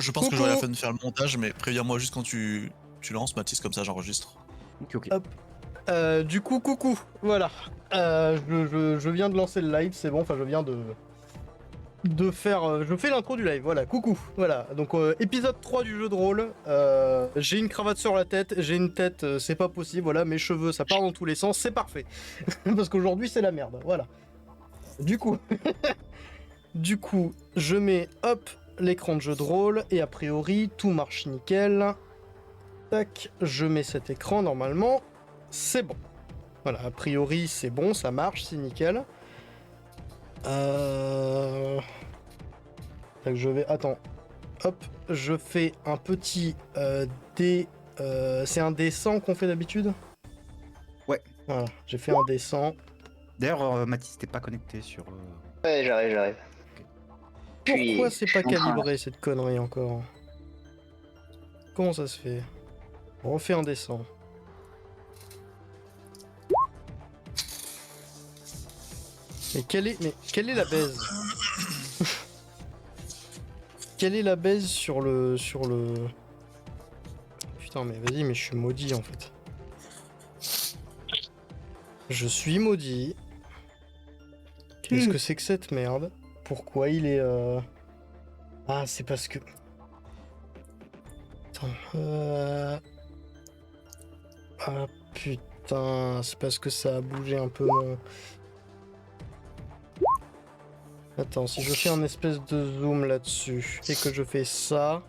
Je pense que j'aurai la flemme de faire le montage, mais préviens-moi juste quand tu lances, Mathis, comme ça j'enregistre. Ok. Hop. Du coup, coucou, voilà. Je viens de lancer le live, c'est bon, enfin je viens de faire... je fais l'intro du live, voilà, coucou, voilà. Donc épisode 3 du jeu de rôle, j'ai une cravate sur la tête, j'ai une tête, c'est pas possible, voilà, mes cheveux, ça part dans tous les sens, c'est parfait. Parce qu'aujourd'hui c'est la merde, voilà. Du coup, je mets, hop, l'écran de jeu de rôle, et a priori, tout marche nickel. Tac, je mets cet écran, normalement, c'est bon. Voilà, a priori, c'est bon, ça marche, c'est nickel. Tac, je vais... Attends. Hop, je fais un petit dé... c'est un dé 100 qu'on fait d'habitude? Ouais. Voilà, j'ai fait un dé 100. D'ailleurs, Mathis, t'es pas connecté sur... Ouais, j'arrive. Pourquoi c'est pas je suis en train, calibré, cette connerie, encore? Comment ça se fait? On refait un dé 100. Mais quelle est la baise? Quelle est la baise sur le... Putain, mais vas-y, mais je suis maudit, en fait. Je suis maudit. Qu'est-ce que c'est que cette merde? Pourquoi il est... Ah, c'est parce que... Attends, Ah, putain, c'est parce que ça a bougé un peu mon... Attends, si je fais un espèce de zoom là-dessus et que je fais ça...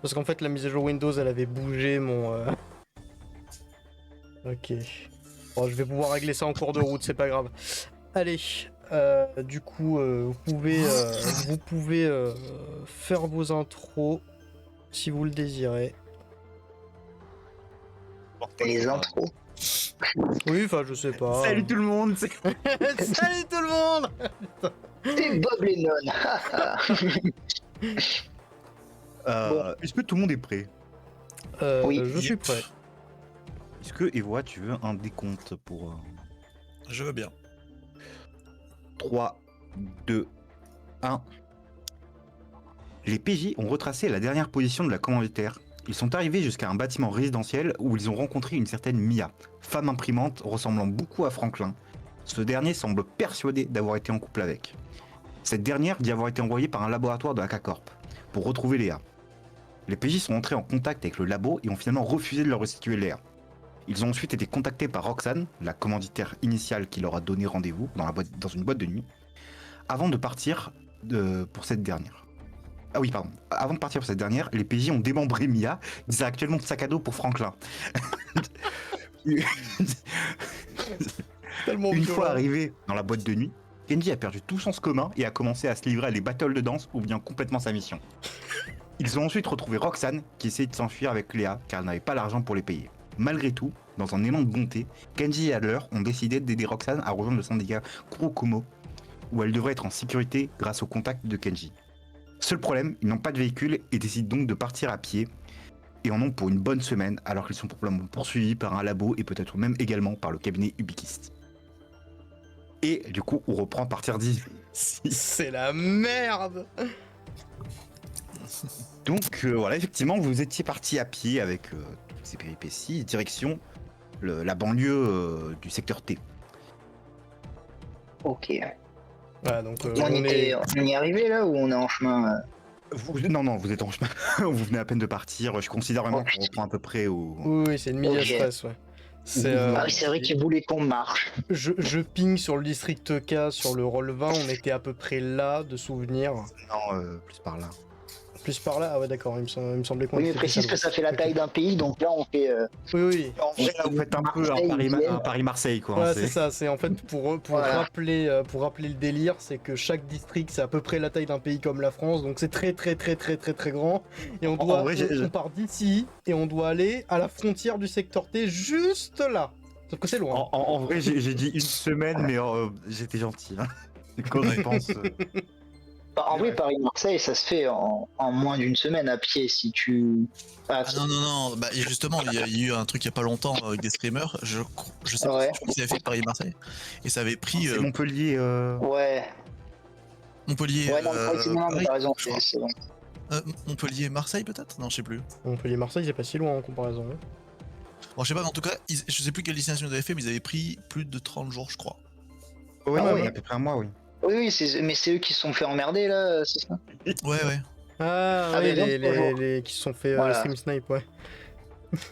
Parce qu'en fait, la mise à jour Windows, elle avait bougé mon... Ok. Bon, je vais pouvoir régler ça en cours de route, c'est pas grave. Allez, du coup, vous pouvez faire vos intros si vous le désirez. les intros. Oui, enfin, je sais pas. Salut tout le monde. Salut tout le monde. C'est Bob Lennon. Est-ce que tout le monde est prêt? Oui. Je suis prêt. Est-ce que, Evoa, tu veux un décompte pour... Je veux bien. 3, 2, 1... Les PJ ont retracé la dernière position de la commanditaire. Ils sont arrivés jusqu'à un bâtiment résidentiel où ils ont rencontré une certaine Mia, femme imprimante ressemblant beaucoup à Franklin. Ce dernier semble persuadé d'avoir été en couple avec. Cette dernière dit avoir été envoyée par un laboratoire de la K-Corp pour retrouver Léa. Les PJ sont entrés en contact avec le labo et ont finalement refusé de leur restituer Léa. Ils ont ensuite été contactés par Roxane, la commanditaire initiale qui leur a donné rendez-vous dans une boîte de nuit, avant de partir pour cette dernière. Ah oui, pardon. Avant de partir pour cette dernière, les PJ ont démembré Mia, ils ont actuellement de sac à dos pour Franklin. Tellement Une violent. fois arrivé dans la boîte de nuit, Kenji a perdu tout sens commun et a commencé à se livrer à des battles de danse ou bien complètement sa mission. Ils ont ensuite retrouvé Roxane qui essayait de s'enfuir avec Léa car elle n'avait pas l'argent pour les payer. Malgré tout, dans un élan de bonté, Kenji et Adler ont décidé d'aider Roxane à rejoindre le syndicat Kurokomo où elle devrait être en sécurité grâce au contact de Kenji. Seul problème, ils n'ont pas de véhicule et décident donc de partir à pied et en ont pour une bonne semaine alors qu'ils sont probablement poursuivis par un labo et peut-être même également par le cabinet Ubikist. Et du coup, on reprend à partir d'ici. C'est la merde. Donc voilà, effectivement, vous étiez parti à pied avec toutes ces péripéties, direction la banlieue du secteur T. Ok. Voilà, donc On y est arrivé là ou on est en chemin Non, vous êtes en chemin. Vous venez à peine de partir. Je considère vraiment qu'on reprend à peu près au... Oui, c'est une mise à Ok. stress, ouais. Ah oui, c'est vrai qu'il voulait qu'on marche. Je ping sur le district K, sur le roll 20, on était à peu près là, de souvenir. Non, plus par là. Plus par là? Ah ouais, d'accord, il me semblait qu'on Oui, mais était précise plus à que ça fait la l'ouest. taille d'un pays, donc là on fait. Oui. En vrai, là, vous faites un peu un Paris-Marseille, quoi. Ouais, hein, c'est ça, c'est en fait pour Voilà. rappeler le délire, c'est que chaque district c'est à peu près la taille d'un pays comme la France, donc c'est très grand. Et on doit, on part d'ici et on doit aller à la frontière du secteur T, juste là. Sauf que c'est loin. En vrai, j'ai dit une semaine, mais j'étais gentil. Hein. Quand je pense... En vrai, Paris-Marseille, ça se fait en moins d'une semaine à pied si tu. Ah non, bah et justement, il y a eu un truc il y a pas longtemps avec des streamers, je sais pas Ouais. si ils avaient fait Paris-Marseille, et ça avait pris C'est Montpellier. Ouais. Montpellier, Ouais, non, non, Paris, t'as raison, je crois. c'est bon. Montpellier-Marseille peut-être? Non, je sais plus. Montpellier-Marseille, c'est pas si loin en comparaison. Hein. Bon, je sais pas, mais en tout cas, je sais plus quelle destination ils avaient fait, mais ils avaient pris plus de 30 jours, je crois. Ouais, Ah ouais, ouais. à peu près un mois, oui. Oui, mais c'est eux qui se sont fait emmerder là, c'est ça? Ouais. Ah, Ah, oui, mais 23 jours. les qui se sont fait Voilà. stream snipe, ouais.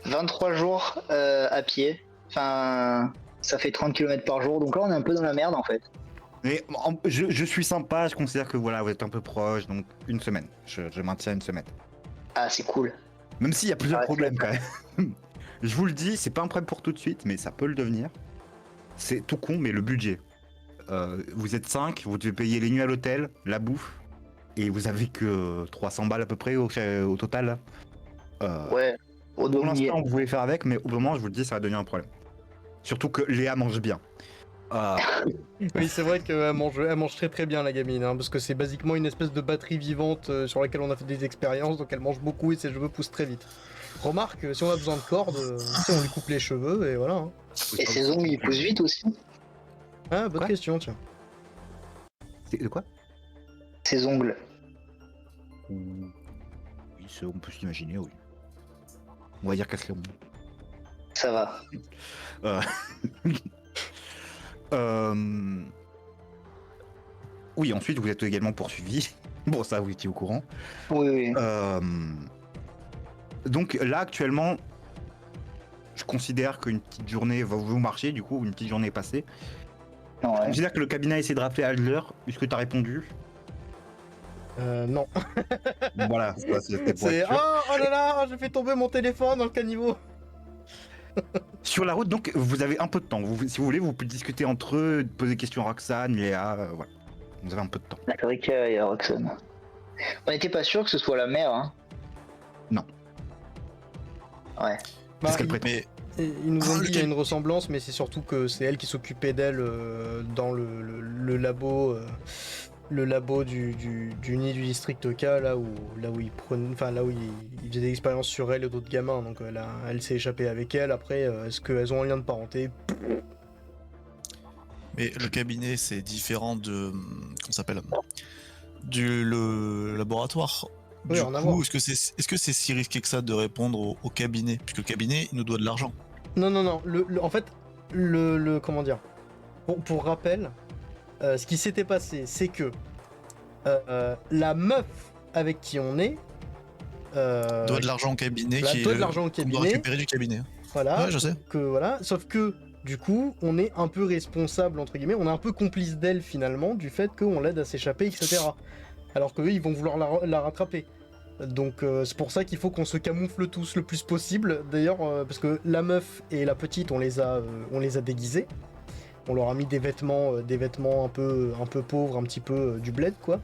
23 jours à pied. Enfin, ça fait 30 km par jour, donc là on est un peu dans la merde en fait. Mais je suis sympa, je considère que voilà, vous êtes un peu proche, donc une semaine. Je maintiens une semaine. Ah, c'est cool. Même s'il y a plusieurs Ah, problèmes quand même. Je vous le dis, c'est pas un problème pour tout de suite, mais ça peut le devenir. C'est tout con, mais le budget. Vous êtes 5, vous devez payer les nuits à l'hôtel, la bouffe, et vous avez que 300 balles à peu près au total. Ouais. Au Pour douanier. l'instant, vous pouvez faire avec, mais au moment, je vous le dis, ça va devenir un problème. Surtout que Léa mange bien. Oui, c'est vrai qu'elle mange très très bien la gamine, hein, parce que c'est basiquement une espèce de batterie vivante sur laquelle on a fait des expériences, donc elle mange beaucoup et ses cheveux poussent très vite. Remarque, si on a besoin de cordes, on lui coupe les cheveux et voilà. Hein. Et ses ongles ils poussent vite aussi. Ah, bonne Quoi question, tiens. C'est de quoi? Ses ongles. Oui, on peut s'imaginer, oui. On va dire qu'elle se les Ça va. Oui, ensuite vous êtes également poursuivi. Bon, ça vous étiez au courant. Oui. Donc là actuellement, je considère qu'une petite journée va vous marcher, du coup, une petite journée est passée. Non, Je ouais. considère que le cabinet a essayé de rappeler Adler, puisque t'as répondu. Non. Voilà, ça, c'était pour C'est être sûr. oh là là, j'ai fait tomber mon téléphone dans le caniveau. Sur la route, donc, vous avez un peu de temps. Si vous voulez, vous pouvez discuter entre eux, poser des questions à Roxane, Léa, voilà. Vous avez un peu de temps. La Rika et Roxane. On n'était pas sûr que ce soit la mère, hein. Non. Ouais. Bah, qu'elle prétend. Mais ils nous ont dit qu'il y a lequel une ressemblance, mais c'est surtout que c'est elle qui s'occupait d'elle dans le labo. Le labo du nid du district K, là où il prenait, enfin là où il faisait des expériences sur elle et d'autres gamins, donc elle s'est échappée avec elle. Après, est-ce qu'elles ont un lien de parenté? Mais le cabinet, c'est différent de. Comment ça s'appelle? Le laboratoire. Oui, Du en avoir. coup, est-ce que c'est si risqué que ça de répondre au cabinet? Puisque le cabinet, il nous doit de l'argent. Non. En fait, comment dire? Pour rappel, ce qui s'était passé, c'est que la meuf avec qui on est Doit de l'argent au cabinet voilà, qui doit est de l'argent au qu'on doit cabinet. récupérer du cabinet. Voilà. Ouais, je sais. Voilà. Sauf que du coup, on est un peu responsable entre guillemets, on est un peu complice d'elle finalement du fait qu'on l'aide à s'échapper, etc. Alors qu'eux, ils vont vouloir la rattraper. Donc c'est pour ça qu'il faut qu'on se camoufle tous le plus possible. D'ailleurs, parce que la meuf et la petite, on les a déguisés. On leur a mis des vêtements un peu pauvres, un petit peu du bled quoi,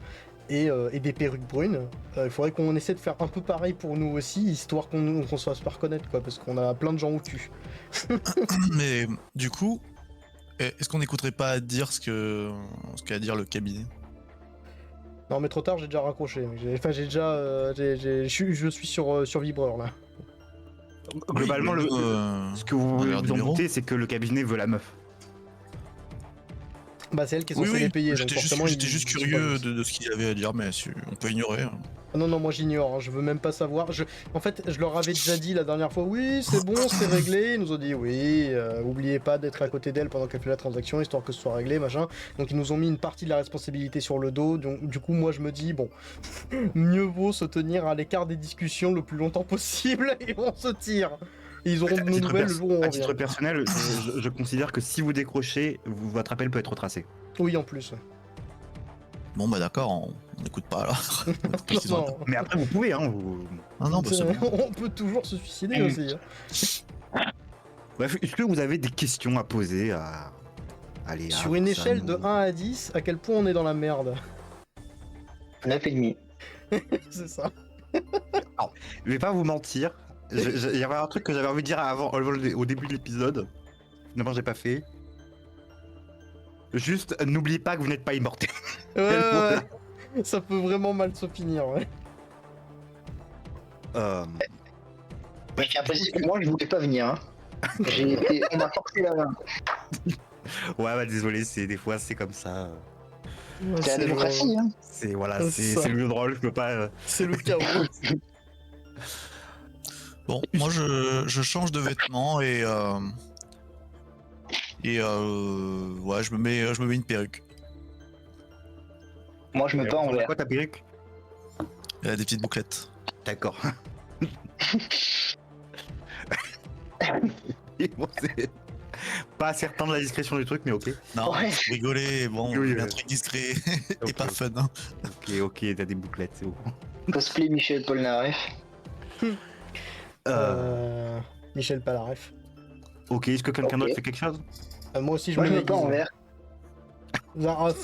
et des perruques brunes. Il faudrait qu'on essaie de faire un peu pareil pour nous aussi, histoire qu'on se fasse pas reconnaître quoi, parce qu'on a plein de gens au cul. Mais du coup, est-ce qu'on n'écouterait pas à dire ce qu'a à dire le cabinet? Non mais trop tard, j'ai déjà raccroché. Je suis sur vibreur là. Globalement, Oui, ce que vous on regarde vous en le numéro. doutez, c'est que le cabinet veut la meuf. Bah c'est elle qui est Oui, censée les payer. j'étais donc forcément, juste ils curieux sont pas de ce qu'il avait à dire, mais on peut ignorer. Hein. Ah non, moi j'ignore, hein, je veux même pas savoir. En fait, je leur avais déjà dit la dernière fois, oui, c'est bon, c'est réglé. Ils nous ont dit, oui, oubliez pas d'être à côté d'elle pendant qu'elle fait la transaction, histoire que ce soit réglé, machin. Donc ils nous ont mis une partie de la responsabilité sur le dos. Donc du coup, moi je me dis, bon, mieux vaut se tenir à l'écart des discussions le plus longtemps possible et on se tire. Et ils auront de nos nouvelles le jour où on À revient. titre personnel, je considère que si vous décrochez, votre appel peut être retracé. Oui, en plus. Bon, bah d'accord, on n'écoute pas alors. On écoute pas ce qu'ils ont à dire. Non, Mais après, vous pouvez, hein. Ah non, bah c'est bon. on peut toujours se suicider aussi. Hein. Bref, est-ce que vous avez des questions à poser à Léa, Sur une Roxane échelle de ou- 1 à 10, à quel point on est dans la merde? 9,5. C'est ça. Je vais pas vous mentir. Il y avait un truc que j'avais envie de dire au début de l'épisode. Finalement, j'ai pas fait. Juste, n'oubliez pas que vous n'êtes pas immortel. Ouais. Ça peut vraiment mal se finir, ouais. Je tiens à préciser que moi, je voulais pas venir. Hein. On m'a forcé la main. Ouais, bah désolé, des fois c'est comme ça. C'est la démocratie. Hein. C'est voilà, C'est ça. c'est le jeu de rôle, je peux pas. C'est le chaos. Bon, moi je change de vêtements et ouais, je me mets une perruque. Moi, je me pas en C'est vert. quoi ta perruque? Des petites bouclettes. D'accord. Bon, c'est pas certain de la discrétion du truc, mais ok. Non, Ouais. faut rigoler, bon, Oui, un truc discret et Ok. pas fun. Hein. Ok, t'as des bouclettes, c'est bon. Cosplay Michel Polnareff. Michel Palaref. Ok, est-ce que quelqu'un Ok. d'autre fait quelque chose? Moi aussi, je Moi, me je me pas en déguise. vert.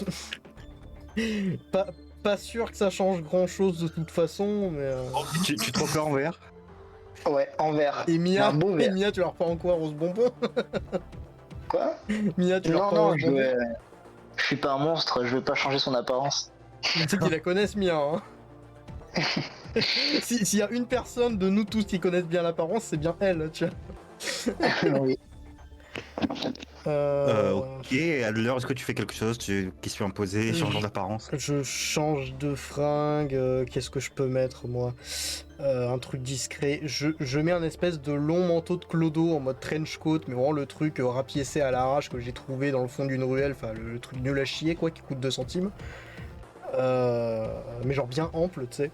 Pas sûr que ça change grand chose de toute façon, mais. Tu te refais en vert? Ouais, en vert. Et Mia, Un beau vert. Mia, tu la reprends en quoi, Rose Bonbon? Quoi? Mia, tu la Non, reprends en non, Rose Bonbon? je suis pas un monstre, je veux pas changer son apparence. Tu sais qu'ils la connaissent, Mia, hein. S'il y a une personne de nous tous qui connaissent bien l'apparence, c'est bien elle, tu vois. Oui. Ok, alors est-ce que tu fais quelque chose? Question imposée, changeant d'apparence? Je change de fringue, qu'est-ce que je peux mettre moi? Un truc discret. Je mets un espèce de long manteau de clodo en mode trench coat, mais vraiment le truc rapiécé à l'arrache que j'ai trouvé dans le fond d'une ruelle, enfin le truc nul à chier quoi, qui coûte 2 centimes. Mais genre bien ample, tu sais.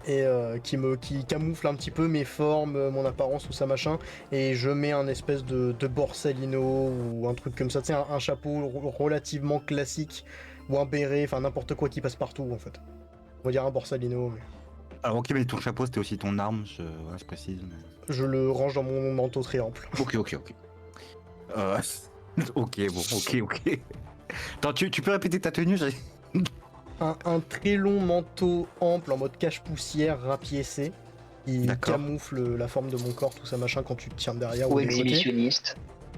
Et qui camoufle un petit peu mes formes, mon apparence, tout ça machin. Et je mets un espèce de borsalino ou un truc comme ça, tu sais, un chapeau relativement classique ou un béret, enfin n'importe quoi qui passe partout en fait. On va dire un borsalino, mais Alors ok, mais ton chapeau c'était aussi ton arme, je précise. Mais... je le range dans mon manteau très ample. Ok. Ok, bon, ok. Attends, tu peux répéter ta tenue? Un très long manteau ample en mode cache-poussière rapiécé qui D'accord. camoufle la forme de mon corps, tout ça machin quand tu te tiens derrière Ou des côtés. exhibitionniste.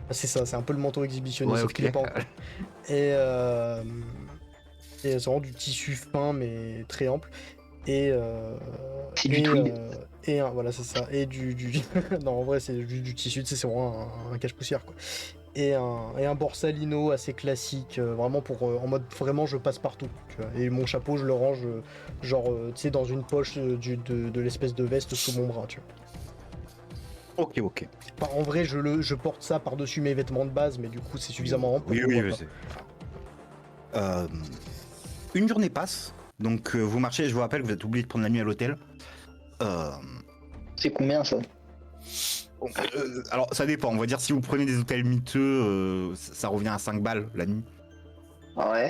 C'est ça, c'est un peu le manteau exhibitionniste, Ouais, sauf ok. qu'il est pas encore. Et c'est vraiment du tissu fin mais très ample. Et C'est du tweed. voilà, c'est ça. Et non, en vrai, c'est du tissu, tu sais, c'est vraiment un cache-poussière quoi. Et un borsalino assez classique, vraiment pour en mode vraiment je passe partout. Tu vois. Et mon chapeau, je le range genre tu sais dans une poche de l'espèce de veste sous mon bras. Tu vois. Ok. Enfin, en vrai, je porte ça par-dessus mes vêtements de base, mais du coup, c'est suffisamment ample. pour Oui, qu'on le voit je pas. sais. Une journée passe, donc vous marchez, je vous rappelle, vous êtes oublié de prendre la nuit à l'hôtel. C'est combien ça? Alors ça dépend, on va dire si vous prenez des hôtels miteux, ça revient à 5 balles la nuit. Ah ouais.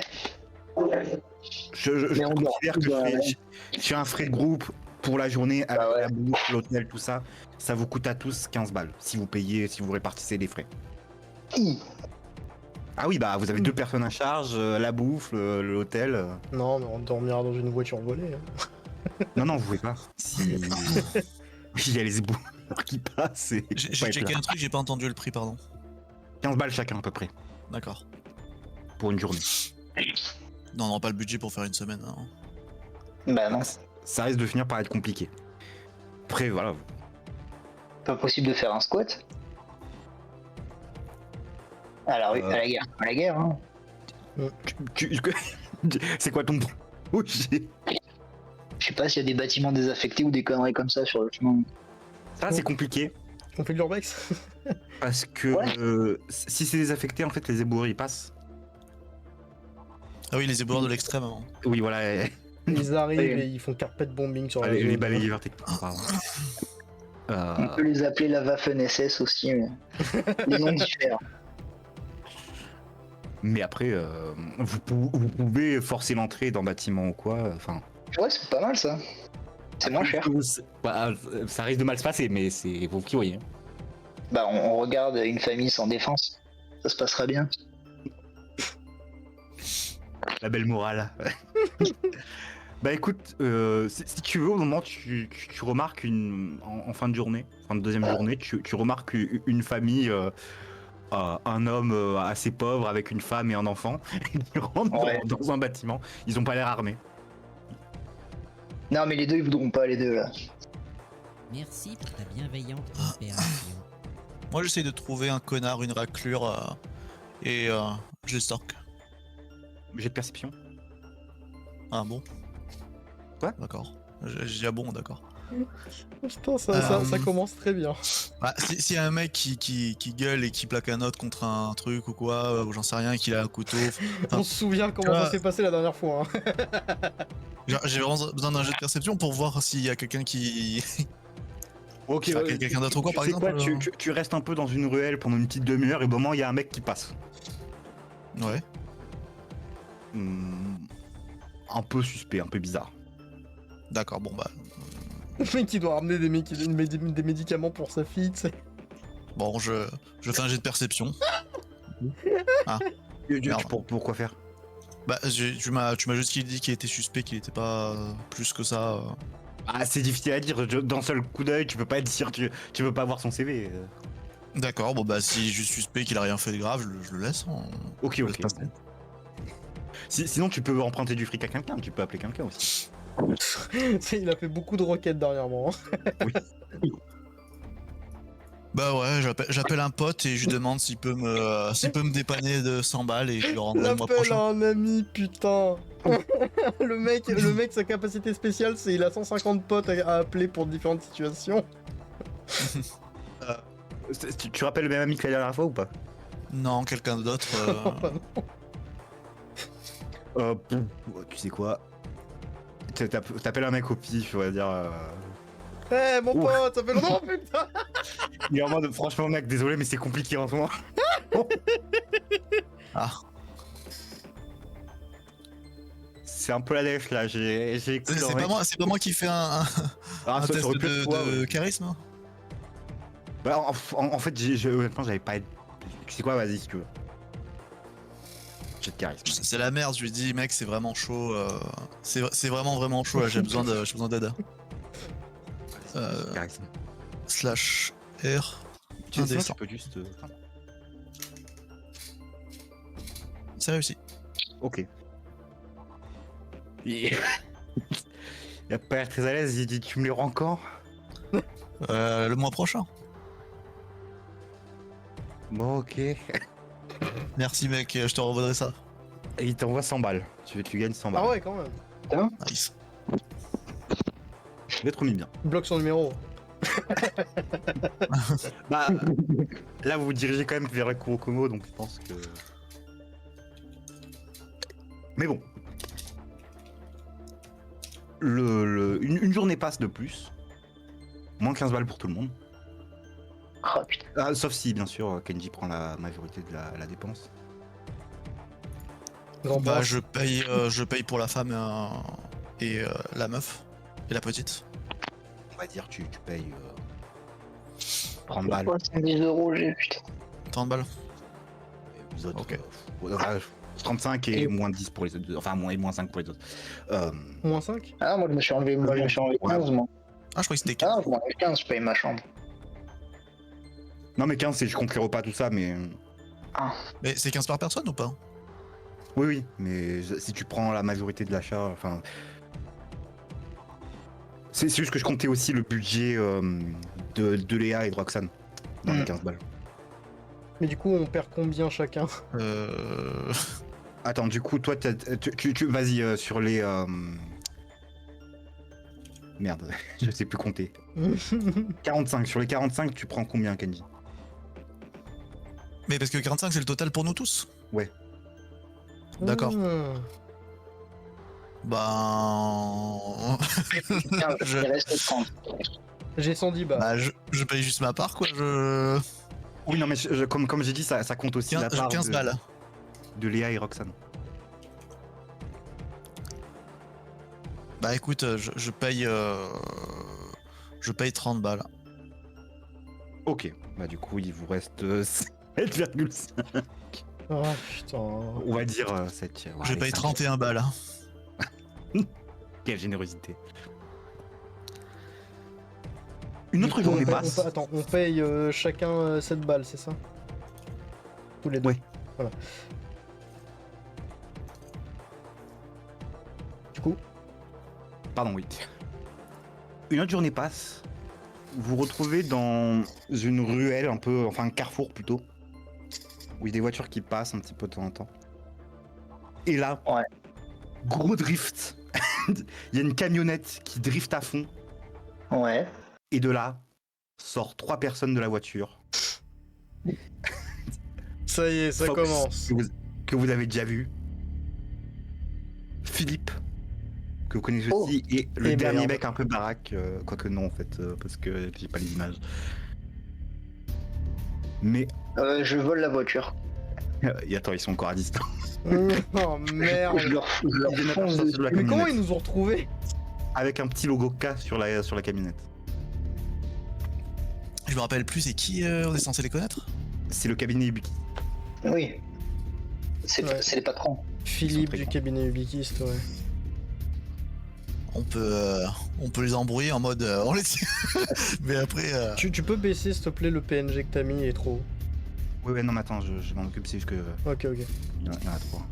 Je Mais on dort, considère que je suis un frais de groupe pour la journée, avec Ah ouais. la bouffe, l'hôtel, tout ça. Ça vous coûte à tous 15 balles si vous payez, si vous répartissez les frais. Ah oui, bah vous avez 2 personnes à charge, la bouffe, l'hôtel. Non, mais on dormira dans une voiture volée. Hein. Non, vous pouvez pas. Si il y a les éboueurs qui passent et J'ai faut être checké là. un truc, j'ai pas entendu le prix, pardon. 15 balles chacun à peu près D'accord. pour une journée. Non, on n'aura pas le budget pour faire une semaine. Hein. Bah non, Ça risque de finir par être compliqué. Après, voilà. pas possible de faire un squat. Alors oui, à la guerre, hein. C'est quoi ton projet? Je sais pas s'il y a des bâtiments désaffectés ou des conneries comme ça sur le chemin. Ça, c'est compliqué. On fait de l'urbex. Parce que Ouais. si c'est désaffecté, en fait, les éboueurs ils passent. Ah oui, les éboueurs de l'extrême. Hein. Oui, voilà. Ils arrivent Oui. et ils font carpet bombing sur la Les zone. balayeurs techniques, pardon. On peut les appeler la Waffen SS aussi, mais les noms diffèrent. Mais après, vous pouvez forcer l'entrée dans bâtiment ou quoi. Enfin, Ouais, c'est pas mal ça. C'est moins cher. Bah, ça risque de mal se passer, mais c'est vous qui voyez. Bah on regarde une famille sans défense. Ça se passera bien. La belle morale. Bah écoute, si tu veux, au moment tu remarques en fin de journée, fin de deuxième journée, tu remarques une famille un homme assez pauvre avec une femme et un enfant. Ils rentrent Ouais. dans un bâtiment. Ils ont pas l'air armés. Non, mais les deux, ils voudront pas, les deux, là. Merci pour ta bienveillante coopération. Moi, j'essaie de trouver un connard, une raclure, et je les stalk. J'ai de perception. Ah bon? Quoi? D'accord. J'ai dit ah bon, d'accord. Putain, ça commence très bien. Bah, si y a un mec qui gueule et qui plaque un autre contre un truc ou quoi, ou j'en sais rien, qu'il a un couteau. On se souvient comment ça s'est passé la dernière fois. Hein. J'ai vraiment besoin d'un jet de perception pour voir s'il y a quelqu'un qui. Ok, Enfin, quelqu'un d'autre ou quoi, par tu sais exemple, tu restes un peu dans une ruelle pendant une petite demi-heure et au moment il y a un mec qui passe. Ouais. Un peu suspect, un peu bizarre. D'accord, bon bah. Le mec qui doit ramener des médicaments pour sa fille, tu sais. Bon, je fais un jet de perception. Merde. Pourquoi faire? Bah, tu m'as juste dit qu'il était suspect, qu'il était pas plus que ça. Ah, c'est difficile à dire. D'un seul coup d'œil, tu peux pas dire, tu peux pas voir son CV. D'accord, bon bah, si je suis suspect qu'il a rien fait de grave, je le laisse. Ok, Je ok. laisse passer. Sinon, tu peux emprunter du fric à quelqu'un. Tu peux appeler quelqu'un aussi. Il a fait beaucoup de requêtes dernièrement. Bah ouais, j'appelle un pote et je lui demande s'il peut me dépanner de 100 balles et je le rendrai le mois L'appel prochain. à un ami, putain. le mec, sa capacité spéciale, c'est il a 150 potes à appeler pour différentes situations. Tu rappelles le même ami que la dernière fois ou pas? Non, quelqu'un d'autre. Tu sais quoi? T'appelles un mec au pif, on va dire. Eh mon Ouh. pote, ça fait longtemps, putain. Il est en mode, franchement, mec, désolé, mais c'est compliqué en ce moment. Ah, C'est un peu la dèche là, j'ai écouté. c'est pas moi qui fais un Ah, ça test aurait pu être toi, de ouais. charisme. Bah, en fait, honnêtement, j'avais pas. Tu sais quoi, vas-y si tu veux. J'ai de charisme. C'est la merde, je lui dis, mec, c'est vraiment chaud. C'est vraiment chaud là, j'ai besoin d'aide. Charisme. Slash R. Sinon, Indécent. tu peux juste. C'est réussi. Ok. Il a pas l'air très à l'aise, il dit tu me les rends quand? Le mois prochain. Bon, ok. Et Merci mec, je te revaudrai ça. il t'envoie 100 balles. Tu gagnes 100 balles. Ah ouais, quand même. Nice. Je vais te remis bien. Bloque son numéro. Bah, là vous vous dirigez quand même vers Kurokomo, donc je pense que. Mais bon. Une journée passe de plus. Moins 15 balles pour tout le monde. Oh putain. Ah, sauf si, bien sûr, Kenji prend la majorité de la dépense. Grand Bah boss. je paye pour la femme et la meuf et la petite. On va dire, tu payes 30 balles. 70 euros, j'ai putain. 30 balles. Et les autres, Ok. 35 et moins 10 pour les autres. Enfin, moins 5 pour les autres. Moins 5. Ah, moi, je me suis enlevé, Ouais. 15, moi. Ah, je croyais que c'était Ah, 15. je m'en enlève 15, je paye ma chambre. Non, mais 15, c'est je compte les repas, tout ça, mais. Mais c'est 15 par personne ou pas? Oui, mais si tu prends la majorité de l'achat, enfin. C'est juste que je comptais aussi le budget de Léa et de Roxane dans les 15 balles. Mais du coup, on perd combien chacun? Attends, du coup, toi, vas-y sur les. Merde, je sais plus compter. 45, sur les 45, tu prends combien, Kenji? Mais parce que 45 c'est le total pour nous tous. Ouais. D'accord. Ah. Ben. 15, Je- il reste 30. J'ai 110 balles. Bah, je paye juste ma part quoi. Oui, non, mais comme j'ai dit, ça compte aussi la part 15 balles. de Léa et Roxane. Bah écoute, je paye 30 balles. Ok, bah du coup, il vous reste 7,5. Oh putain. On va dire 7. Je paye 31 balles. Quelle générosité. Une autre journée passe. Attends, on paye chacun 7 balles, c'est ça? tous les deux. Ouais. Voilà. Du coup, Pardon, oui. Une autre journée passe. Vous vous retrouvez dans une ruelle un peu, enfin un carrefour plutôt, où il y a des voitures qui passent un petit peu de temps en temps. Et là, Ouais. gros drift. Il y a une camionnette qui drift à fond. Ouais. Et de là, sort 3 personnes de la voiture. ça y est, ça Fox, commence. que vous avez déjà vu. Philippe, que vous connaissez Oh. aussi, et le Et dernier merde. mec un peu baraque, quoique non en fait, parce que j'ai pas les images. Mais Je vole la voiture. et attends, ils sont encore à distance. Oh merde. Je leur Ils viennent fonce sortir dessus. de la Mais comment camionnette ils nous ont retrouvés? avec un petit logo K sur la camionnette. Je me rappelle plus, c'est qui on est censé les connaître? C'est le cabinet Ubiquiti. Oui. C'est Ouais. c'est les patrons. Philippe très du grands. cabinet Ubiquiste, ouais. On peut les embrouiller en mode on les tient. Mais après, Tu peux baisser s'il te plaît le PNG que t'as mis, il est trop haut. Ouais, non, mais attends, je m'en occupe, c'est juste que Ok, ok. il y en a 3.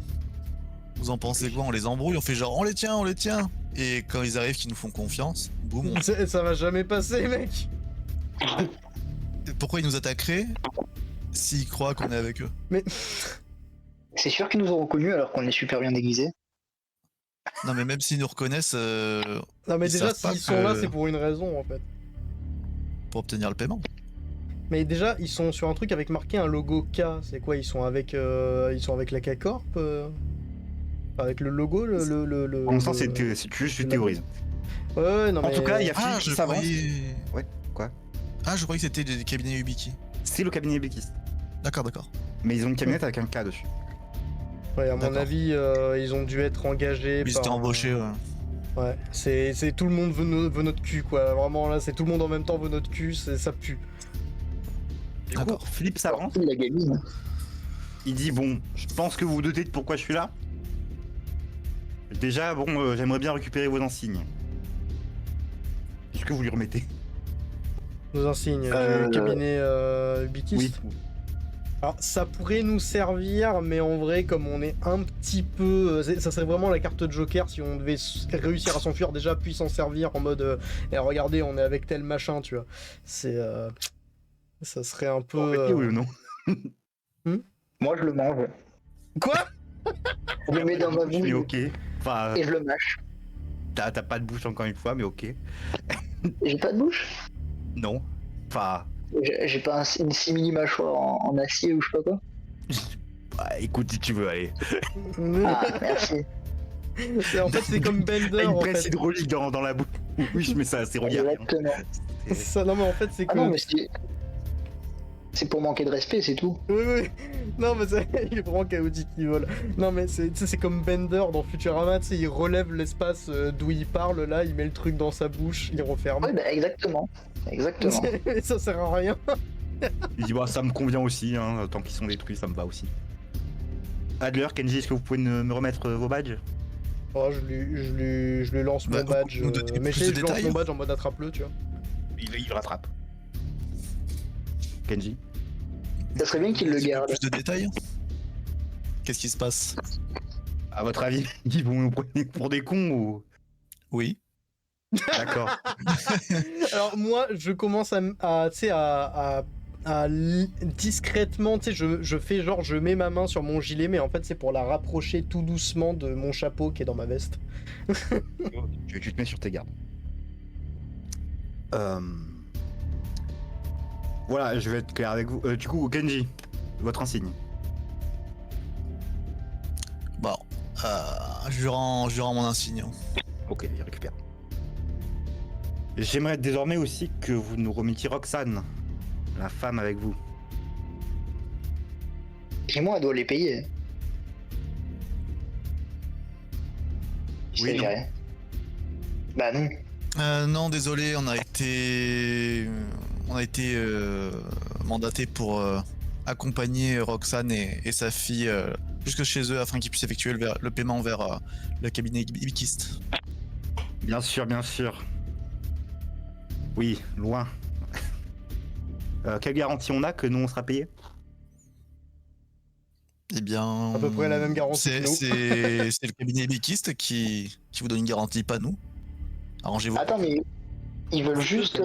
vous en pensez quoi? On les embrouille, on fait genre on les tient, on les tient. Et quand ils arrivent, qu'ils nous font confiance, boum. Ça va jamais passer, mec. Pourquoi ils nous attaqueraient s'ils croient qu'on est avec eux? Mais C'est sûr qu'ils nous ont reconnus alors qu'on est super bien déguisés. Non, mais même s'ils nous reconnaissent non, mais Ils déjà savent pas s'ils sont que- là, c'est pour une raison en fait. pour obtenir le paiement. Mais déjà, ils sont sur un truc avec marqué un logo K. C'est quoi? Ils sont avec la K-Corp avec le logo, le. Pour l'instant, le- c'est juste le une théorie. Ouais, non, En mais... tout cas, il y a Ah, Philippe je qui s'avance. croyais. Ouais, quoi? Ah, je croyais que c'était des cabinets Ubiki. C'est le cabinet Ubiquiti. D'accord, d'accord. Mais ils ont une camionnette avec un K dessus. Ouais, à mon D'accord. avis, ils ont dû être engagés. Ils étaient embauchés, ouais. Ouais, c'est tout le monde veut notre cul, quoi. Vraiment, là, c'est tout le monde en même temps veut notre cul, ça pue. Du coup, D'accord. Philippe s'avance. La gamine. Il dit bon, je pense que vous vous doutez de pourquoi je suis là. Déjà, bon, j'aimerais bien récupérer vos insignes. Est-ce que vous lui remettez? Nos insignes Euh, du cabinet Ubiquiste. Alors, ça pourrait nous servir, mais en vrai, comme on est un petit peu... ça serait vraiment la carte Joker si on devait réussir à s'enfuir déjà, puis s'en servir en mode... eh, regardez, on est avec tel machin, tu vois. C'est... ça serait un peu... Oui ou non? Moi, je le mange. Quoi? Je le mets dans ma Mais bouche ok. Enfin, et je le mâche. t'as pas de bouche encore une fois, mais ok. J'ai pas de bouche. Non. Enfin, J'ai pas une simili mâchoire en acier ou je sais pas quoi. bah, écoute si tu veux, allez. Ah, merci. En fait, c'est comme Bender, Une en presse fait. hydraulique dans la bouche. Oui, mais ça, c'est regardé. Exactement. Non, mais en fait, c'est que... Ah non, mais c'est pour manquer de respect, c'est tout. Oui, oui. Non, mais il est vraiment chaotique, il vole. Non, mais c'est comme Bender dans Futurama, tu sais, il relève l'espace d'où il parle, là, il met le truc dans sa bouche, il referme. Ouais, bah exactement. Exactement. Et ça sert à rien. Il dit bah ça me convient aussi, hein, tant qu'ils sont détruits, ça me va aussi. Adler, Kenji, est-ce que vous pouvez me remettre vos badges? Oh, je lui lance Bah, mon badge. nous donner Mais plus je sais, de je lance détails. mon badge en mode attrape-le, tu vois. Il le rattrape. Kenji? Ça serait bien qu'il le garde. Plus de détails? Qu'est-ce qui se passe? À votre avis, ils vont nous prendre pour des cons ou... Oui. D'accord. Alors moi, je commence tu sais, discrètement, tu sais, je fais genre, je mets ma main sur mon gilet, mais en fait c'est pour la rapprocher tout doucement de mon chapeau qui est dans ma veste. tu te mets sur tes gardes. Voilà, je vais être clair avec vous. Du coup, Kenji, votre insigne. Bon, je lui rends mon insigne. Ok, il récupère. J'aimerais désormais aussi que vous nous remettiez Roxane, la femme avec vous. Et moi, elle doit les payer. Je Oui, sais non. gérer. Bah non. Non, désolé, on a été mandaté pour accompagner Roxane et sa fille jusque chez eux afin qu'ils puissent effectuer le paiement vers le cabinet Ibikiste. Bien sûr, bien sûr. Oui, loin. Quelle garantie on a que nous on sera payé? Eh bien. À peu près la même garantie que nous. C'est le cabinet ébéquiste qui vous donne une garantie, pas nous. Arrangez-vous. Attends, mais ils veulent juste.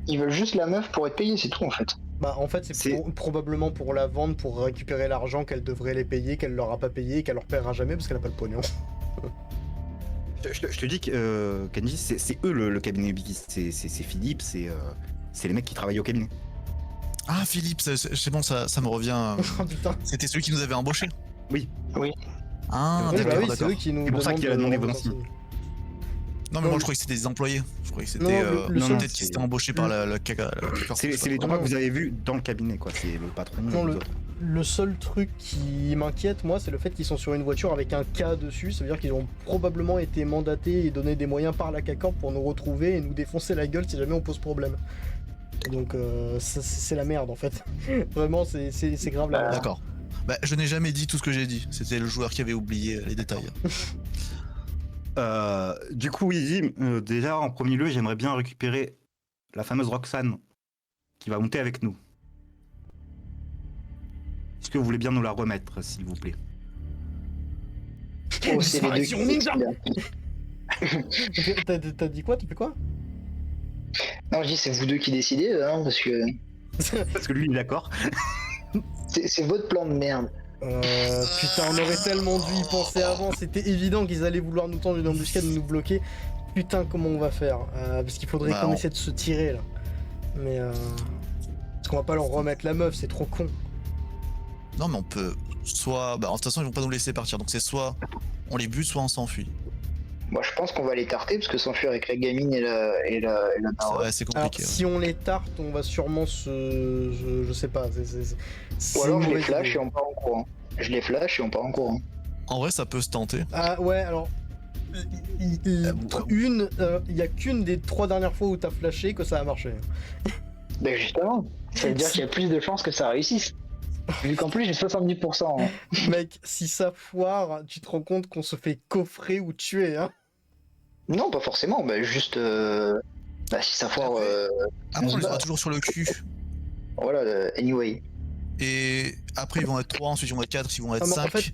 Ils veulent juste la meuf pour être payés, c'est tout en fait. Bah en fait c'est probablement pour la vendre, pour récupérer l'argent qu'elle devrait les payer, qu'elle leur a pas payé et qu'elle leur paiera jamais parce qu'elle a pas le pognon. Je te dis que Kenji, c'est eux le cabinet ébéquiste. C'est Philippe, c'est les mecs qui travaillent au cabinet. Ah, Philippe, c'est bon, ça me revient. Oh putain. C'était celui qui nous avait embauchés. Oui. Ah, Oui, bah d'accord, oui, c'est d'accord. eux qui nous C'est pour ça qu'il a demandé vos insignes. Non, mais moi je croyais que c'était des employés. Je croyais que Non, c'était. le seul- Peut-être qu'ils étaient embauchés par la C'est les trois que vous avez vus dans le cabinet, quoi. C'est le patron. Non, et les autres. Le seul truc qui m'inquiète, moi, c'est le fait qu'ils sont sur une voiture avec un K dessus. Ça veut dire qu'ils ont probablement été mandatés et donné des moyens par la CACORP pour nous retrouver et nous défoncer la gueule si jamais on pose problème. Donc, c'est la merde en fait. Vraiment, c'est grave la merde. D'accord. Bah, je n'ai jamais dit tout ce que j'ai dit. C'était le joueur qui avait oublié les détails. Du coup, Easy, déjà en premier lieu, j'aimerais bien récupérer la fameuse Roxane qui va monter avec nous. Est-ce que vous voulez bien nous la remettre, s'il vous plaît? Oh, c'est les deux Disparition qui ninja. décident. T'as dit quoi? Tu fais quoi? Non, je dis c'est vous deux qui décidez, hein, parce que Parce que lui, il est d'accord. c'est votre plan de merde. Putain, on aurait tellement dû y penser avant. C'était évident qu'ils allaient vouloir nous tendre une embuscade et nous bloquer. Putain, comment on va faire? Parce qu'il faudrait Bah, qu'on on- essaie de se tirer là. Mais parce qu'on va pas leur remettre la meuf, c'est trop con. Non, mais on peut. Soit. Bah, de toute façon, ils vont pas nous laisser partir. Donc c'est soit on les bute, soit on s'enfuit. Moi, je pense qu'on va les tarter parce que s'enfuir avec la gamine et la C'est daronne. vrai, c'est Alors, compliqué. si on les tarte, on va sûrement se. Je sais pas. C'est Ou alors une je les mauvaise flash idée. et on part en courant. Je les flash et on part en courant. En vrai, ça peut se tenter. Ah ouais, alors. Il y a qu'une des 3 dernières fois où t'as flashé que ça a marché. Ben justement, ça veut dire qu'il y a plus de chances que ça réussisse. Vu qu'en plus j'ai 70%. Hein. Mec, si ça foire, tu te rends compte qu'on se fait coffrer ou tuer, hein. Non, pas forcément, bah juste. Si ça foire. Après, on les se aura bat. toujours sur le cul. Voilà, anyway. Et après, ils vont être 3, ensuite ils vont être 4, ils vont être Ah, mais en 5. fait,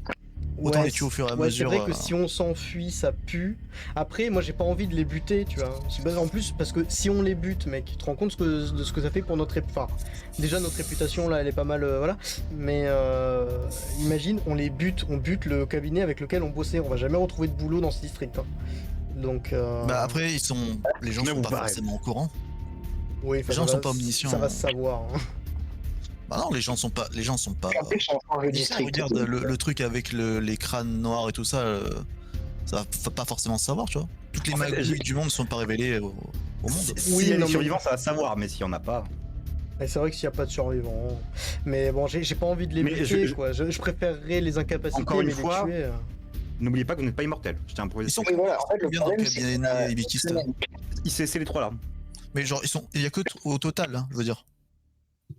Autant ouais, les tuer au fur et à ouais, mesure. c'est vrai que si on s'enfuit, ça pue. Après, moi j'ai pas envie de les buter, tu vois. En plus, parce que si on les bute, mec, tu te rends compte de ce que ça fait pour notre réputation. Enfin, déjà notre réputation là, elle est pas mal, voilà. Mais imagine, on les bute, on bute le cabinet avec lequel on bossait. On va jamais retrouver de boulot dans ce district. Hein. Donc. Bah après, les gens Mais sont vous pas barrez. forcément au courant. oui, les gens sont pas omniscients. Ça va se savoir. Hein. Bah non, les gens sont pas. En plus, on change le district. Regarde le truc avec les crânes noirs et tout ça. Ça va pas forcément se savoir, tu vois. Toutes les En fait, magouilles du monde ne sont pas révélées au monde. Oui, S'il y a non, des mais- survivants, ça va se savoir, mais s'il y en a pas. Et c'est vrai que s'il n'y a pas de survivants. Mais bon, j'ai pas envie de les Mais buter, quoi. Je préférerais les incapaciter, Encore une mais fois, les tuer. N'oubliez pas que vous n'êtes pas immortel. Je tiens à Ils sont Oui, voilà, en fait, le bien dans le problème, c'est cabinet ébéquiste. C'est les trois là. Mais genre, il y a que au total, hein, je veux dire.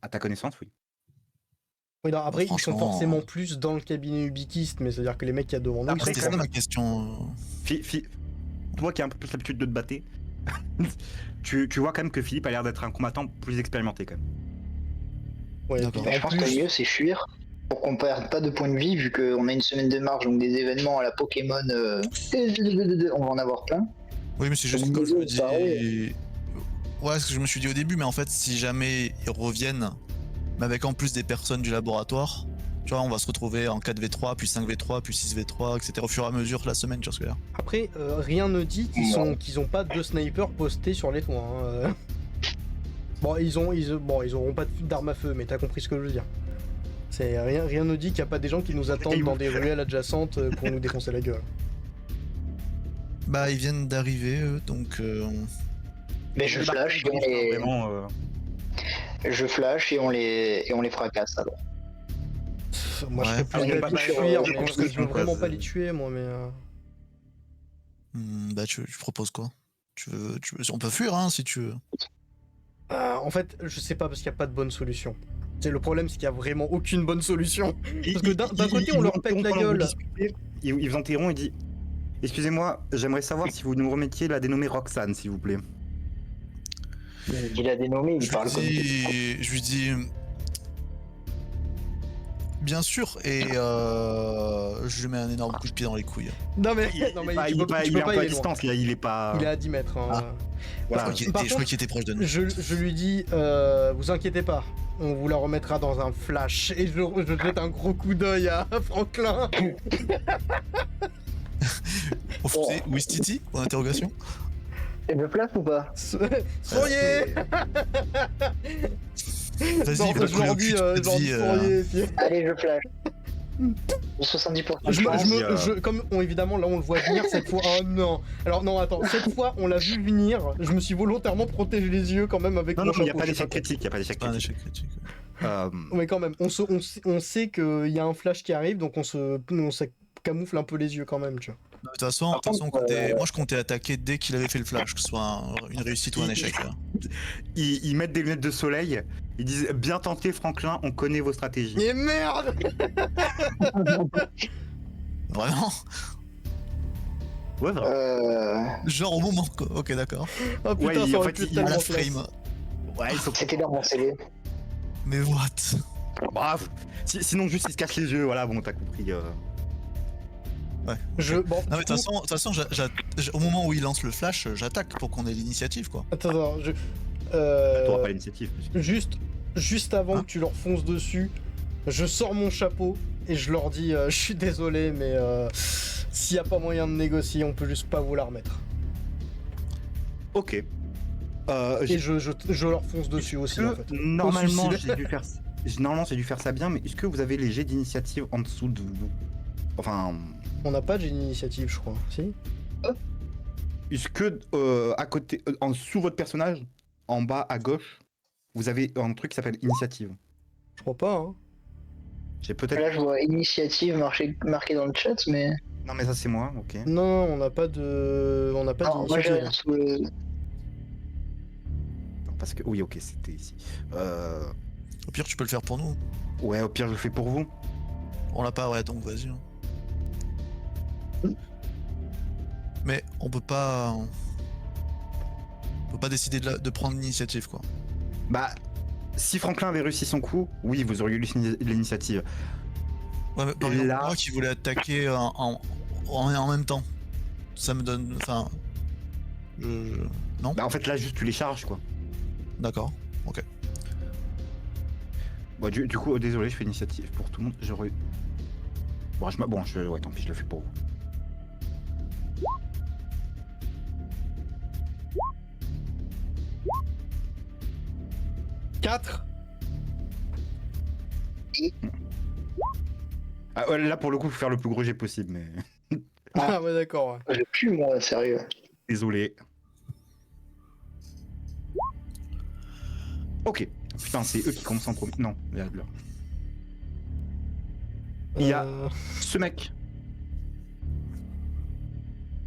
À ta connaissance, oui. Oui, non, après, ils sont franchement, forcément plus dans le cabinet ubiquiste, mais c'est-à-dire que les mecs qu'il y a devant nous, Après, ils sont C'était quand ça même... ma question. Toi qui as un peu plus l'habitude de te battre, tu vois quand même que Philippe a l'air d'être un combattant plus expérimenté quand même. Ouais, D'accord. puis Je en pense plus- que le mieux, c'est fuir. Pour qu'on perde pas de points de vie, vu qu'on a une semaine de marge, donc des événements à la Pokémon, on va en avoir plein. Oui, mais c'est juste Comme comme je me Google, ça dis. Ouais, ce que je me suis dit au début, mais en fait, si jamais ils reviennent, mais avec en plus des personnes du laboratoire, tu vois, on va se retrouver en 4v3, puis 5v3, puis 6v3, etc. au fur et à mesure la semaine, tu vois ce que je veux dire. Après, rien ne dit qu'ils ont pas 2 snipers postés sur les toits. Hein. Bon, ils auront pas d'armes à feu, mais t'as compris ce que je veux dire. C'est rien ne dit qu'il n'y a pas des gens qui nous attendent dans des ruelles adjacentes pour nous défoncer la gueule. Bah, ils viennent d'arriver, eux, donc. Mais je flash et on les, Vraiment, je flash et on les fracasse alors. Pff, moi, je Ouais. serais plus Alors, d'avis de pas fuir, mal, mais parce que je veux quoi, vraiment c'est- pas les tuer, moi, mais... Bah, tu proposes quoi? On peut fuir, hein, si tu veux. En fait, je sais pas, parce qu'il n'y a pas de bonne solution. C'est le problème, c'est qu'il y a vraiment aucune bonne solution. Parce que d'un côté, on leur pète la gueule. Ils vous interrompent et disent excusez-moi, j'aimerais savoir si vous nous remettiez la dénommée Roxane, s'il vous plaît. Il a dénommé, il parle comme Je lui dis. Bien sûr, et je lui mets un énorme coup de pied dans les couilles. Non mais, Il est tu un peux peu à il est loin. distance, là, il est pas. Il est à 10 mètres. Hein. Ah. Voilà. Je Par crois qu'il était proche de nous. Je lui dis, vous inquiétez pas, on vous la remettra dans un flash. Et je jette un gros coup d'œil à Franklin. On faisait Wistiti pour l'interrogation. Et me place ou pas? Soyez. Vas-y, Non, va je leur dis, soyez. Puis- Allez, je flash. 70% de Je me- chance. je me- je- comme évidemment là on le voit venir cette fois. Oh non. Alors non attends, cette fois on l'a vu venir. Je me suis volontairement protégé les yeux quand même avec Non, mon non, il n'y a chapeau, pas je sais d'échec critique, il n'y a pas d'échec Pas un critique. échec critique. Mais quand même, on sait qu'il y a un flash qui arrive, donc on se camoufle un peu les yeux quand même, tu vois. De toute façon, moi je comptais attaquer dès qu'il avait fait le flash, que ce soit une réussite ou un échec. Là. Ils mettent des lunettes de soleil, ils disent bien tenté Franklin, on connaît vos stratégies. Mais merde. Vraiment. Ouais, vraiment. Genre au moment quoi. Ok, d'accord. Oh putain, Ouais, ça en aurait fait, pu être il À tellement la classe. frame. Ouais, ils sont. C'était dans mon scellé. Mais what? Bravo. Sinon, juste ils se cachent les yeux, voilà, bon, t'as compris. Ouais. Bon, Non mais de toute façon, au moment où il lance le flash, j'attaque pour qu'on ait l'initiative quoi. attends, T'auras pas l'initiative. juste avant Hein que tu leur fonces dessus, je sors mon chapeau et je leur dis, je suis désolé, mais s'il y a pas moyen de négocier, on peut juste pas vous la remettre. Ok. Et je leur fonce dessus aussi en fait. Normalement, Au suicide. j'ai dû faire ça bien, mais est-ce que vous avez les jets d'initiative en dessous de vous? Enfin, On n'a pas de d'initiative, je crois. Si. est-ce que à côté, sous votre personnage, en bas à gauche, vous avez un truc qui s'appelle initiative? Je crois pas. Hein. J'ai peut-être. Là, je vois initiative marqué dans le chat, mais. Non, mais ça c'est moi, ok. Non, on n'a pas de, Non, moi, j'ai d'initiative. rien sous le. Non, parce que oui, ok, c'était ici. Au pire, tu peux le faire pour nous. Ouais, au pire, je le fais pour vous. On l'a pas, ouais, donc vas-y. Hein. Mais on peut pas décider de prendre l'initiative quoi. Bah, si Franklin avait réussi son coup, oui, vous auriez eu l'initiative. Ouais, mais par Et exemple, là- moi qui voulais attaquer en même temps, ça me donne, enfin, non, Bah, en fait, là, juste tu les charges, quoi. d'accord, ok. Bon, du coup, désolé, je fais l'initiative pour tout le monde. J'aurais. Bon, ouais, tant pis, je le fais pour vous. Quatre. Ah, ouais, là, pour le coup, faut faire le plus gros jet possible, mais. Ah ouais, d'accord. Ouais. J'ai plus, moi, sérieux. Désolé. Ok. Putain, c'est eux qui commencent en premier. Non, il y a de l'heure. Il y a- Euh, Ce mec.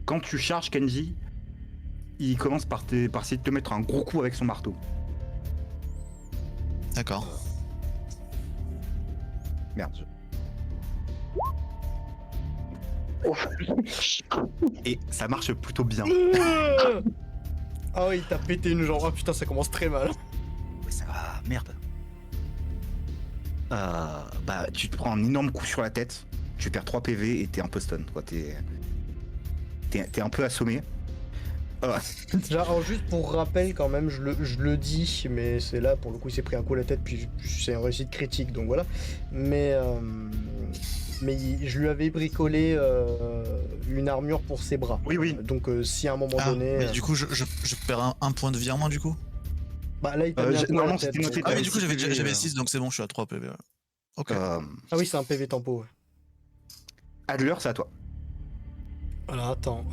Quand tu charges Kenji, il commence par essayer de te mettre un gros coup avec son marteau. D'accord. Merde. Ouf. Et ça marche plutôt bien. Ah ouais, il t'a pété une jambe. Ah putain, ça commence très mal. Ouais, ça va, merde. Bah, tu te prends un énorme coup sur la tête, tu perds 3 PV et t'es un peu stun, quoi. T'es un peu assommé. Alors juste pour rappel quand même, je le dis, mais c'est là pour le coup il s'est pris un coup à la tête, puis c'est une réussite critique, donc voilà. Mais je lui avais bricolé une armure pour ses bras. Oui, oui. Donc si à un moment Ah, donné, mais du coup, je perds un point de vie en moins du coup. bah là il t'a mis un coup à la normalement, tête. c'était noté, donc- Ah, mais ouais, du coup, si tu j'avais veux, 6, donc c'est bon, je suis à 3 PV. Ouais. Ok. Ah oui, c'est un PV tempo. Ouais. Adler, c'est à toi. Voilà, attends,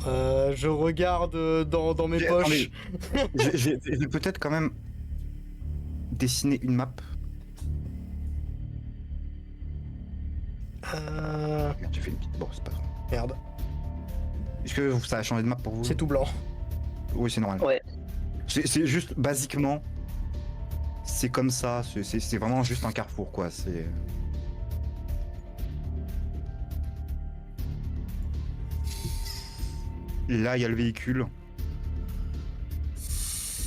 je regarde dans mes poches. Attendez. Je vais peut-être quand même dessiner une map. Merde, j'ai fait une petite. Bon, c'est pas grave. Merde, Est-ce que ça a changé de map pour vous? c'est tout blanc. Oui, c'est normal. Ouais. C'est juste, basiquement, c'est comme ça. C'est vraiment juste un carrefour, quoi. C'est. Là, il y a le véhicule.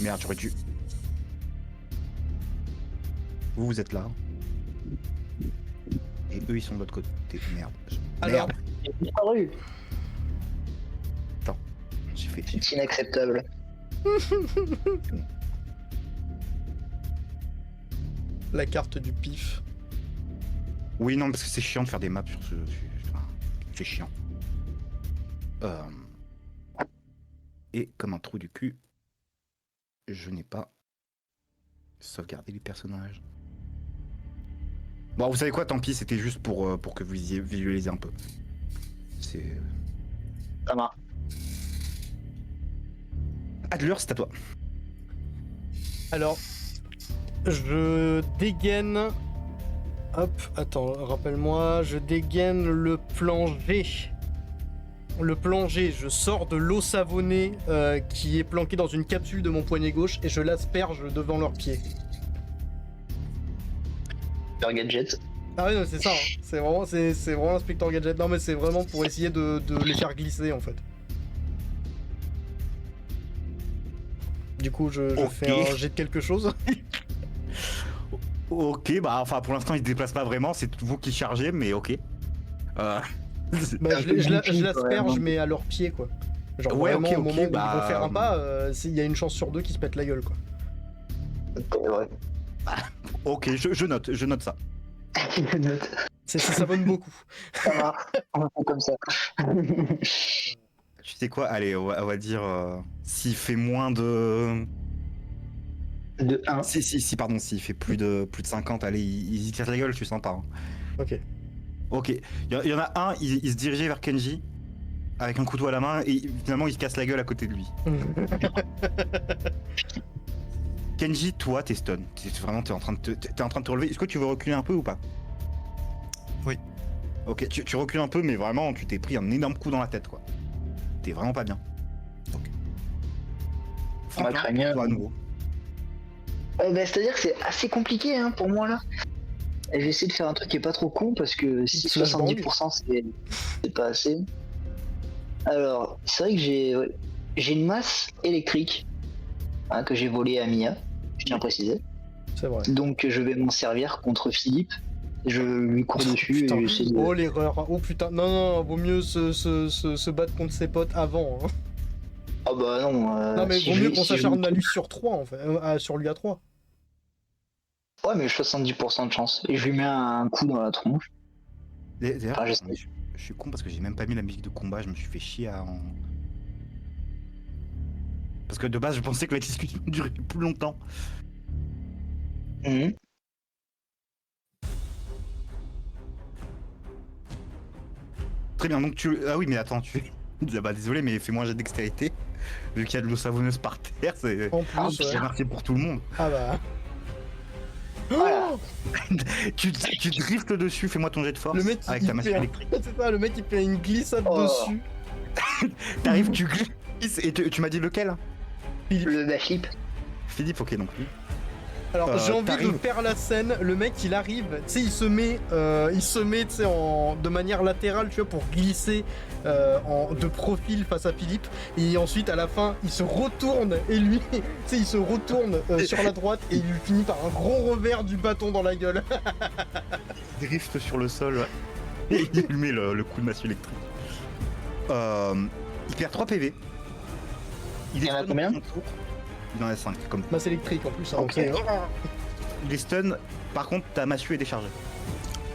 Merde, j'aurais dû. Vous êtes là. Et eux ils sont de l'autre côté. Merde. Alors, Merde. Il a disparu. J'ai fait. C'est inacceptable. la carte du pif. Oui, non, parce que c'est chiant de faire des maps sur ce. Enfin, c'est chiant. Et comme un trou du cul, je n'ai pas sauvegardé les personnages. Bon, vous savez quoi, tant pis, c'était juste pour que vous visualisez un peu. C'est. Ça marche. Adler, c'est à toi. Alors, je dégaine. Hop, attends, rappelle-moi, je dégaine le plan G. Le plan G, je sors de l'eau savonnée qui est planquée dans une capsule de mon poignet gauche et je l'asperge devant leurs pieds. Super Gadget. Ah oui, non, c'est ça, hein. C'est vraiment Inspector Gadget. Non, mais c'est vraiment pour essayer de les faire glisser en fait. Du coup, je Ok. fais un jet de quelque chose. Ok, bah, enfin, pour l'instant, il se déplace pas vraiment, c'est vous qui chargez, mais ok. Bah, un peu je difficile, l'asperge, quand même. mais à leurs pieds, quoi. Genre, Ouais, vraiment, ok, au moment où ils bah, vont faire un pas, il y a une chance sur 2 qu'ils se pètent la gueule, quoi. Ouais. Ok, je note ça. Je note. Ça savonne beaucoup. Ça marche. On va faire comme ça. Tu sais quoi, allez, on va dire, s'il fait moins de... De 1. Si, pardon, s'il fait plus de 50, allez, il se casse la gueule, je suis sympa. Hein. Ok. Ok, il y en a un, il se dirigeait vers Kenji, avec un couteau à la main, et finalement, il se casse la gueule à côté de lui. Kenji, toi, t'es stun. T'es en train de te relever. Est-ce que tu veux reculer un peu ou pas? Oui. Ok, tu recules un peu, mais vraiment, tu t'es pris un énorme coup dans la tête, quoi. T'es vraiment pas bien. Ok. Franklin, craigneur. toi, à nouveau. C'est-à-dire que c'est assez compliqué hein, pour moi là. Et je vais essayer de faire un truc qui est pas trop con parce que si Flash 70% c'est pas assez. Alors, c'est vrai que j'ai une masse électrique hein, que j'ai volée à Mia, je tiens à préciser. C'est vrai. Donc je vais m'en servir contre Philippe. Je lui cours dessus Putain. et j'essaie de... Oh l'erreur. Oh putain. Non, vaut mieux se battre contre ses potes avant. Hein. Ah bah non. Non, mais si vaut je- mieux qu'on si je s'acharne me à trompe- lui sur 3 en fait. Sur lui à 3. Ouais, mais 70% de chance. Et je lui mets un coup dans la tronche. D'ailleurs, Ah, je sais. je suis con parce que j'ai même pas mis la musique de combat, je me suis fait chier à en... Parce que de base, je pensais que la discussion durait plus longtemps. Mhm. Très bien, donc tu... Ah oui, mais attends, tu... Ah bah désolé, mais fais-moi un jet de dextérité. Vu qu'il y a de l'eau savonneuse par terre, c'est... En plus, C'est ouais. marqué pour tout le monde. Ah bah. Voilà. Tu driftes dessus, fais-moi ton jet de force Le mec, avec il ta masse fait un- électrique. C'est ça, le mec il fait une glissade Oh. dessus. T'arrives, tu glisses, et tu m'as dit lequel? La flip. Philippe, ok, donc lui. Alors j'ai envie de t'arrives. faire la scène, le mec il arrive, tu sais il se met tu sais de manière latérale tu vois pour glisser de profil face à Philippe et ensuite à la fin il se retourne et lui tu sais il se retourne sur la droite et il lui finit par un gros revers du bâton dans la gueule. Il drift sur le sol, ouais. Et il lui met le coup de masse électrique. Il perd 3 PV. Il y en a stun combien dans son tour. Il en a 5, comme Masse électrique en plus. Hein, Ok. donc, il est stun, par contre ta massue est déchargée.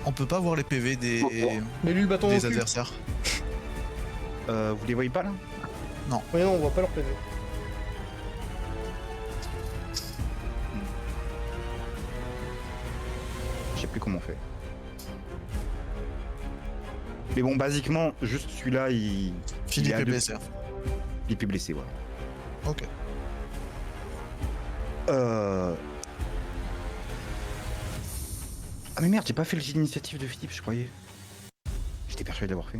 On peut pas voir les PV des, mais lui le bâton au des cul. adversaires. Vous les voyez pas là? Oui non on voit pas leur PV. Je sais plus comment on fait. Mais bon, basiquement, juste celui-là, il Philippe est à est deux- blessé. il est blessé, voilà. Ok. Ah mais merde, j'ai pas fait le jet d'initiative de Philippe, je croyais. J'étais persuadé d'avoir fait.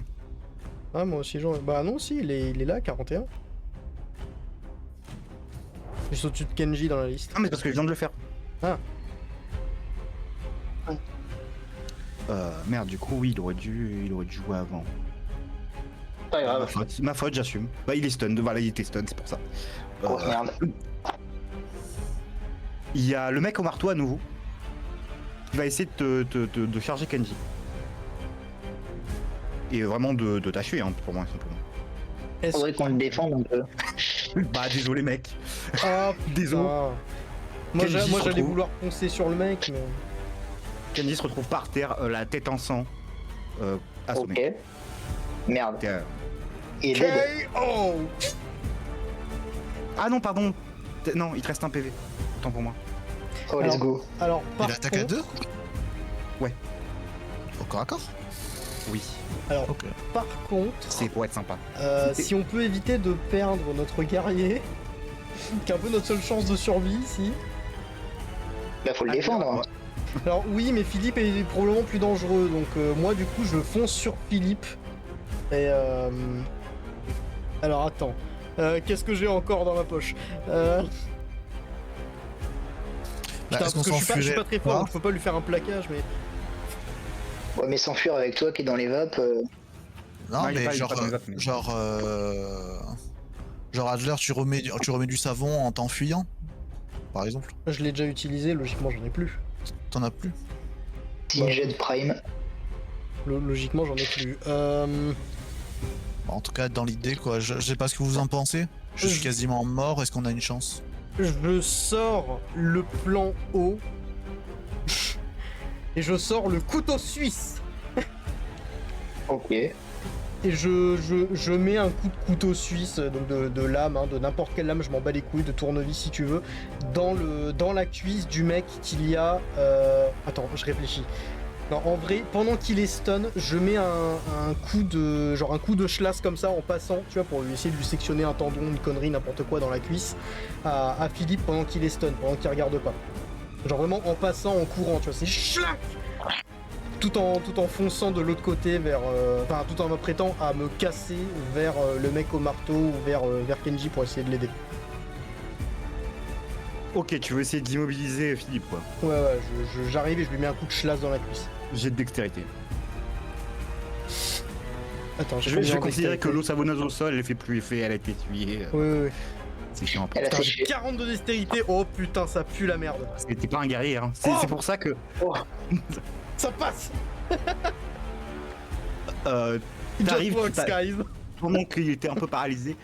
Ah moi aussi genre... Bah non si il est là 41. Juste au-dessus de Kenji dans la liste. Ah mais parce que je viens de le faire. Ah. Merde, du coup oui, il aurait dû jouer avant. Pas grave. Ma faute, j'assume. Bah il est stun, voilà, il était stun, c'est pour ça. Grosse merde. Il y a le mec au marteau à nouveau. Il va essayer de charger Kenji. et vraiment de t'achever, hein, pour moi, simplement. Est-ce Faudrait qu'on le défende un peu. Bah, désolé, mec. Ah, Désolé. putain. Moi, Kenji se j'allais retrouve. vouloir foncer sur le mec, mais... Kenji se retrouve par terre, la tête en sang, assommé. Ok. Merde. T'es, Il est dead. KO. Ah non, pardon. Non, il te reste un PV. Autant pour moi. Oh, let's go. Alors, par Il attaque à contre, 2 Ouais. Au corps à corps. Oui, alors, Ok. par contre, c'est pour être sympa. si on peut éviter de perdre notre guerrier, qui est un peu notre seule chance de survie ici. Bah, faut le défendre. Hein. Alors oui, mais Philippe est probablement plus dangereux, donc moi du coup je fonce sur Philippe. Et alors attends, qu'est-ce que j'ai encore dans ma poche Bah, Putain, est-ce parce qu'on que je suis pas s'enfuirait très fort, pas donc je peux pas lui faire un plaquage, mais... Ouais, mais s'enfuir avec toi qui est dans les vapes. Non, Non, il est mais pas genre, dans les autres, mais- genre Adler, tu remets du savon en t'enfuyant, par exemple. Je l'ai déjà utilisé, logiquement j'en ai plus. T'en as plus. Si jet de prime. Logiquement j'en ai plus. Bon, en tout cas, dans l'idée, quoi. Je sais pas ce que vous en pensez. Je suis quasiment mort. Est-ce qu'on a une chance? Je sors le plan haut. Et je sors le couteau suisse. Ok. Et je mets un coup de couteau suisse, donc de lame, hein, de n'importe quelle lame, je m'en bats les couilles, de tournevis si tu veux, dans la cuisse du mec qu'il y a... Attends, je réfléchis. Non, en vrai, pendant qu'il est stun, je mets un coup de... genre un coup de schlass comme ça en passant, tu vois, pour lui essayer de lui sectionner un tendon, une connerie, n'importe quoi dans la cuisse, à Philippe pendant qu'il est stun, pendant qu'il regarde pas. Genre vraiment en passant, en courant, tu vois, c'est schlac tout en fonçant de l'autre côté vers... Enfin, tout en m'apprêtant à me casser vers le mec au marteau ou vers Kenji pour essayer de l'aider. Ok, tu veux essayer d'immobiliser Philippe, quoi. Ouais, j'arrive et je lui mets un coup de schlass dans la cuisse. Jet de dextérité. Attends, Je vais considérer que l'eau savonneuse au sol, elle fait plus effet, elle a été essuyée. Oui. C'est chiant après. Elle a Putain, fait j'ai chier. 42 de dextérité. Oh putain, ça pue la merde. T'es pas un guerrier, hein. C'est Oh c'est pour ça que... Ça passe. T'arrives, Just walks, guys. pendant qu'il était un peu paralysé,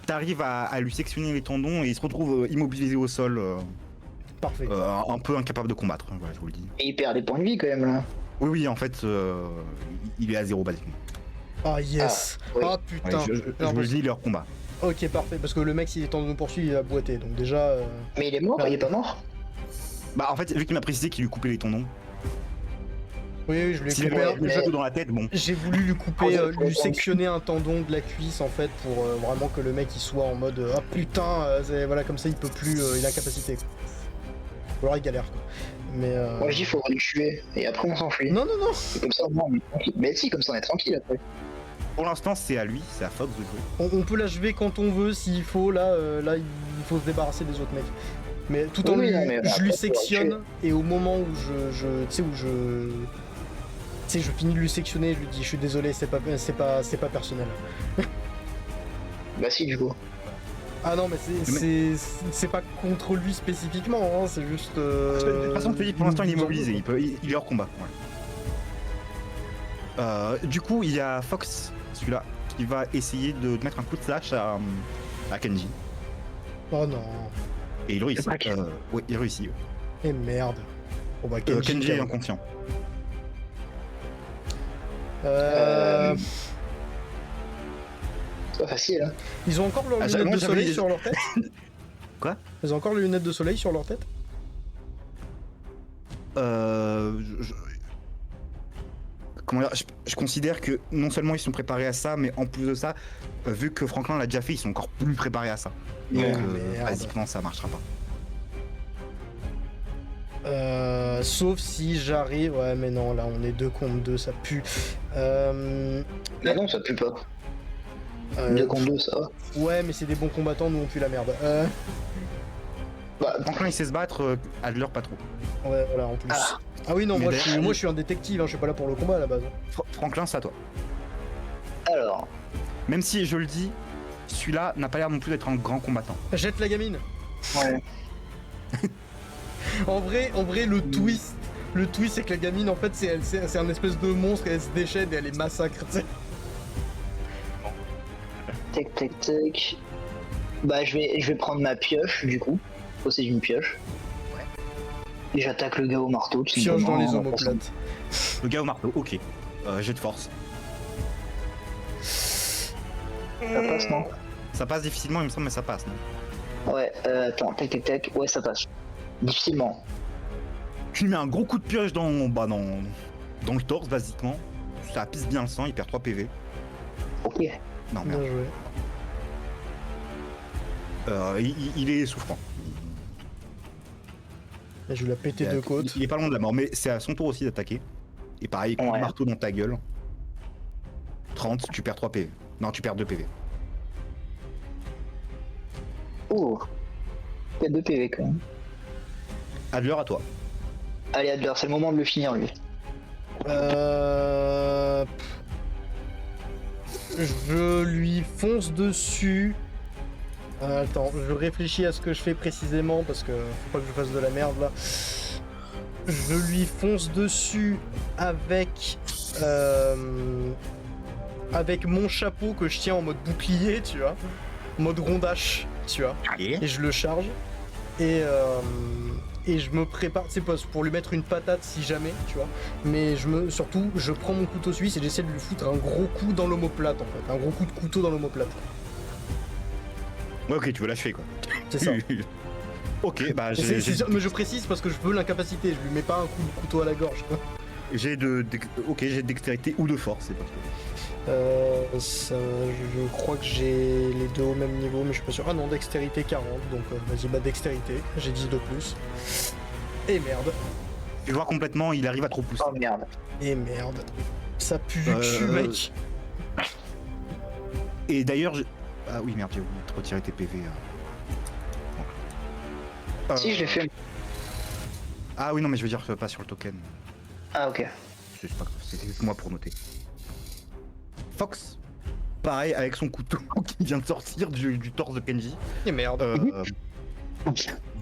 t'arrives à lui sectionner les tendons et il se retrouve immobilisé au sol, Parfait. un peu incapable de combattre, hein, voilà, je vous le dis. Et il perd des points de vie quand même là. Oui, en fait, il est à 0 basiquement. Ah yes. oui. Ah Ouais, putain. je vous le dis, leur combat. Ok, parfait. Parce que le mec, s'il est en train de nous poursuivre, il va boiter. Donc déjà... Mais il est mort, il est pas mort. Bah en fait, vu qu'il m'a précisé qu'il lui coupait les tendons, Oui, je lui ai s'il coupé avait un... le château dans la tête, bon. J'ai voulu lui couper, lui sectionner un tendon de la cuisse en fait pour vraiment que le mec il soit en mode ah putain, voilà comme ça il peut plus, il a incapacité. Ou alors il galère quoi. Mais Moi je dis faut le tuer et après on s'enfuit. non. Et comme ça on est tranquille. Mais si, comme ça on est tranquille après. Pour l'instant, c'est à lui, c'est à Fox de jouer. On peut l'achever quand on veut s'il faut. Là il faut se débarrasser des autres mecs. Mais tout en Oui, lui, non, mais je après, lui faut sectionne et au moment où tu sais je finis de lui sectionner, je lui dis je suis désolé, c'est pas personnel. Bah si du coup. Ah non mais c'est pas contre lui spécifiquement, hein, c'est juste... De toute façon, Philippe, pour l'instant, il est immobilisé, il est hors combat. Ouais. Du coup, il y a Fox, celui-là, qui va essayer de mettre un coup de slash à Kenji. Oh non. Et il réussit. Crac. Oui, il réussit. Et merde. Bon bah Kenji est quand même. inconscient. C'est pas facile hein. Ils ont encore leurs Ah, lunettes moi, de j'avais soleil dit- sur leur tête? Quoi? Ils ont encore les lunettes de soleil sur leur tête? Comment dire, je considère que non seulement ils sont préparés à ça, mais en plus de ça, vu que Franklin l'a déjà fait, ils sont encore plus préparés à ça. Donc, Oh, merde. basiquement, ça marchera pas. Sauf si j'arrive... Ouais mais non, là on est 2 contre 2, ça pue. Mais non ça pue pas. 2 contre 2 ça va. Ouais mais c'est des bons combattants, nous on pue la merde. Bah Franklin il sait se battre, Adler pas trop. Ouais voilà en plus. Ah. Ah oui non, Mais moi d'ailleurs- je suis un détective, hein, je suis pas là pour le combat à la base. Franklin, c'est à toi. alors. Même si je le dis, celui-là n'a pas l'air non plus d'être un grand combattant. Jette la gamine. Ouais. En vrai, le twist, c'est que la gamine, en fait, c'est un espèce de monstre et elle se déchaîne et elle les massacre, tu sais. Tac, tac, tac. Bah, je vais prendre ma pioche, du coup. Possède une pioche. Et j'attaque le gars au marteau, tout Pioche dans simplement, les en passant. omoplates. Le gars au marteau, ok. Jet de force. Ça passe, non? Ça passe difficilement, il me semble, mais ça passe, non? Ouais, attends, tac, tac, tac. Ouais, ça passe. Difficilement. Tu lui mets un gros coup de pioche dans le torse, basiquement. Ça pisse bien le sang, il perd 3 PV. Ok. Non, Bien merde. joué. Il est souffrant. Et je lui ai pété deux côtes. Il est pas loin de la mort, mais c'est à son tour aussi d'attaquer. Et pareil, coup de Ouais. marteau dans ta gueule. 30, tu perds 3 PV. Non, tu perds 2 PV. Oh. Il y a 2 PV quand même. Adler, à toi. Allez, Adler, c'est le moment de le finir, lui. Je lui fonce dessus. Attends, je réfléchis à ce que je fais précisément parce que faut pas que je fasse de la merde là. Je lui fonce dessus avec avec mon chapeau que je tiens en mode bouclier, tu vois, en mode rondache, tu vois, Allez. et je le charge et je me prépare, c'est pas pour lui mettre une patate si jamais, tu vois, mais surtout je prends mon couteau suisse et j'essaie de lui foutre un gros coup dans l'omoplate en fait, un gros coup de couteau dans l'omoplate. Ouais, ok, tu veux l'achever quoi. C'est ça. Ok, bah C'est sûr, mais je précise parce que je veux l'incapacité, je lui mets pas un coup de couteau à la gorge. Quoi. j'ai de dextérité ou de force, c'est pas trop. Je crois que j'ai les deux au même niveau, mais je suis pas sûr. Ah non, dextérité 40, donc vas-y, bah dextérité, j'ai 10 de plus. Et merde, Tu vois complètement, il arrive à trop pousser. Oh merde. et merde. Ça pue du cul, mec. Et d'ailleurs, ah oui, merde, j'ai oublié de retirer tes PV. Si, je l'ai fait. Ah oui, non, mais je veux dire pas sur le token. Ah, ok. C'est pas grave, c'est juste moi pour noter. Fox, pareil, avec son couteau qui vient de sortir du torse de Kenji, Et merde.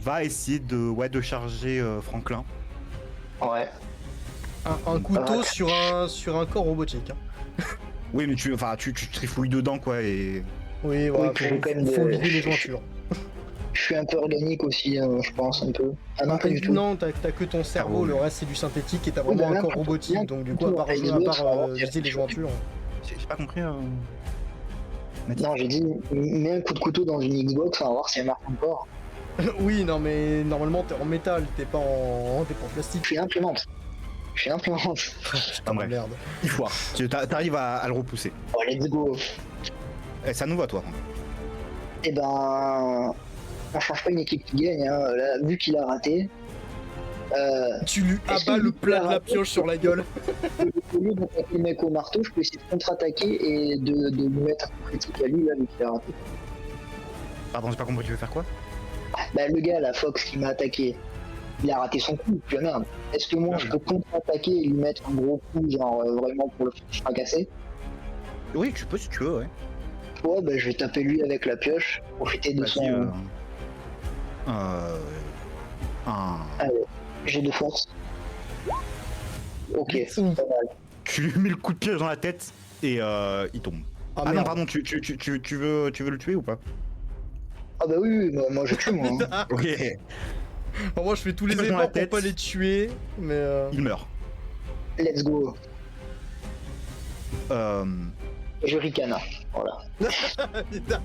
va essayer de charger Franklin. Ouais. Un couteau sur un corps robotique. Hein. Oui, mais tu trifouilles dedans, quoi, et... Oui, voilà, puis j'ai quand même faut de- vider les jointures. Je suis un peu organique aussi, je pense, un peu. Ah non, pas du tout. Non, t'as que ton cerveau, oui. le reste c'est du synthétique et t'as Oui, vraiment bah un là, corps tout- robotique, tout- donc du tout coup, à part les autres, ça va, viser les jointures. J'ai pas compris... Non, j'ai dit, mets un coup de couteau dans une Xbox, on va voir si elle marche encore. Oui, non, mais normalement t'es en métal, t'es pas en plastique. Je suis imprimante. Je suis imprimante. Ah, bref. Merde. Il foire. T'arrives à le repousser. Oh, let's go. Et ça nous va, toi. Eh ben, on change pas une équipe qui gagne, hein. Là, vu qu'il a raté. Tu lui Est-ce abats que le lui, plat il a de la raté pioche sur la gueule. Au lieu d'attaquer le mec au marteau, je peux essayer de contre-attaquer et de lui mettre un coup critique à lui, là, vu qu'il a raté. Pardon, j'ai pas compris, tu veux faire quoi? Bah, le gars, la Fox qui m'a attaqué, il a raté son coup, puis merde. Est-ce que moi, je peux contre-attaquer et lui mettre un gros coup, genre vraiment pour le fracasser? Oui, tu peux si tu veux, ouais. Ouais, bah, je vais taper lui avec la pioche, profiter de Vas-y, son un... jet de force. Ok, c'est pas mal. Tu lui mets le coup de piège dans la tête et il tombe. Ah, Ah non, merde. pardon, tu veux le tuer ou pas? Ah bah oui, bah, moi je tue moi. Hein. Ok. Bon, moi je fais tous les Dans la efforts pour tête. pas les tuer, mais Il meurt. Let's go. Euh... Je ricane. Voilà. Putain.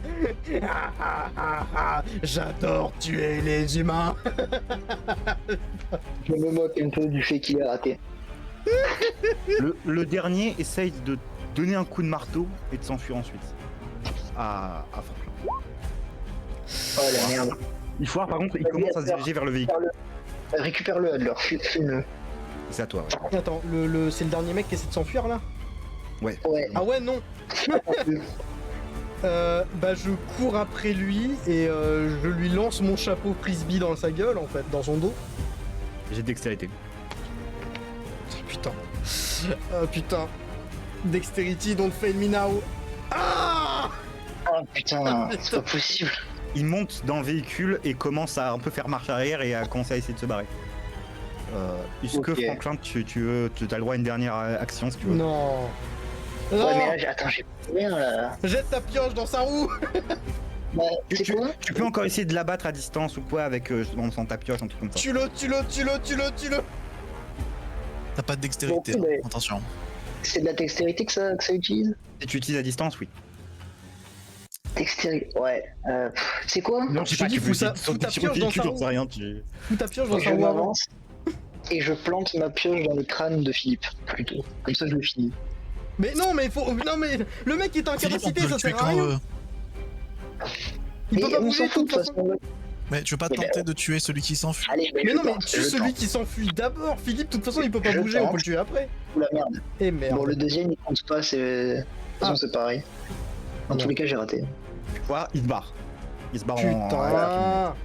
J'adore tuer les humains. Je me moque un peu du fait qu'il a raté. le dernier essaye de donner un coup de marteau et de s'enfuir ensuite. À Franklin. Oh la merde. Il foire par contre, il commence à se diriger vers le véhicule. Récupère-le, Adler. Fume-le. C'est à toi. Attends, c'est le dernier mec qui essaie de s'enfuir là? Ouais. Ah ouais, non. Bah je cours après lui et je lui lance mon chapeau frisbee dans sa gueule en fait, dans son dos. J'ai de dextérité. Putain. Putain. Dexterity, don't fail me now. Ah! Oh putain, c'est pas possible. Il monte dans le véhicule et commence à un peu faire marche arrière et à commencer à essayer de se barrer. Est-ce que Ok. Franklin, tu as le droit à une dernière action si tu veux? Non. Non, Ouais, mais là, attends, j'ai rien là. jette ta pioche dans sa roue. Bah, Tu, c'est tu- quoi? tu peux encore essayer de l'abattre à distance ou quoi avec sans ta pioche, un truc comme ça. Tue-le. T'as pas de dextérité, Bon, mais- attention. C'est de la dextérité que ça utilise? Si tu utilises à distance, oui. Dextérité, ouais. C'est quoi? Non, je te dis, fous ta pioche dans sa roue. rien, tu... Fous ta pioche dans Je sa roue avant. m'avance et je plante ma pioche dans le crâne de Philippe, plutôt. Comme ça, je le finis. Mais non, mais faut. Non, mais le mec est en Philippe, on capacité, peut ça le tuer sert à quand rien. Il peut Mais pas on bouger s'en de fout toute de toute façon. façon. Mais tu veux pas Eh ben, tenter de tuer celui qui s'enfuit? Allez, Mais non, mais tente, tue je celui tente. qui s'enfuit d'abord. Philippe, de toute façon, il peut pas Je bouger, on tente. peut le tuer après. Ouh la merde. Et merde. Bon, le deuxième, il compte pas, c'est. De toute façon, Ah. c'est pareil. Dans tous les cas, j'ai raté. Tu vois, il se barre. Il se barre en... Putain.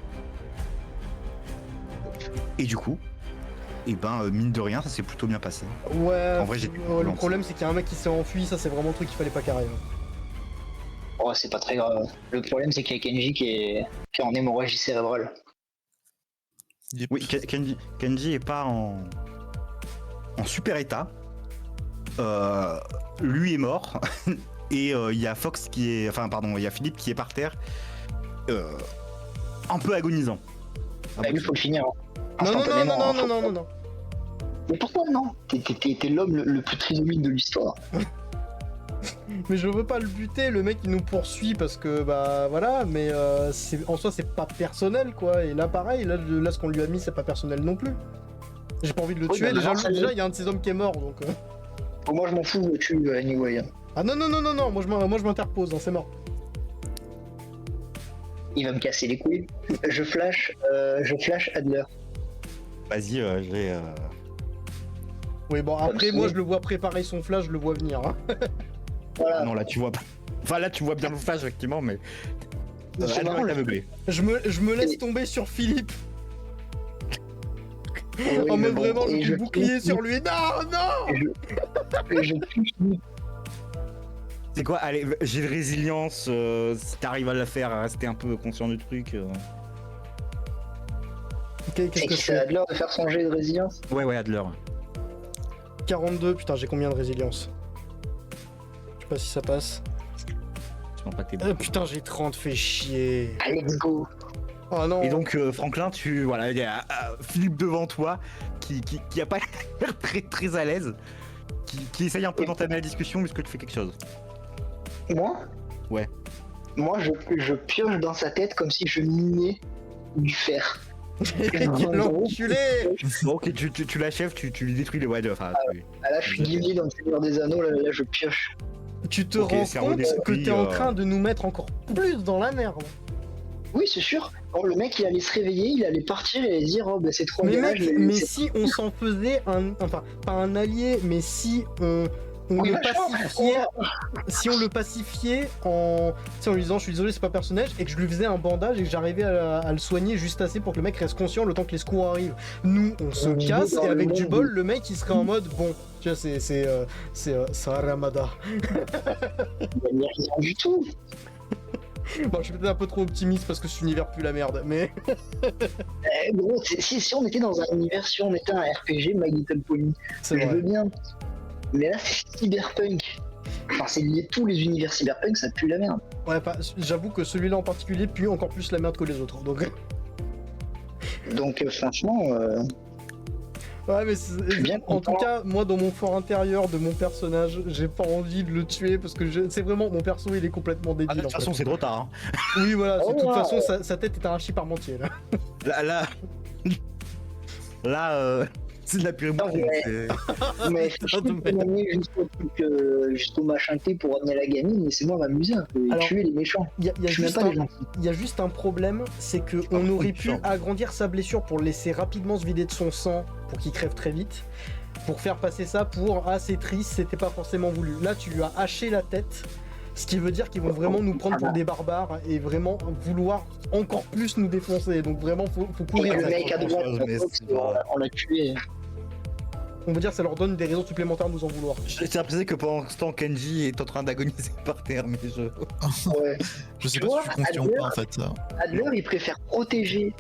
Et du coup, et mine de rien, ça s'est plutôt bien passé. Ouais. En vrai, j'ai pu le lancer. problème, c'est qu'il y a un mec qui s'est enfui. Ça, c'est vraiment le truc qu'il fallait pas qu'il arrive. Oh, c'est pas très grave. Le problème, c'est qu'il y a Kenji qui est en hémorragie cérébrale. Yep. Oui, Kenji est pas en super état. Lui est mort. Et il y a Fox qui est... Enfin, pardon, il y a Philippe qui est par terre. Un peu agonisant. Bah, lui, faut le finir. Hein. Non, Instantanément, hein. non. Mais pourquoi non? T'es l'homme le plus trisomique de l'histoire. Mais je veux pas le buter, le mec il nous poursuit parce que bah voilà, mais en soi c'est pas personnel quoi. Et là pareil, là ce qu'on lui a mis c'est pas personnel non plus. J'ai pas envie de le Oui, tuer, bah, déjà non, il y a un de ces hommes qui est mort donc. Bon, moi, je m'en fous, je le tue anyway. Ah non, moi je m'interpose, hein, c'est mort. Il va me casser les couilles. Je flash Adler. Vas-y, j'ai... Oui bon après Comme moi ça. je le vois préparer son flash, je le vois venir. Hein. Voilà. Non, là, tu vois pas... Enfin, là, tu vois bien le flash, effectivement, mais... C'est Adler, marrant. on l'a aveuglé. Je me laisse tomber sur Philippe Oui, en mais mode bon, vraiment et le bouclier sur lui. Non. Et je tue Philippe. C'est quoi? Allez, j'ai de résilience, si t'arrives à la faire, à rester un peu conscient du truc. Ok, qu'est-ce Et que qui je c'est fais Adler de faire son jet de résilience? Ouais, Adler. 42, putain j'ai combien de résilience? Je sais pas si ça passe. Je pense pas que t'es bon. Putain j'ai 30, fait chier. Ah, let's go. Oh non. Et donc, Franklin, voilà, il y a Philippe devant toi, qui a pas l'air très très à l'aise, qui essaye un peu d'entamer la discussion, est-ce que tu fais quelque chose? Moi? Ouais. Moi, je pioche dans sa tête comme si je minais du fer. Quel enculé. Bon, ok, tu l'achèves, tu lui détruis les waders. Enfin, Ah, là, je suis Gimli dans le Seigneur des Anneaux, là, je pioche. Tu te Ok, rends cerveau compte que d'esprit, t'es en train de nous mettre encore plus dans la merde. Oui, c'est sûr. Bon, le mec, il allait se réveiller, il allait partir et allait dire, oh, bah, c'est trop Mais bien. mec, mais si on s'en faisait un... Enfin, pas un allié, mais si on le pacifiait... Si on le pacifiait en... Tu sais, en lui disant, je suis désolé, c'est pas personnel, et que je lui faisais un bandage et que j'arrivais à le soigner juste assez pour que le mec reste conscient le temps que les secours arrivent. Nous, on se casse, et avec du bol, le mec, il serait en mode, bon... Tu vois, c'est Saramada. Il n'y a rien du tout. Bon, je suis peut-être un peu trop optimiste parce que cet univers pue la merde, mais... Gros, si on était dans un univers, si on était un RPG, My Little Pony, C'est je vrai. veux bien. Mais là, c'est cyberpunk. Enfin, c'est lié, tous les univers cyberpunk, ça pue la merde. Ouais, j'avoue que celui-là en particulier pue encore plus la merde que les autres, donc... Donc, franchement, Ouais, mais suis bien en tout content. cas, moi, dans mon fort intérieur de mon personnage, j'ai pas envie de le tuer parce que c'est vraiment mon perso, il est complètement de débile. toute en façon, fait. c'est trop tard. Oui, voilà, de Oh, toute wow. façon, sa tête est arrachée par moitié là. Hein. Là, c'est de la pure Non, boucle, mais- c'est- mais Putain je de peux m'amener jusqu'au machin T pour ramener la gamine, laissez-moi m'amuser un peu et Alors, tuer les méchants. Il y a Je n'aime juste pas les un, gentils. il y a juste un problème, c'est que pas on trop aurait pu méchant. agrandir sa blessure pour le laisser rapidement se vider de son sang pour qu'il crève très vite. Pour faire passer ça pour ah c'est triste, c'était pas forcément voulu. Là tu lui as haché la tête, ce qui veut dire qu'ils vont vraiment nous prendre pour des barbares et vraiment vouloir encore plus nous défoncer. Donc vraiment faut Et courir. le en fait. mec à droite, mais c'est pas- on l'a tué. On veut dire que ça leur donne des raisons supplémentaires de nous en vouloir. Je tiens à préciser que pendant ce temps, Kenji est en train d'agoniser par terre, mais je... Ouais. Je sais Tu pas vois, si je suis conscient ou Adler- pas en fait. Adler, il préfère protéger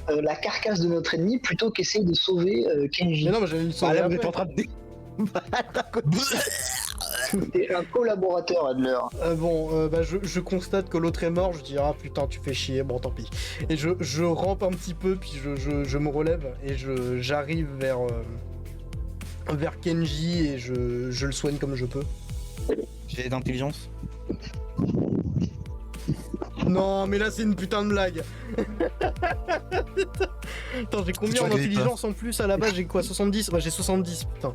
la carcasse de notre ennemi plutôt qu'essayer de sauver Kenji. Mais non, mais j'allais le Ah, sauver là, vous après. êtes en train de... T'es un collaborateur, Adler. Je constate que l'autre est mort, je dis ah putain tu fais chier, bon tant pis. Et je rampe un petit peu, puis je me relève et j'arrive vers Kenji et je le soigne comme je peux. J'ai d'intelligence. Non mais là c'est une putain de blague. Attends j'ai combien Tu en rigoles intelligence en plus à la base, j'ai quoi 70? Ouais j'ai 70 putain.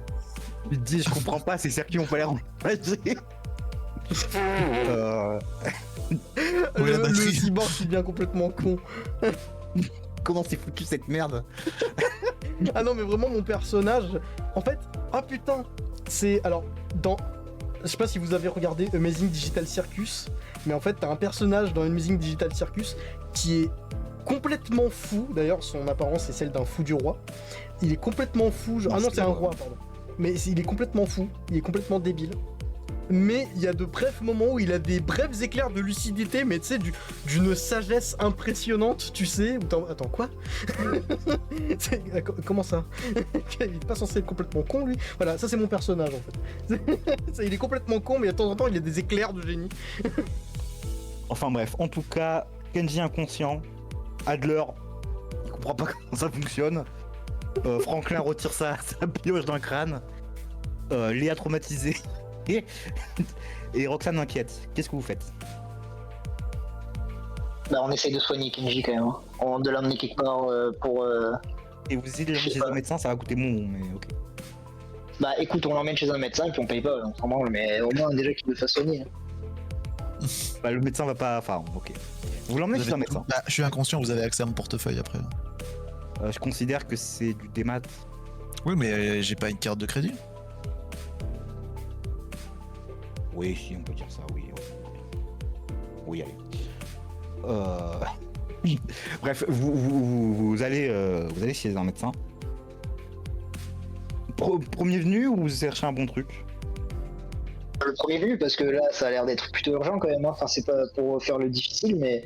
Je te dis, je comprends pas, ces circuits ont pas l'air enragés. Oui, la Le batterie. cyborg qui devient complètement con. Comment c'est foutu cette merde? Ah non mais vraiment mon personnage, en fait, ah putain, c'est alors dans, je sais pas si vous avez regardé Amazing Digital Circus, mais en fait t'as un personnage dans Amazing Digital Circus qui est complètement fou. D'ailleurs son apparence est celle d'un fou du roi. Il est complètement fou. Ah non c'est un roi pardon. Mais il est complètement fou, il est complètement débile. Mais il y a de brefs moments où il a des brefs éclairs de lucidité, mais tu sais, d'une sagesse impressionnante, tu sais. Attends, quoi? Comment ça? Il est pas censé être complètement con, lui. Voilà, ça c'est mon personnage en fait. Il est complètement con, mais de temps en temps il a des éclairs de génie. Enfin bref, en tout cas, Kenji inconscient, Adler, il comprend pas comment ça fonctionne. Franklin retire sa pioche d'un crâne. Léa traumatisée. Et Roxane inquiète. Qu'est-ce que vous faites? Bah, on essaye de soigner Kenji quand même. Hein. On de l'emmener quelque part pour. Et vous essayez de l'emmener chez un médecin, ça va coûter mon, mais ok. Bah écoute, on l'emmène chez un médecin et puis on paye pas, on s'en branle, mais au moins déjà qu'il le fasse soigner. Hein. Bah le médecin va pas. Enfin, ok. Vous l'emmenez chez un médecin. Bah, je suis inconscient, vous avez accès à mon portefeuille après. Je considère que c'est du démat. Oui, mais j'ai pas une carte de crédit. Oui, si, on peut dire ça, oui. Oui, allez. Bref, vous allez chez un médecin. Premier venu ou vous cherchez un bon truc? Le premier venu, parce que là ça a l'air d'être plutôt urgent quand même. Hein. Enfin, c'est pas pour faire le difficile, mais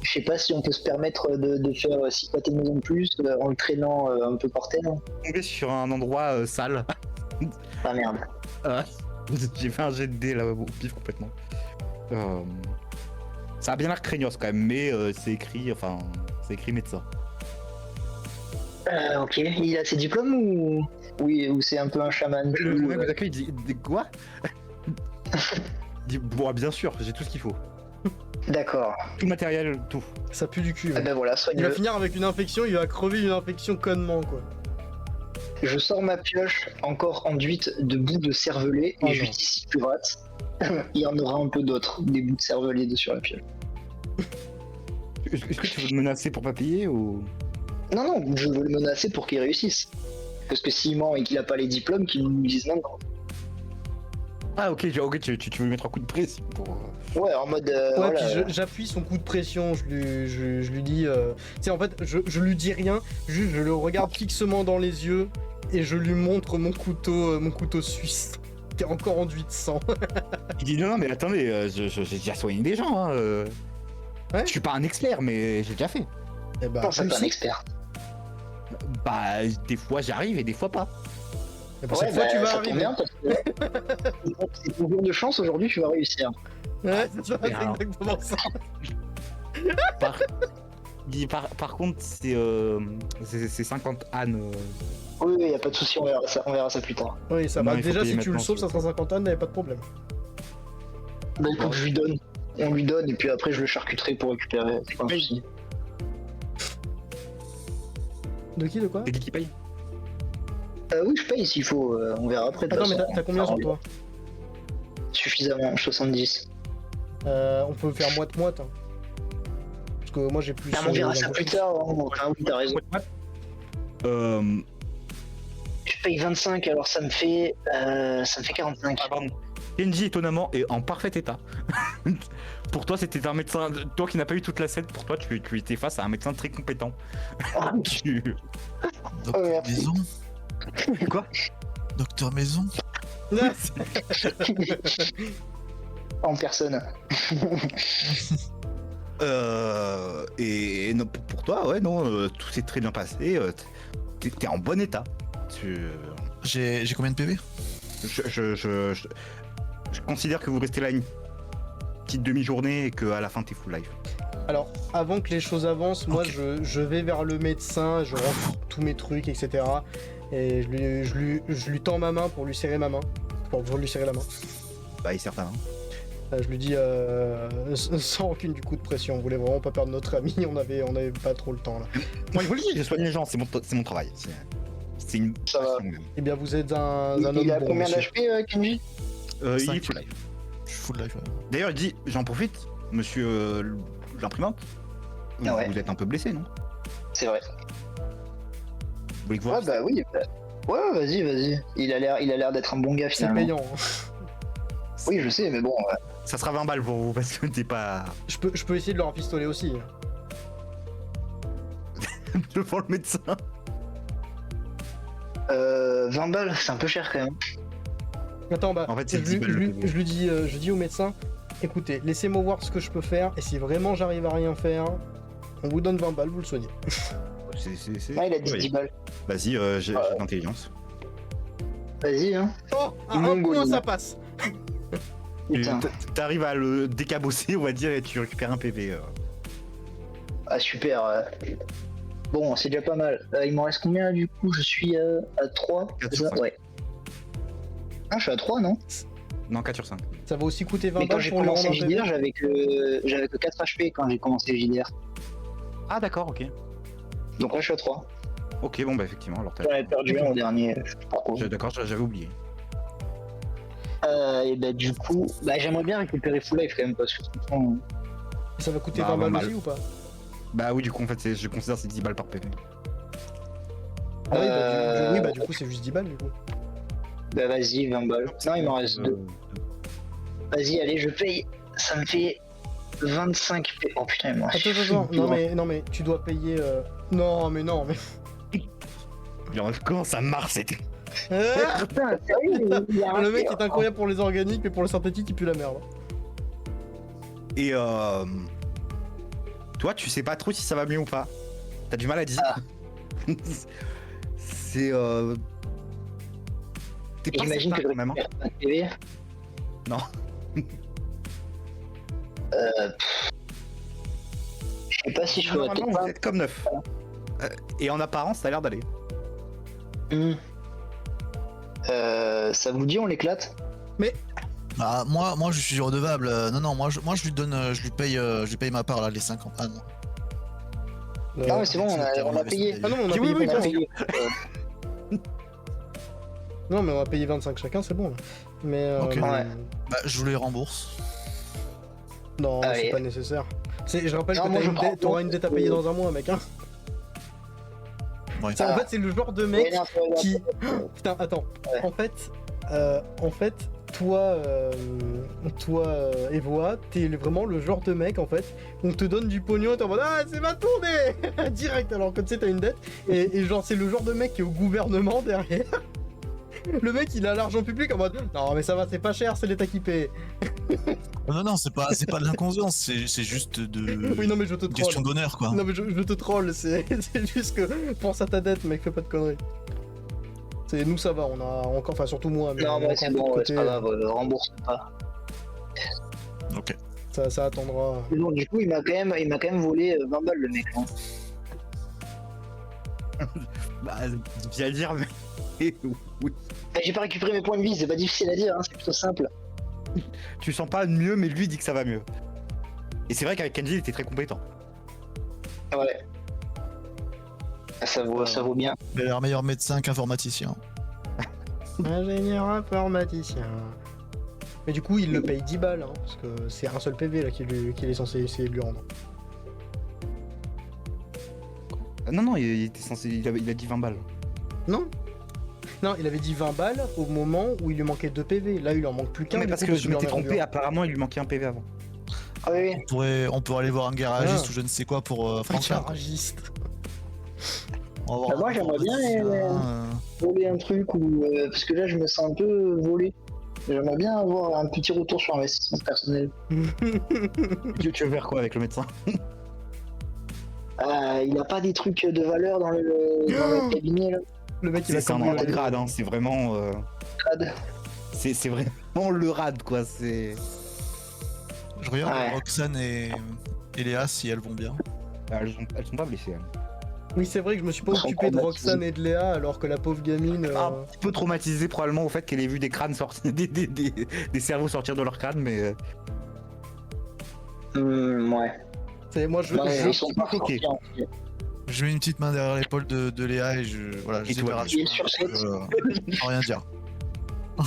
je sais pas si on peut se permettre de faire 6 pâtés de maison de plus en le traînant un peu par terre. Tombé sur un endroit sale. Ah merde. J'ai fait un jet de dés là au pif complètement. Ça a bien l'air craignos quand même, mais c'est écrit médecin. Ok, il a ses diplômes ou oui, ou c'est un peu un chaman. Le mec vous accueille, il dit quoi? Il dit bon, bien sûr, j'ai tout ce qu'il faut. D'accord. Tout matériel, tout. Ça pue du cul. Ah Ouais. ben voilà, Il soigne-le. va finir avec une infection, il va crever d'une infection connement quoi. Je sors ma pioche encore enduite de bouts de cervelet Oh et je non. lui dis si tu rates, il y en aura un peu d'autres, des bouts de cervelet dessus sur la pioche. Est-ce que tu veux me menacer pour pas payer ou? Non, non, je veux le menacer pour qu'il réussisse. Parce que s'il ment et qu'il a pas les diplômes, qu'il nous dise non. Ah ok, tu veux lui mettre un coup de pression pour... Ouais, en mode. Ouais, voilà. puis j'appuie son coup de pression, je lui dis. Tu sais, en fait, je lui dis rien, juste je le regarde fixement dans les yeux et je lui montre mon couteau suisse, qui est encore enduit de sang. Il dit non, mais attendez, j'ai déjà soigné des gens. Hein, Ouais. Je suis pas un expert, mais j'ai déjà fait. Et bah, Non, c'est pas un réussi. expert. Bah, des fois j'arrive et des fois pas. Et bah, cette fois, tu vas ça tombe arriver. bien parce que c'est ton jour de chance aujourd'hui, tu vas réussir. Ouais, c'est ça, c'est alors. exactement ça. Par contre, c'est 50 ânes. Oui, oui, y a pas de souci, on verra ça plus tard. Oui, ça Non, va. il faut Déjà, payer si tu le maintenant, sauves, tu ça sera 50 ans, y'avait pas de problème. Bah écoute, je lui donne. On lui donne et puis après je le charcuterai pour récupérer. C'est pas un Oui. souci. De qui, de quoi? C'est qui paye? Oui, je paye s'il faut, on verra après. de Attends, toute mais façon. t'as combien sur toi? Suffisamment, 70. On peut faire moite-moite. Hein. Parce que moi j'ai plus. Ah, on verra ça plus tard. Hein. Ah oui, t'as raison. Je paye 25, alors ça me fait 45. Ah, pardon. Kenji, étonnamment, est en parfait état. Pour toi, c'était un médecin. Toi qui n'as pas eu toute la scène, pour toi, tu étais face à un médecin très compétent. Tu- Docteur merci. Maison. Quoi? Docteur Maison. En personne. Et non, pour toi, ouais, non, tout s'est très bien passé. T'es en bon état. J'ai combien de PV? Je considère que vous restez là une petite demi-journée et qu'à la fin t'es full life. Alors, avant que les choses avancent, moi Ok. je vais vers le médecin, je rends tous mes trucs, etc. Et je lui tends ma main pour lui serrer ma main. Pour lui serrer la main. Bah, il est certain. Je lui dis sans aucune du coup de pression, on voulait vraiment pas perdre notre ami, on avait pas trop le temps là. Moi, je vous le dis, je soigne les gens, c'est mon travail. C'est une Ça va. passion, même. Eh bien vous êtes un Il homme a bon, combien monsieur. d'HP, Kenji? Il est Cinq. full life. Je suis full life. Ouais. D'ailleurs, il dit, j'en profite, monsieur l'imprimante. Ah ouais. Vous êtes un peu blessé, non? C'est vrai. Vous voulez que vous Ouais, bah oui. Ouais, vas-y. Il a l'air d'être un bon gars C'est finalement. payant. Hein. Oui, je sais, mais bon. Ça sera 20 balles pour vous parce que t'es pas Je peux essayer de leur pistolet aussi. devant le médecin. 20 balles, c'est un peu cher quand même. Attends, bah, En fait, c'est je, 10 balles le PV. je lui dis au médecin, écoutez, laissez-moi voir ce que je peux faire, et si vraiment j'arrive à rien faire, on vous donne 20 balles, vous le soignez. C'est... Ouais, il a dit Oui. 10 balles. Vas-y, j'ai l'intelligence. Vas-y, hein. Oh, à un Mongolie. point ça passe. Putain. T'arrives à le décabosser, on va dire, et tu récupères un PV. Ah, super. Bon, c'est déjà pas mal. Il m'en reste combien là, du coup? Je suis à 3. 4 c'est sur ça 5. Ouais. Ah, je suis à 3, non? Non, 4 sur 5. Ça va aussi coûter 20 Mais quand balles j'ai pour lui rendre commencé un PV. JDR, j'avais que 4 HP quand j'ai commencé JDR. Ah, d'accord, ok. Donc là, je suis à 3. Ok, bon, bah, effectivement, alors t'as... J'en avais perdu un au dernier. Je sais pas pourquoi. D'accord, j'avais oublié. Et bah, du coup, j'aimerais bien récupérer full life quand même parce que franchement. Ça va coûter Bah, 20 balles 20 aussi balles. ou pas? Bah oui, du coup, en fait, je considère que c'est 10 balles par PV. Ah oui, Euh, bah du coup c'est juste 10 balles du coup. Bah, vas-y, 20 balles. Non, il m'en reste 2. Vas-y, allez, je paye. Ça me fait 25 P. Oh putain, moi. Attends, non mais tu dois payer... Non mais... Comment ça marche, c'était... Ah, Putain, sérieux, il a le raté. mec est incroyable pour les organiques, mais pour le synthétique il pue la merde. Et toi, tu sais pas trop si ça va mieux ou pas. T'as du mal à dire. Ah. C'est T'es pas J'imagine que certain je quand même. Hein. récupère un PV. Non. Je sais pas si je ferais Normalement, peut-être vous êtes comme neuf. Et en apparence, ça a l'air d'aller. pas. Ça vous dit, on l'éclate? Bah, moi, je suis redevable. Non, moi, je lui donne, je lui paye ma part là, les 50. Ah non. Non, mais c'est bon, on a payé. Ah non, on a Oui, payé oui, On a 25. payé. Non mais on va payer 25 chacun, c'est bon là. Mais Ok. Ouais. Bah, je vous les rembourse. non, Allez. c'est pas nécessaire. Je rappelle Non, que moi, je prends- t'auras une dette à payer dans un mois, mec. Hein. Ouais. En fait, c'est le genre de mec Ouais, non, ça va, qui... Putain, attends. Ouais. En fait, toi, Evoa, t'es vraiment le genre de mec, en fait, on te donne du pognon et t'es en mode « Ah, c'est ma tournée !» Direct, alors que tu sais, t'as une dette. Et genre, c'est le genre de mec qui est au gouvernement derrière. Le mec, il a l'argent public en mode « Non, mais ça va, c'est pas cher, c'est l'État qui paie. Non, c'est pas de l'inconscience, c'est juste de. Oui, non, mais je te Une question troll. d'honneur, quoi. Non, mais je te troll, c'est juste que pense à ta dette, mec, fais pas de conneries. Nous, ça va, on a encore, enfin, surtout moi, mais Non, on a mais c'est encore bon, de ouais, c'est côté, pas grave, rembourse pas. Ok. ça attendra. Mais bon, du coup, il m'a quand même volé 20 balles, le mec. Hein. Bah, bien le dire, mais. Oui. J'ai pas récupéré mes points de vie, c'est pas difficile à dire, hein, c'est plutôt simple. Tu sens pas mieux, mais lui il dit que ça va mieux. Et c'est vrai qu'avec Kenji, il était très compétent. Ouais. Ça vaut bien. Il a l'air meilleur médecin qu'informaticien. Ingénieur informaticien. Mais du coup, il le paye 10 balles, hein, parce que c'est un seul PV là qu'il est censé essayer de lui rendre. Non, il était censé. Il a dit 20 balles. Non Non, il avait dit 20 balles au moment où il lui manquait 2 PV. Là, il en manque plus qu'un. mais du parce coup, que je qu'il lui en m'étais a rendu trompé, un. apparemment il lui manquait un PV avant. Ah oui, oui. On pourrait aller voir un garagiste Ah. ou je ne sais quoi pour Franklin. Garagiste. On va voir Bah, un moi, j'aimerais bien, informaticien, Voler un truc ou. Parce que là, je me sens un peu volé. J'aimerais bien avoir un petit retour sur investissement personnel. Tu veux faire quoi avec le médecin? Il a pas des trucs de valeur dans le cabinet là. Le mec, il a C'est un cambriolé. grade, hein, c'est vraiment. Crade. c'est vraiment le rad, quoi. C'est. Je regarde Ouais. Roxane et Léa si elles vont bien. Elles sont pas blessées. Hein. Oui, c'est vrai que je me suis pas Ils sont occupé de traumatisés. Roxane et de Léa alors que la pauvre gamine. Un petit peu traumatisée probablement au fait qu'elle ait vu des crânes sortir, des cerveaux sortir de leur crâne, mais. Ouais. Moi, je. Ouais, je- ils sont pas ok. sortis, en tout cas. Je mets une petite main derrière l'épaule de Léa et voilà, Et j'essaie de toi, la rassurer. il est sur cette. Sans rien dire.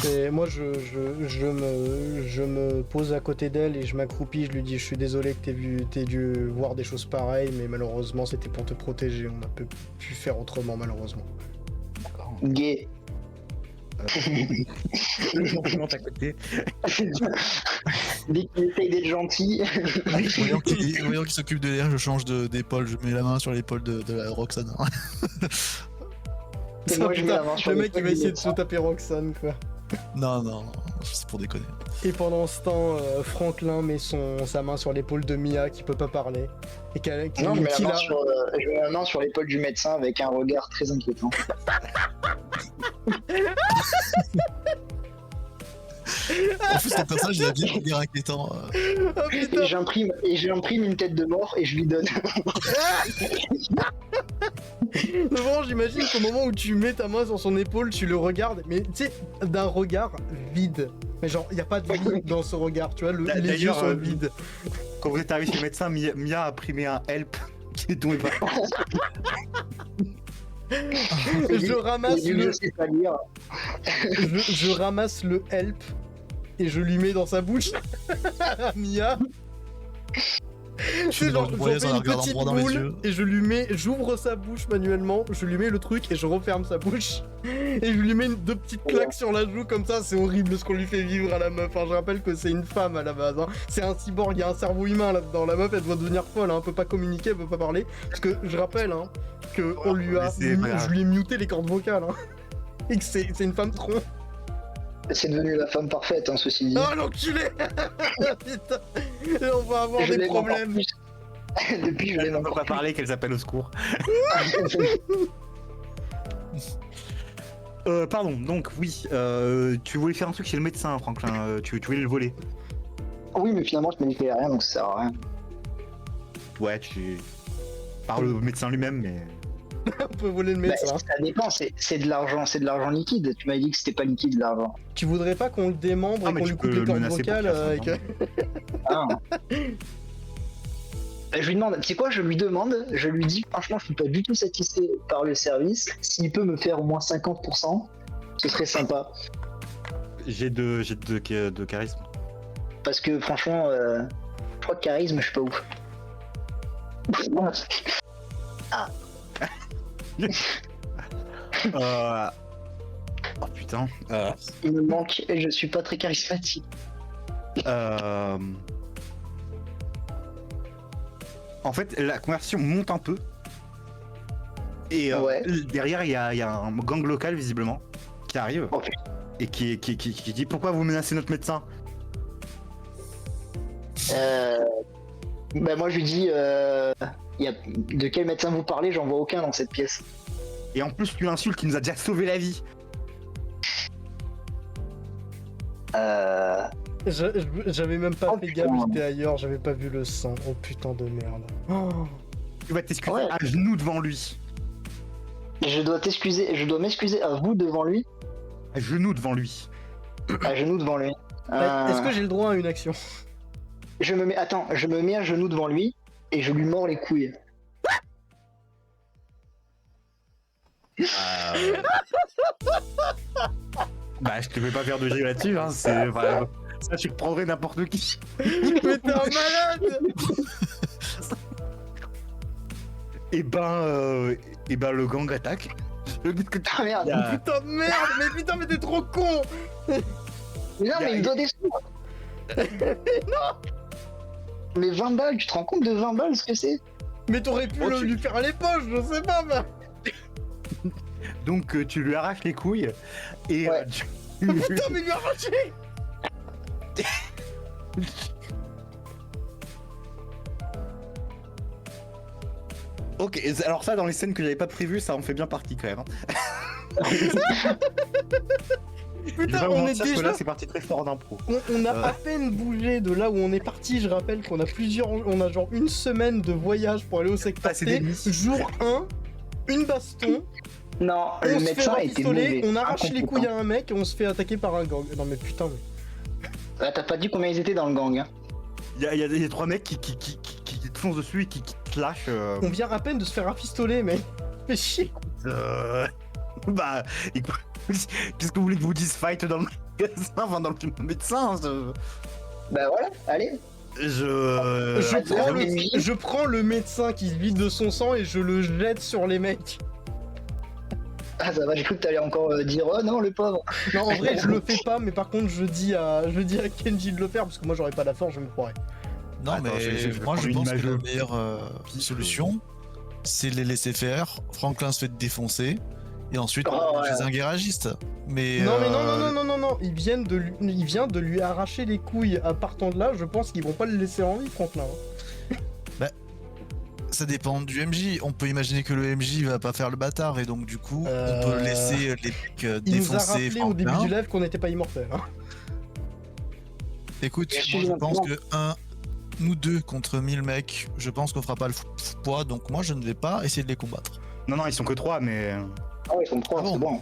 Et moi, je me pose à côté d'elle et je m'accroupis. Je lui dis, je suis désolé que t'aies dû voir des choses pareilles, mais malheureusement, c'était pour te protéger. On n'a pas pu faire autrement, malheureusement. Gay. Le compliment à côté. Dès qu'il essaye d'être gentil. Voyant qu'il s'occupe de Léa, je change d'épaule, je mets la main sur l'épaule de la Roxane. Et moi, je mets la main sur le mec, il l'épaule va du essayer de se médecin. taper Roxane, quoi. Non, c'est pour déconner. Et pendant ce temps, Franklin met sa main sur l'épaule de Mia qui peut pas parler. Et Non, je mets qui la main la- je mets la main sur l'épaule du médecin avec un regard très inquiétant. En plus, ton personnage, il a bien un regard inquiétant. Oh putain. Et j'imprime une tête de mort et je lui donne. Vraiment, j'imagine qu'au moment où tu mets ta main sur son épaule, tu le regardes, mais tu sais, d'un regard vide. Mais genre, il a pas de vie dans ce regard, tu vois, les yeux D'ailleurs, sont vides. Quand vous êtes arrivé chez le médecin, Mia a imprimé un help qui est tombé par. Je ramasse Et lui, je sais pas lire. je ramasse le help et je lui mets dans sa bouche. Mia. Je mets dans Genre, le j'en broyeur fais en la une regardant petite droit dans les boule yeux. et j'ouvre sa bouche manuellement, je lui mets le truc et je referme sa bouche. Et je lui mets deux petites claques sur la joue comme ça, c'est horrible ce qu'on lui fait vivre à la meuf. Hein. Je rappelle que c'est une femme à la base. Hein. C'est un cyborg, il y a un cerveau humain là-dedans. La meuf, elle doit devenir folle, hein. Elle peut pas communiquer, elle peut pas parler. Parce que je rappelle hein, que on lui a, mais c'est pas grave. je lui ai muté les cordes vocales. Hein. Et que c'est une femme tronc. C'est devenu la femme parfaite, hein, ceci dit. Oh l'enculé. Putain. Et on va avoir Je des l'aime encore problèmes. plus. Depuis, je Elle l'aime ne peut encore pas parler, qu'elle s'appelle au secours. Pardon, donc oui, tu voulais faire un truc chez le médecin, Franklin, tu voulais le voler. Oui, mais finalement, je me dis qu'il y a rien, donc ça sert à rien. Ouais, par le médecin lui-même, mais. On peut voler le Bah, médecin. ça dépend, c'est de l'argent liquide. Tu m'avais dit que c'était pas liquide l'argent. Tu voudrais pas qu'on le démembre Ah, et mais qu'on tu lui coupe peux les le cordes menacer pour vocales qu'il fasse avec... un Bah, je lui demande, tu sais quoi, je lui dis franchement, je suis pas du tout satisfait par le service. S'il peut me faire au moins 50%, ce serait sympa. J'ai de charisme. Parce que franchement, je crois que charisme, je suis pas ouf. Oh putain. Il me manque et je suis pas très charismatique. En fait, la conversation monte un peu. Et Ouais. derrière, il y a un gang local, visiblement, qui arrive. Oh, putain. Et qui dit pourquoi vous menacez notre médecin. Bah moi je lui dis, de quel médecin vous parlez, j'en vois aucun dans cette pièce. Et en plus, tu l'insultes, qui nous a déjà sauvé la vie. J'avais même pas Oh, fait putain. gaffe, j'étais ailleurs, j'avais pas vu le sang. Oh putain de merde. Oh. Tu vas t'excuser Ouais. à genoux devant lui. Je dois m'excuser à vous devant lui, À genoux devant lui. à genoux devant lui. Est-ce que j'ai le droit à une action? je me mets à genoux devant lui et je lui mords les couilles. Bah, je te fais pas faire de jet là-dessus, hein. C'est. Enfin, ça, tu reprendrais n'importe qui. Mais t'es un malade! Et ben, le gang attaque. Le but que tu. Ah merde. Il y a- Putain de merde! Mais putain, mais t'es trop con! Mais non, mais il me doit des sous. Mais 20 balles, tu te rends compte de 20 balles ce que c'est? Mais t'aurais pu Oh, tu- lui faire les poches, je sais pas, bah. Donc, tu lui arraches les couilles. Et. Ouais. Putain, mais lui arraché! Ok, alors ça, dans les scènes que j'avais pas prévues, ça en fait bien partie quand même. Hein. Putain, on est que déjà. là, c'est parti très fort en impro. On a à peine bougé de là où on est parti. Je rappelle qu'on a on a genre une semaine de voyage pour aller au secteur Ah, c'est T. des missions. Jour 1, une baston. Non, On le se fait médecin était rafistoler, mauvais. on arrache les incompétent. couilles à un mec et on se fait attaquer par un gang. Non mais putain. Ah, t'as pas dit combien ils étaient dans le gang, hein. Il y a des 3 mecs qui te foncent dessus et qui te lâchent. On vient à peine de se faire rafistoler, mais. Fais chier. Bah, écoute, qu'est-ce que vous voulez que vous dise fight dans le magasin, enfin dans le médecin Bah voilà, allez. Je prends le médecin qui se vide de son sang et je le jette sur les mecs. Ah ça va, j'ai cru que t'allais encore dire oh non le pauvre. Non, en vrai, je le fais pas, mais par contre, je dis à Kenji de le faire parce que moi j'aurais pas la force, je me croirais. Non, Attends, mais je vais moi prendre je une pense que image la de- meilleure solution, c'est de les laisser faire. Franklin se fait défoncer. Et ensuite, Oh, ouais. les un garagiste. Mais. Non, mais non, il vient de lui arracher les couilles à partant de là, je pense qu'ils vont pas le laisser en vie, Franklin. Ça dépend du MJ. On peut imaginer que le MJ va pas faire le bâtard. Et donc, du coup, on peut laisser les mecs Il nous a défoncer rappelé au début Franklin. du live qu'on n'était pas immortel. Hein. Écoute, Merci, moi je pense maintenant. que nous deux contre 1000 mecs, je pense qu'on fera pas le poids. Donc, moi je ne vais pas essayer de les combattre. Non, ils sont que 3, mais. Ah ouais, ils sont 3, Ah bon. c'est bon.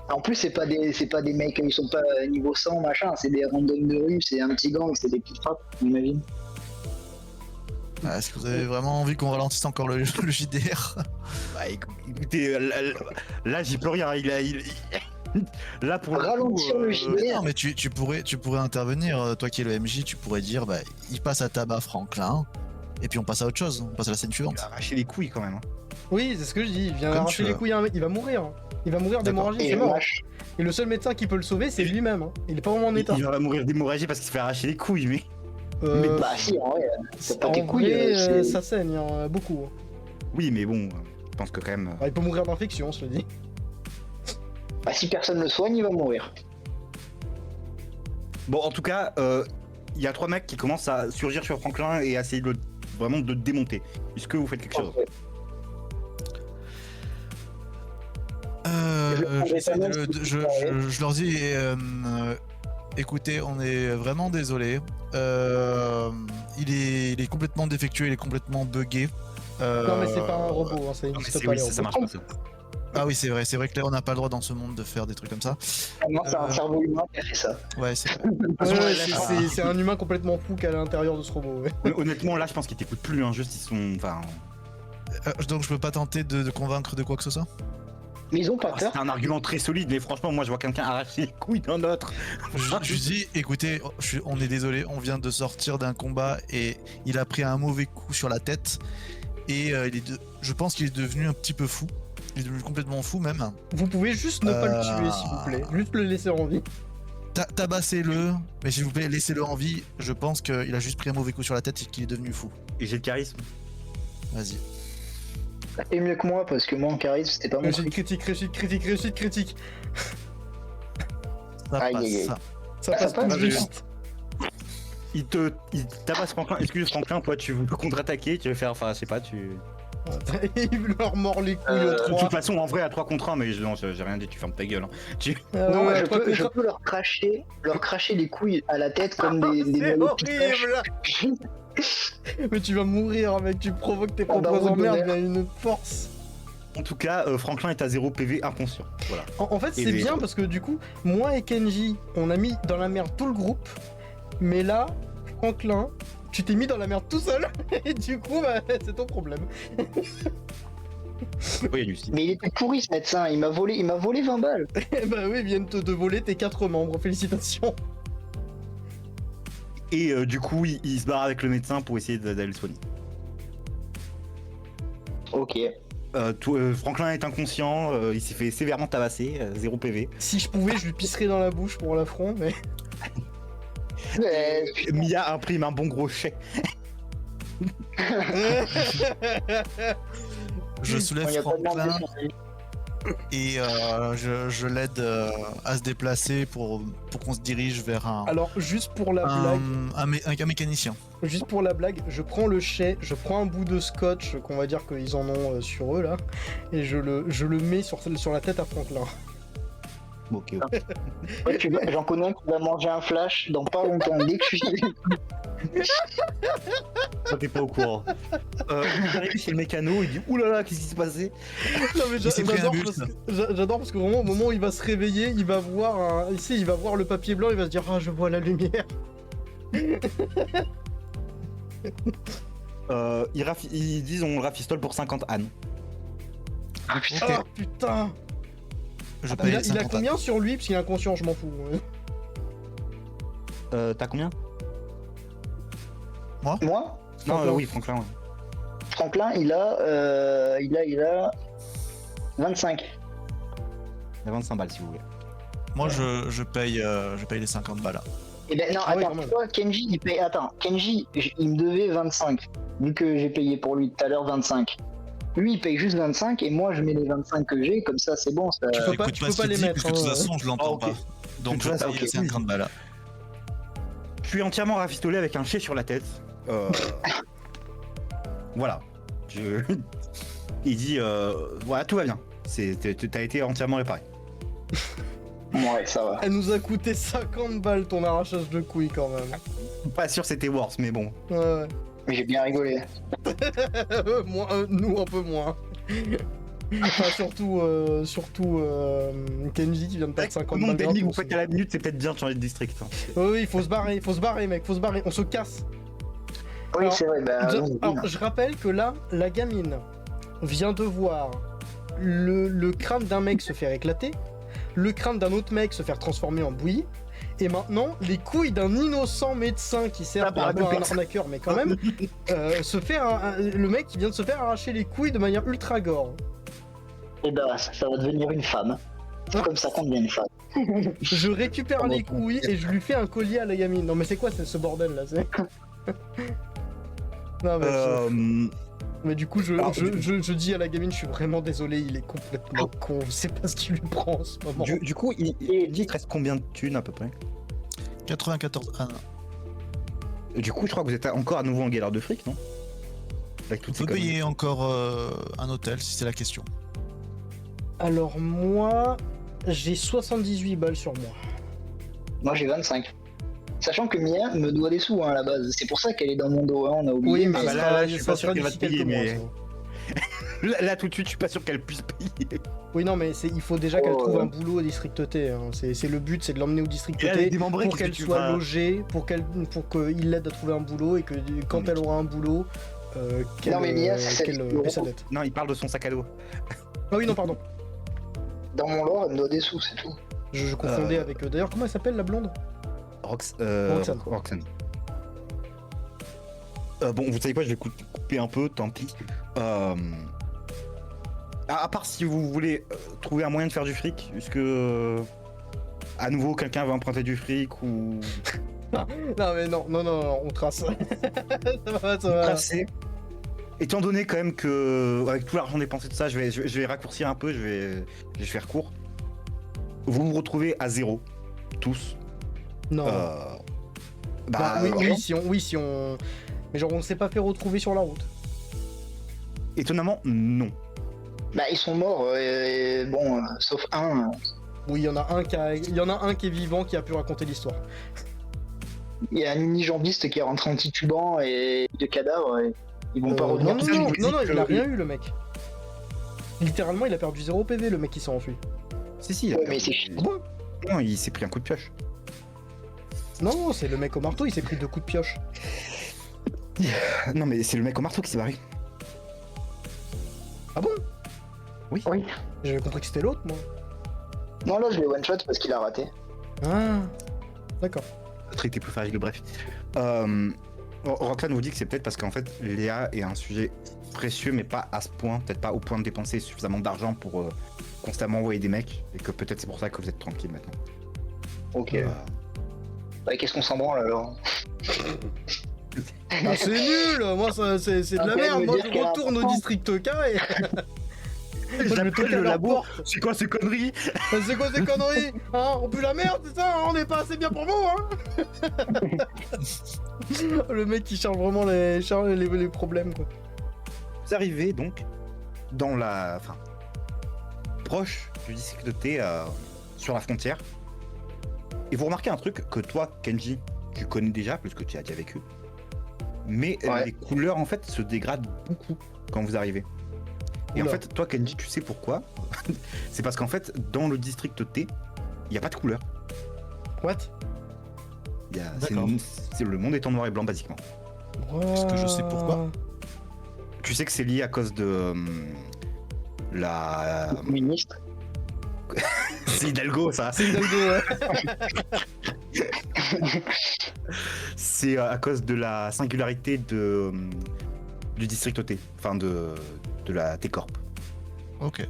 En plus c'est pas des mecs, ils sont pas niveau 100 machin, c'est des randoms de rue, c'est un petit gang, c'est des petites frappes, j'imagine. Est-ce que vous avez vraiment envie qu'on ralentisse encore le JDR? Bah, écoutez, là, j'y peux rien. Là, pour le coup, Ralentir le JDR. Non, mais tu pourrais intervenir, toi qui es le MJ, tu pourrais dire, bah, il passe à tabac Franklin, et puis on passe à autre chose, on passe à la scène il suivante. a arraché les couilles quand même. Hein. Oui, c'est ce que je dis, il vient Comme arracher tu les veux. couilles à un mec, il va mourir. Il va mourir d'hémorragie, Et c'est je mort. lâche. Et le seul médecin qui peut le sauver, c'est lui-même. Hein. Il est pas vraiment en état. Il va mourir d'hémorragie parce qu'il se fait arracher les couilles, mais. Bah si, en vrai, c'est pas en tes couilles, vrai, c'est- ça saigne hein, beaucoup. Oui, mais bon, je pense que quand même. Alors, il peut mourir d'infection, je te dis. Bah si personne le soigne, il va mourir. Bon, en tout cas, il y a 3 mecs qui commencent à surgir sur Franklin et à essayer vraiment de le démonter. Est-ce que vous faites quelque chose? Je prendrai J'essaie pas mal de- ce que tu je parlais. je leur dis, écoutez, on est vraiment désolé. Il est complètement défectueux, il est complètement buggé. Non, mais c'est pas un robot, hein, ça Non, mais n'existe c'est- pas oui, les ça robots. marche pas. ça. Ah oui, c'est vrai que là on n'a pas le droit dans ce monde de faire des trucs comme ça. Non, c'est un Euh, cerveau humain qui a fait ça. Ouais, c'est vrai. Ouais, façon, ouais, là, c'est un humain complètement fou qui est à l'intérieur de ce robot. Ouais. Honnêtement, là, je pense qu'ils t'écoutent plus. Hein, juste, ils sont. Enfin. Donc je peux pas tenter de convaincre de quoi que ce soit. Mais ils ont pas peur. C'est un argument très solide, mais franchement, moi, je vois quelqu'un arracher les couilles d'un autre. Je dis, écoutez, on est désolé, on vient de sortir d'un combat et il a pris un mauvais coup sur la tête et je pense qu'il est devenu un petit peu fou. Il est devenu complètement fou même. Vous pouvez juste ne pas le tuer, s'il vous plaît. Juste le laisser en vie. Tabassez-le, mais s'il vous plaît, laissez-le en vie. Je pense qu'il a juste pris un mauvais coup sur la tête et qu'il est devenu fou. Et j'ai le charisme. Vas-y. Ça fait mieux que moi parce que moi en charisme c'était pas mon Réussite truc. critique, réussite critique, réussite critique. Ça Aïe, passe. aïe, aïe. Ça. Ça Ah, ça passe tout passe, juste. Il tabasse Franklin. Excuse Franklin, toi, tu veux contre-attaquer, tu veux faire. Enfin, je sais pas, tu. Il leur mord les couilles Euh, aux De trois. toute façon, en vrai, à 3 contre 1, mais non, j'ai rien dit, tu fermes ta gueule. Hein. Ah Non, ouais, je, trois peux, je contre- peux leur cracher les couilles à la tête comme des C'est molles de pistache. horrible. Mais tu vas mourir, mec. Tu provoques tes Ah bah, propres oui, emmerdes, bonheur. il y a une force. En tout cas, Franklin est à 0 PV inconscient. Voilà. En fait, Et c'est les bien autres. parce que du coup, moi et Kenji, on a mis dans la merde tout le groupe. Mais là, Franklin, tu t'es mis dans la merde tout seul. Et du coup, bah, c'est ton problème. Oui, Lucie. Mais il était pourri ce médecin, il m'a volé 20 balles. Et bah oui, ils viennent te voler tes 4 membres. Félicitations. Et du coup, il se barre avec le médecin pour essayer d'aller le soigner. Ok. Franklin est inconscient, il s'est fait sévèrement tabasser, 0 PV. Si je pouvais, je lui pisserais dans la bouche pour l'affront, mais. Mais, Mia imprime un bon gros chèque. Je soulève il y a pas de Franklin marge de et je l'aide à se déplacer pour qu'on se dirige vers Alors, juste pour la blague. un mécanicien. Juste pour la blague, je prends le chai, je prends un bout de scotch qu'on va dire qu'ils en ont sur eux là, et je le mets sur la tête à Franklin. Ok. Ouais, j'en connais un qui va manger un flash dans pas longtemps. Dès que je suis. Toi, t'es pas au courant. Il est arrivé chez le mécano, il dit oulala, qu'est-ce qui s'est passé? Non mais Il s'est pris un j'adore bus. j'adore parce que vraiment au moment où il va se réveiller, il va voir ici, il va voir le papier blanc, il va se dire ah je vois la lumière. Ils disent on le rafistole pour 50 ânes. Ah putain. Oh putain. Je paye Il a, les il a 50 combien sur lui parce qu'il est inconscient, je m'en fous. T'as combien? Moi Non, Franklin. oui, Franklin. Ouais. Franklin, il a 25. Il y a 25 balles si vous voulez. Moi, je paye les 50 balles. Et ben non, Ah oui, attends, quand même. toi, Kenji, il paye. Attends, Kenji, il me devait 25. Vu que j'ai payé pour lui tout à l'heure 25. Lui, il paye juste 25 et moi, je mets les 25 que j'ai, comme ça, c'est bon. Ça... Tu peux pas- J'écoute tu pas peux ce pas qu'il les dit, mettre, puisque de toute hein. façon, je l'entends Ah, ok. pas. Donc, je toute façon, paye les ok. 50 balles. Je suis entièrement rafistolé avec un chai sur la tête. Voilà. Il dit voilà, tout va bien. T'as été entièrement réparé. Ouais, ça va. Elle nous a coûté 50 balles ton arrachage de couilles quand même. Pas sûr c'était worse, mais bon. Ouais. Mais j'ai bien rigolé. Moi, nous un peu moins. Enfin, surtout Kenji qui vient de perdre 50 Non, balles. Danny, vous gratos. faites à la minute, c'est peut-être bien de changer de district. Hein. Oui, il faut se barrer, mec, faut se barrer, on se casse. Oui, Alors, c'est vrai. Bah, Alors, je rappelle que là, la gamine vient de voir le crâne d'un mec se faire éclater, le crâne d'un autre mec se faire transformer en bouillie, et maintenant, les couilles d'un innocent médecin qui sert par la pour même un arnaqueur, mais quand même, le mec qui vient de se faire arracher les couilles de manière ultra gore. et bah, ça va devenir une femme. C'est comme ça qu'on devient une femme. Je récupère les couilles et je lui fais un collier à la gamine. Non mais c'est quoi ce bordel là c'est... Non mais du coup je dis à la gamine je suis vraiment désolé, il est complètement con, je sais pas ce qui lui prend en ce moment. Du coup, il dit qu'il te reste combien de thunes à peu près? 94 ânes. Du coup, je crois que vous êtes encore à nouveau en galère de fric, non? Avec On toutes ces peut conneries. payer encore un hôtel si c'est la question. Alors moi j'ai 78 balles sur moi. Moi, j'ai 25. Sachant que Mia me doit des sous hein, à la base. C'est pour ça qu'elle est dans mon dos, hein, on a oublié. Oui mais Ah bah ça là, sera- je suis ça pas sûr sera qu'elle va d'ici te payer, quelques mois, mais- ça. Là, tout de suite, je suis pas sûr qu'elle puisse payer. Oui non mais il faut déjà qu'elle Oh. trouve un boulot au district T, hein. C'est le but, c'est de l'emmener au district Et là, elle est T démembrée, pour qu'est-ce que qu'elle tu soit vas- logée, pour qu'il l'aide à trouver un boulot et que quand mais- elle aura un boulot, qu'elle Non, mais Mia, c'est qu'elle celle- paie sa dette. Non, il parle de son sac à dos. Ah oui non pardon, Dans mon lore, elle me doit des sous, c'est tout. je confondais avec... D'ailleurs comment elle s'appelle la blonde? Roxane. Roxane. Bon, vous savez quoi, je vais couper un peu, tant pis. À part si vous voulez trouver un moyen de faire du fric, puisque à nouveau quelqu'un va emprunter du fric ou Non mais non, on trace. ça va. tracé. Étant donné quand même que avec tout l'argent dépensé de ça, je vais raccourcir un peu, je vais faire court. Vous vous retrouvez à 0, tous. Non. Bah, oui, si on... Mais genre on s'est pas fait retrouver sur la route. Étonnamment, non. Bah, ils sont morts, bon, sauf un. Oui, il y en a un qui est vivant qui a pu raconter l'histoire. Il y a un unijambiste qui est rentré en titubant et de cadavres. Et ils vont pas revenir. Non, ça, je vous dis il a que- rien eu le mec. Littéralement, il a perdu 0 PV le mec qui s'est enfui. Si, il a Ouais, perdu. mais c'est chiant. Bon Non, il s'est pris un coup de pioche. Non, c'est le mec au marteau, il s'est pris 2 coups de pioche. Non, mais c'est le mec au marteau qui s'est barré. Ah bon? Oui. Oui. J'avais compris que c'était l'autre, moi. Non, là, je l'ai one shot parce qu'il a raté. Ah, d'accord. L'autre était plus fragile, bref. Roxane vous dit que c'est peut-être parce qu'en fait, Léa est un sujet précieux, mais pas à ce point, peut-être pas au point de dépenser suffisamment d'argent pour constamment envoyer des mecs, et que peut-être c'est pour ça que vous êtes tranquille maintenant. Ok. Bah, qu'est-ce qu'on s'en branle alors? Ah, c'est nul. Moi, c'est de la Après, merde. me Moi, dire je qu'elle a retourne au un district K et... Moi, je vais J'appelle toquer à le leur labo. porte. C'est quoi ces conneries? C'est quoi ces conneries? Hein, on pue la merde, c'est ça? On n'est pas assez bien pour vous, hein? Le mec qui cherche vraiment les problèmes, quoi. Vous arrivez donc dans la... Enfin, proche du district de T, sur la frontière. Et vous remarquez un truc que toi, Kenji, tu connais déjà, puisque tu as déjà vécu. Mais Ouais. les couleurs, en fait, se dégradent beaucoup quand vous arrivez. Et en Oula. fait, toi, Kenji, tu sais pourquoi? C'est parce qu'en fait, dans le district T, il n'y a pas de couleur. What? D'accord. Le monde est en noir et blanc, basiquement. Est-ce que je sais pourquoi? Tu sais que c'est lié à cause de la... Ministre. C'est Hidalgo, ça. C'est Hidalgo, ouais. C'est à cause de la singularité du district T, enfin de la T-Corp. Ok.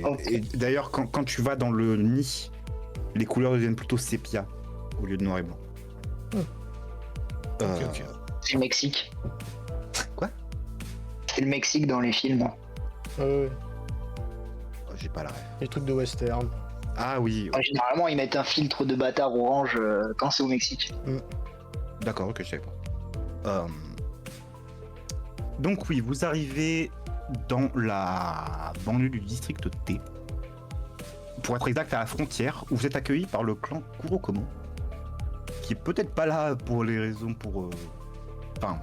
Ok. Et d'ailleurs, quand tu vas dans le nid, les couleurs deviennent plutôt sépia au lieu de noir et blanc. Ok, ok. C'est le Mexique. Quoi? C'est le Mexique dans les films. Ouais. J'ai pas la ref. Les trucs de western. Ah oui, Enfin, généralement, ils mettent un filtre de bâtard orange quand c'est au Mexique. d'accord, ok, je savais pas. Donc oui, vous arrivez dans la banlieue du district T. Pour être exact, à la frontière, où vous êtes accueilli par le clan Kurokomo, qui est peut-être pas là pour les raisons pour... Enfin,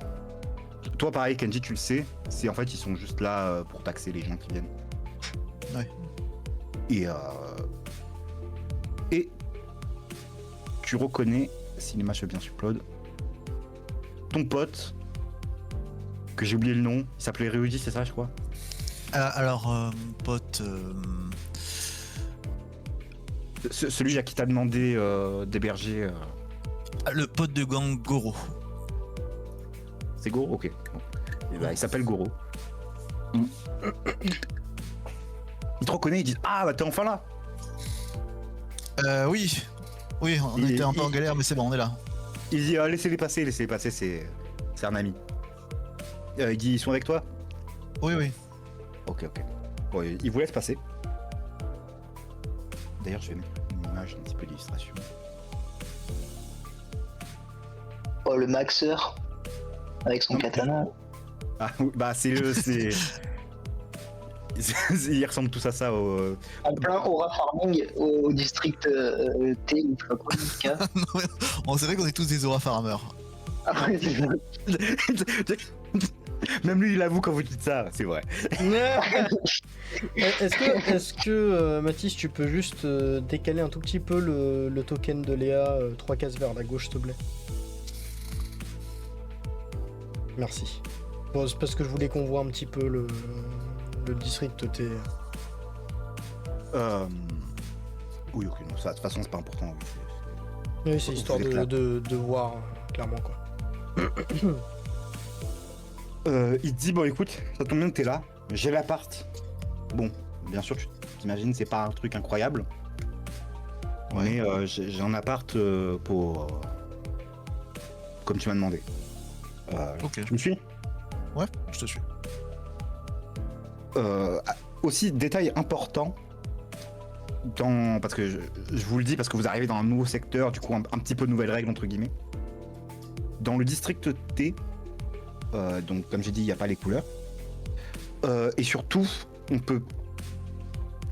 toi pareil, Kenji, tu le sais, c'est en fait, ils sont juste là pour taxer les gens qui viennent. Ouais. Et tu reconnais, si l'image veut bien s'upload, ton pote, que j'ai oublié le nom, il s'appelait Ryuji, c'est ça, je crois? Alors, mon pote... Celui à qui t'a demandé d'héberger. le pote de gang Goro. C'est Goro? Ok. Bon. Et bah, il s'appelle Goro. Il te reconnaît, il dit ah bah t'es enfin là. Oui. Oui, on était un peu en galère, mais c'est bon, on est là. Il dit laissez-les passer, c'est un ami. Il dit ils sont avec toi? Oui, oui. Ok. Bon, il vous laisse passer. D'ailleurs, je vais mettre une image, un petit peu d'illustration. Oh, le Maxeur. Avec son katana. Ah oui, bah c'est ils ressemblent tous à ça au... En plein aura farming au district T, ou je sais pas quoi, Nika. On c'est vrai qu'on est tous des Aura Farmers. Ah ouais, c'est ça. Même lui il avoue quand vous dites ça, c'est vrai. Est-ce que Mathis, tu peux juste décaler un tout petit peu le token de Léa 3 cases vers la gauche, s'il te plaît? Merci. Bon, c'est parce que je voulais qu'on voit un petit peu le district T. Oui, ok, non, ça, de toute façon c'est pas important. Oui, c'est Vous histoire êtes là. de voir clairement quoi. Il te dit bon écoute, ça tombe bien que t'es là, j'ai l'appart. Bon, bien sûr tu t'imagines c'est pas un truc incroyable. Ouais. Mais j'ai un appart pour... comme tu m'as demandé. Ok. Tu me suis? Ouais, je te suis. Aussi, détail important, parce que je vous le dis, parce que vous arrivez dans un nouveau secteur, du coup un petit peu de nouvelles règles entre guillemets. Dans le district T, donc comme j'ai dit, il n'y a pas les couleurs. Et surtout, on peut...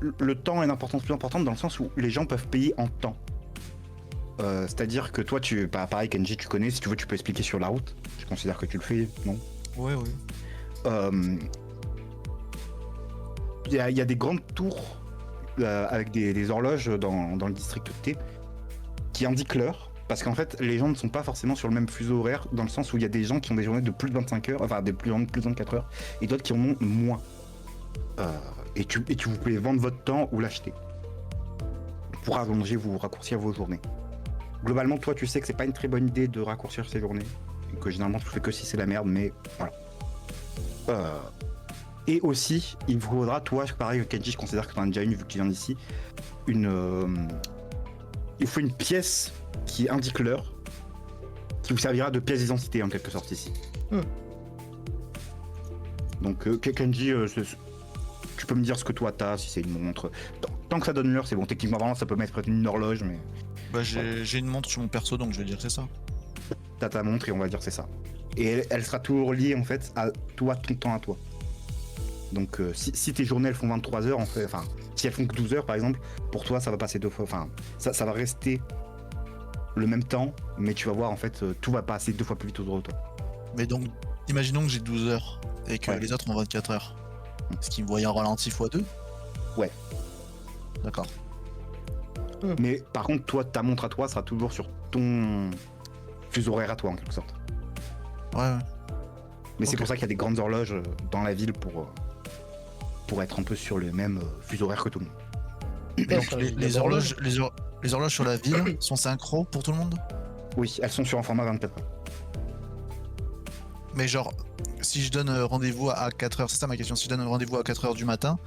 Le temps a une importance plus importante dans le sens où les gens peuvent payer en temps. C'est-à-dire que toi, pareil Kenji, tu connais, si tu veux, tu peux expliquer sur la route. Je considère que tu le fais, non? Ouais, oui. Il y a des grandes tours avec des horloges dans le district T qui indiquent l'heure. Parce qu'en fait, les gens ne sont pas forcément sur le même fuseau horaire, dans le sens où il y a des gens qui ont des journées de plus de 25 heures, enfin de plus de 24 heures, et d'autres qui en ont moins. Et vous pouvez vendre votre temps ou l'acheter pour allonger, vous raccourcir vos journées. Globalement, toi, tu sais que c'est pas une très bonne idée de raccourcir ces journées, et que généralement tu fais que si c'est la merde, mais voilà. Et aussi, il vous faudra, toi, pareil, Kenji, je considère que tu en as déjà une vu que tu viens d'ici, il faut une pièce qui indique l'heure, qui vous servira de pièce d'identité en quelque sorte ici. Donc Kenji, tu peux me dire ce que toi t'as, si c'est une montre. Tant que ça donne l'heure, c'est bon. Techniquement parlant, ça peut mettre une horloge, mais Bah, j'ai une montre sur mon perso, donc je vais dire que c'est ça. t'as ta montre et on va dire c'est ça. Et elle sera toujours liée en fait à toi, ton temps à toi. Donc si tes journées elles font 23 heures, en fait, enfin Si elles font que 12 heures par exemple, pour toi ça va passer 2 fois, enfin ça va rester le même temps, mais tu vas voir en fait tout va passer 2 fois plus vite autour de toi. Mais donc, imaginons que j'ai 12 heures et que Ouais. les autres ont 24 heures. Est-ce qu'ils me voient en ralenti x2? Ouais. D'accord. Mais par contre toi ta montre à toi sera toujours sur ton fuseau horaire à toi en quelque sorte. Ouais. Mais c'est Ok. pour ça qu'il y a des grandes horloges dans la ville pour être un peu sur le même fuseau horaire que tout le monde. Et donc, ça, les, il y a les des horloges, les horloges sur la ville sont synchro pour tout le monde? Oui, elles sont sur un format 24 heures. Mais genre, si je donne rendez-vous à 4 heures, c'est ça ma question, si je donne rendez-vous à 4 heures du matin,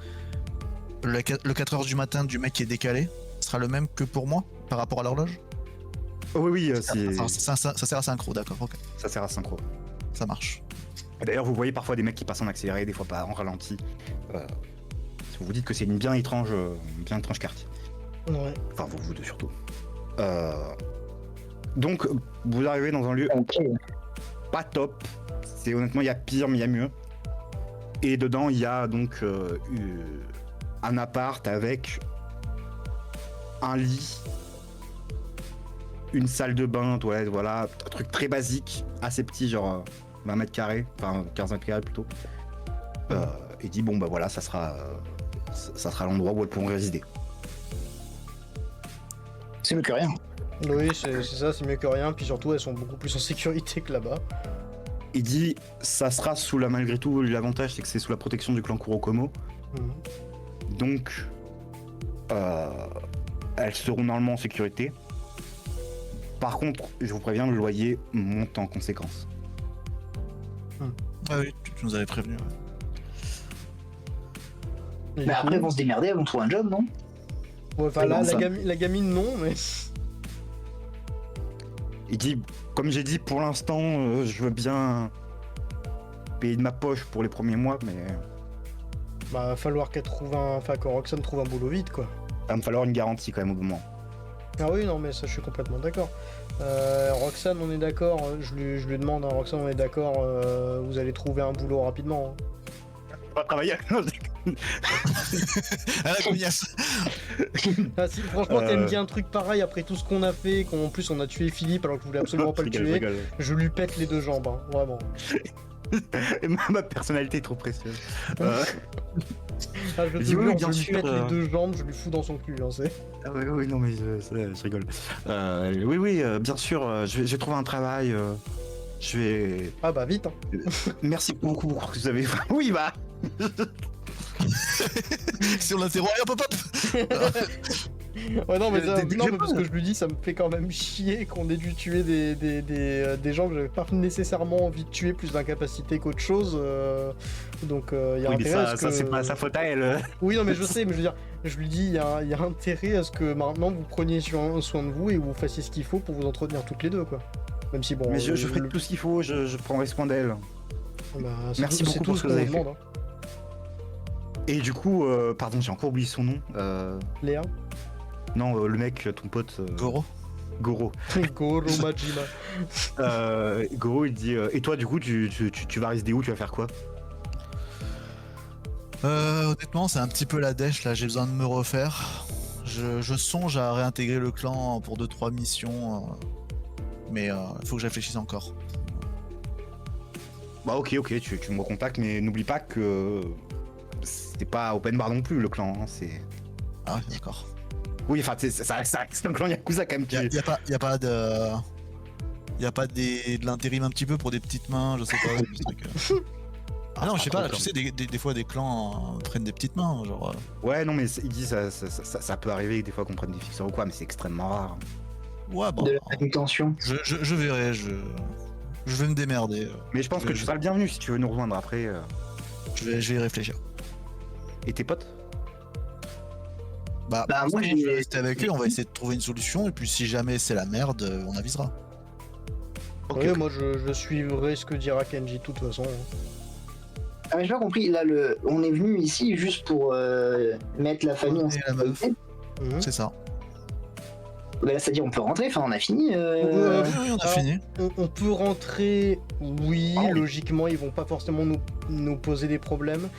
le 4 heures du matin du mec qui est décalé sera le même que pour moi par rapport à l'horloge? Oh, oui, Ça sert à synchro, d'accord, ok, ça sert à synchro. ça marche. Et d'ailleurs, vous voyez parfois des mecs qui passent en accéléré, des fois pas en ralenti. Vous vous dites que c'est une bien étrange quartier. Ouais. Enfin, vous deux surtout. Donc, vous arrivez dans un lieu Ok. pas top. C'est honnêtement, il y a pire, mais il y a mieux. Et dedans, il y a donc un appart avec un lit, une salle de bain, toilette, voilà, un truc très basique, assez petit, genre 20 mètres carrés, enfin 15 mètres carrés plutôt. Et dit bon bah voilà, ça sera l'endroit où elles pourront résider. C'est mieux que rien. Oui, c'est ça, c'est mieux que rien. Puis surtout, elles sont beaucoup plus en sécurité que là-bas. Il dit ça sera sous la, malgré tout, l'avantage c'est que c'est sous la protection du clan Kurokomo. Mhm. Donc elles seront normalement en sécurité. Par contre, je vous préviens, le loyer monte en conséquence. Ah oui, tu nous avais prévenu. Ouais. Et Mais du après, coup- elles vont se démerder, elles vont trouver un job, non? Ouais, enfin là, Non, ça- la gamine non, mais. Il dit, comme j'ai dit, pour l'instant, je veux bien payer de ma poche pour les premiers mois, mais Bah, va falloir qu'elle trouve un. Enfin, que Roxane trouve un boulot vite, quoi. il va me falloir une garantie quand même au moment. Ah oui, non, mais ça, je suis complètement d'accord. Roxane, on est d'accord. Je lui demande, hein, Roxane, on est d'accord. Vous allez trouver un boulot rapidement. Hein. Pas travailler. Ah la cognasse. Ah, si, franchement, qu'elle me dit un truc pareil après tout ce qu'on a fait, qu'en plus on a tué Philippe alors que je voulais absolument pas le tuer, je lui pète les 2 jambes, hein, vraiment. Et ma personnalité est trop précieuse. Ah, je te Dis oui, jure, bien je lui sûr, pète les 2 jambes, je lui fous dans son cul, hein, c'est. Ah oui, non mais je rigole. Oui, bien sûr, je vais trouver un travail. Je vais. Ah bah vite, hein. Merci beaucoup pour ce que vous avez. Oui, bah. Si on l'interrompt, hop hop hop. Ouais, non, mais, ça, Dès que non, je mais parce peux. que je lui dis, ça me fait quand même chier qu'on ait dû tuer des gens que j'avais pas nécessairement envie de tuer plus d'incapacité qu'autre chose. Donc il y a Oui, mais intérêt à ça, ce que... c'est pas sa faute à elle. Oui, non, mais je sais, mais je veux dire, je lui dis, il y a intérêt à ce que maintenant vous preniez soin de vous et vous fassiez ce qu'il faut pour vous entretenir toutes les deux, quoi. Même si bon. Mais je ferai tout ce qu'il faut, je prendrai soin d'elle. Bah, Merci c'est beaucoup tout pour ce ce que qu'on vous vous avez fait. demande, hein. Et du coup, pardon, j'ai encore oublié son nom. Léa. Non, le mec, ton pote. Goro. Goro. Goro Majima. Goro, il dit et toi, du coup, tu vas résider où? Tu vas faire quoi? Honnêtement, c'est un petit peu la dèche là, j'ai besoin de me refaire. Je songe à réintégrer le clan pour 2-3 missions, mais il faut que je réfléchisse encore. Bah, ok, tu me recontactes, mais n'oublie pas que c'est pas open bar non plus, le clan. Hein, c'est. Ah ouais, d'accord. Oui, enfin, ça reste un clan Yakuza quand même. Y a pas de. Y a pas de l'intérim un petit peu pour des petites mains, je sais pas, des trucs. Ah non, je sais pas, tu sais, des fois des clans prennent des petites mains, genre. Ouais, non, mais il dit ça peut arriver des fois qu'on prenne des fixeurs ou quoi, mais c'est extrêmement rare. Ouais, bon. De la manutention. Je verrai, je vais me démerder. Mais je pense que tu seras le bienvenu si tu veux nous rejoindre après. Je vais y réfléchir. Et tes potes? Bah, Bah, moi, je vais j'ai- rester avec eux, on va essayer de trouver une solution, et puis si jamais c'est la merde, on avisera. Ok, Ouais, ok. moi je suivrai ce que dira Kenji de toute façon. Ah, mais j'ai pas compris, là, on est venu ici juste pour mettre la famille en Et la meuf. sécurité. Mhm. C'est ça. Bah là, c'est-à-dire, on peut rentrer, enfin, on a fini. Ouais. Oui, on a Alors, fini. On peut rentrer, oui, Ah oui. logiquement, ils vont pas forcément nous poser des problèmes.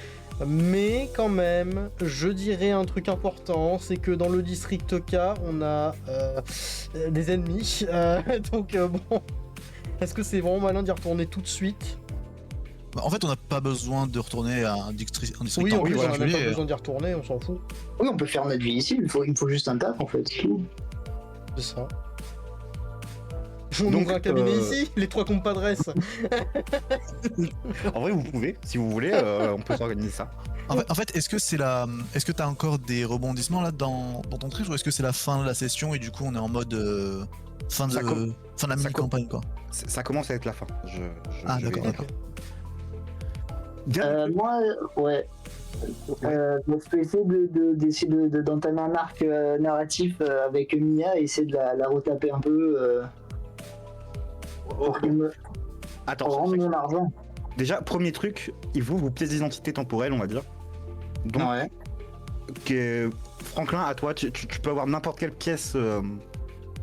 Mais quand même, je dirais un truc important, c'est que dans le district K, on a des ennemis. Donc bon, est-ce que c'est vraiment malin d'y retourner tout de suite? Bah, en fait, on n'a pas besoin de retourner à un district Oui, en plus, on en a même pas particulier. besoin d'y retourner, on s'en fout. Oui, on peut faire notre vie ici, il me faut juste un taf en fait. c'est tout. C'est ça. On Donc, ouvre un cabinet ici, les 3 compadres. En vrai, vous pouvez, si vous voulez, on peut s'organiser ça. En fait, est-ce que t'as encore des rebondissements là dans ton truc, ou est-ce que c'est la fin de la session et du coup on est en mode fin de Ça la ça mini-campagne quoi? Ça commence à être la fin. Ah, je vais d'accord, y d'accord. Bien. Moi, ouais. Donc, je peux essayer d'essayer d'entamer un arc narratif avec Mia et essayer de la retaper un peu pour qu'elle me Attends, rende mon argent. déjà, premier truc, il faut vos pièces d'identité temporelles, on va dire. Donc, Ouais. Franklin, à toi, tu peux avoir n'importe quelle pièce.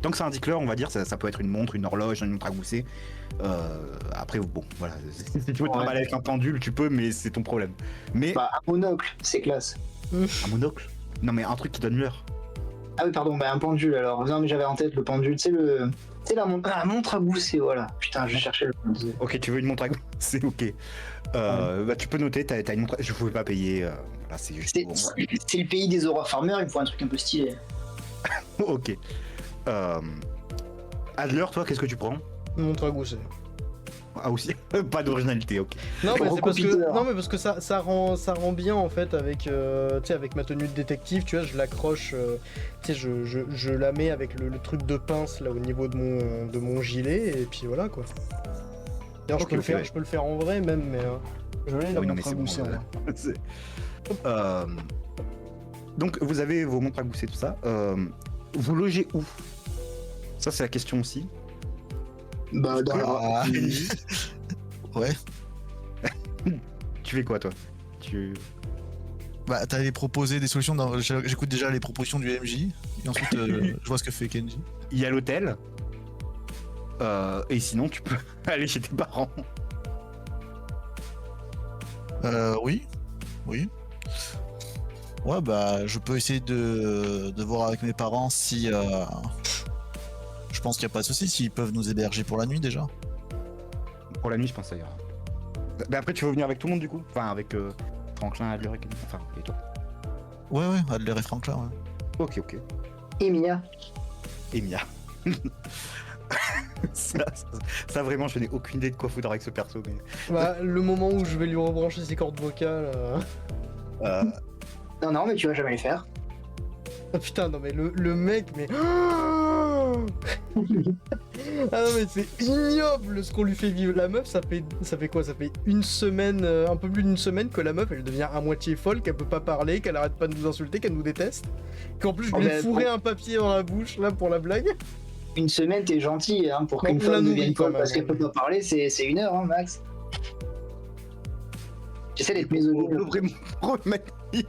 Tant que ça indique l'heure, on va dire, ça peut être une montre, une horloge, une montre à gousset. Après, bon, voilà. Si tu veux te Ouais. trimballer avec un pendule, tu peux, mais c'est ton problème. Mais Bah, un monocle, c'est classe. un monocle? Non, mais un truc qui donne l'heure. Ah oui, pardon, bah un pendule alors. Non, mais j'avais en tête le pendule, c'est la montre, ah, montre à gousset, voilà. Putain, je cherchais le pendule. Ok, tu veux une montre à gousset, c'est ok. Bah, tu peux noter, t'as une montre. Je pouvais pas payer. Là, c'est juste. C'est Bon, c'est le pays des Aura Farmers, il me faut un truc un peu stylé. ok. Adler, toi, qu'est-ce que tu prends? Montre à gousset. Ah, aussi. Pas d'originalité, ok. Non mais c'est parce que Recopiteur. non mais parce que ça rend bien en fait avec tu sais avec ma tenue de détective, tu vois, je l'accroche tu sais je la mets avec le truc de pince là au niveau de mon gilet et puis voilà quoi. D'ailleurs Ok, ok, ouais. je peux le faire en vrai même mais je l'ai Ah la oui, non, mais montre à c'est bon. gousset en vrai. C'est- Donc, vous avez vos montres à gousset, tout ça. Vous logez où? Ça, c'est la question aussi. Bah, dans la... Ah. Ouais. Tu fais quoi, toi? Bah, t'allais proposer des solutions. J'écoute déjà les propositions du MJ et ensuite je vois ce que fait Kenji. Il y a l'hôtel. Et sinon, tu peux aller chez tes parents. Oui. Ouais, bah, je peux essayer de voir avec mes parents si. Je pense qu'il n'y a pas de souci s'ils peuvent nous héberger pour la nuit déjà. Pour la nuit, je pense que ça ira. Mais après, tu veux venir avec tout le monde, du coup? Enfin, avec Franklin, Adler et Kenny. Enfin, et toi. Ouais, Adler et Franklin, ouais. Ok. Et Mia. Et Mia. ça, vraiment, je n'ai aucune idée de quoi foutre avec ce perso. Mais... Bah, le moment où je vais lui rebrancher ses cordes vocales. Non, mais tu vas jamais le faire. Ah putain non mais le mec mais ah non mais c'est ignoble ce qu'on lui fait vivre. La meuf ça fait quoi? Ça fait une semaine, un peu plus d'une semaine que la meuf elle devient à moitié folle, qu'elle peut pas parler, qu'elle arrête pas de nous insulter, qu'elle nous déteste. Qu'en plus je lui ai fourré un papier dans la bouche là pour la blague. Une semaine, t'es gentil, hein, pour Bon, qu'une on la femme nourrit devienne quand folle même, parce qu'elle hein. peut pas parler, c'est 1 heure, hein, max. J'essaie d'être misogyne. Vraiment problématique.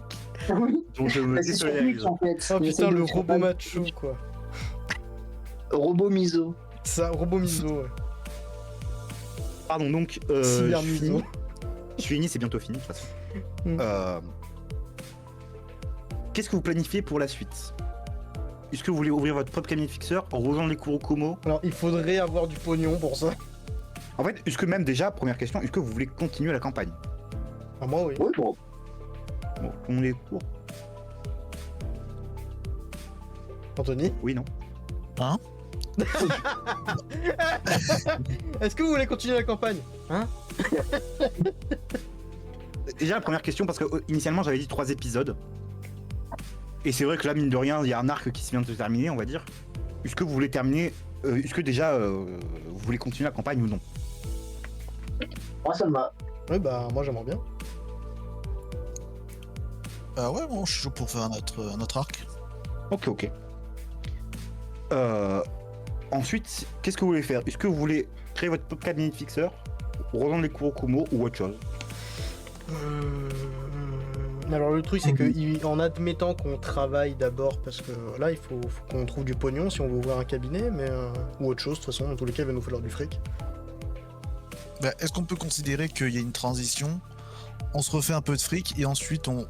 Oui, Donc, je me mais c'est sur Twitch en fait. Oh J'essaie putain de le faire robot pas- macho quoi. Robot miso. Ça, robot miso ouais. Pardon, donc. Cyber je miso. finis. Je finis, c'est bientôt fini de toute façon. Mm. Qu'est-ce que vous planifiez pour la suite? Est-ce que vous voulez ouvrir votre propre cabinet fixeur, rejoindre les Kurokomo? Alors il faudrait avoir du pognon pour ça. En fait, est-ce que même déjà, première question, est-ce que vous voulez continuer la campagne? Ah moi oui. Oui, bon. Bon, on est court. Anthony. Oui, non? Hein? Est-ce que vous voulez continuer la campagne? Hein? Déjà, la première question, parce que initialement j'avais dit 3 épisodes. Et c'est vrai que là, mine de rien, il y a un arc qui vient de se terminer, on va dire. Est-ce que vous voulez terminer? Est-ce que déjà vous voulez continuer la campagne ou non? Moi, ça me va. Oui bah moi j'aimerais bien. Ouais, bon, je suis chaud pour faire un autre arc. Ok. Ensuite, qu'est-ce que vous voulez faire? Est-ce que vous voulez créer votre propre cabinet fixeur, rejoindre les Kurokomo ou autre chose? Alors le truc c'est que en admettant qu'on travaille d'abord parce que là il faut qu'on trouve du pognon si on veut ouvrir un cabinet mais ou autre chose de toute façon dans tous les cas il va nous falloir du fric. Bah, est-ce qu'on peut considérer qu'il y a une transition on se refait un peu de fric et ensuite on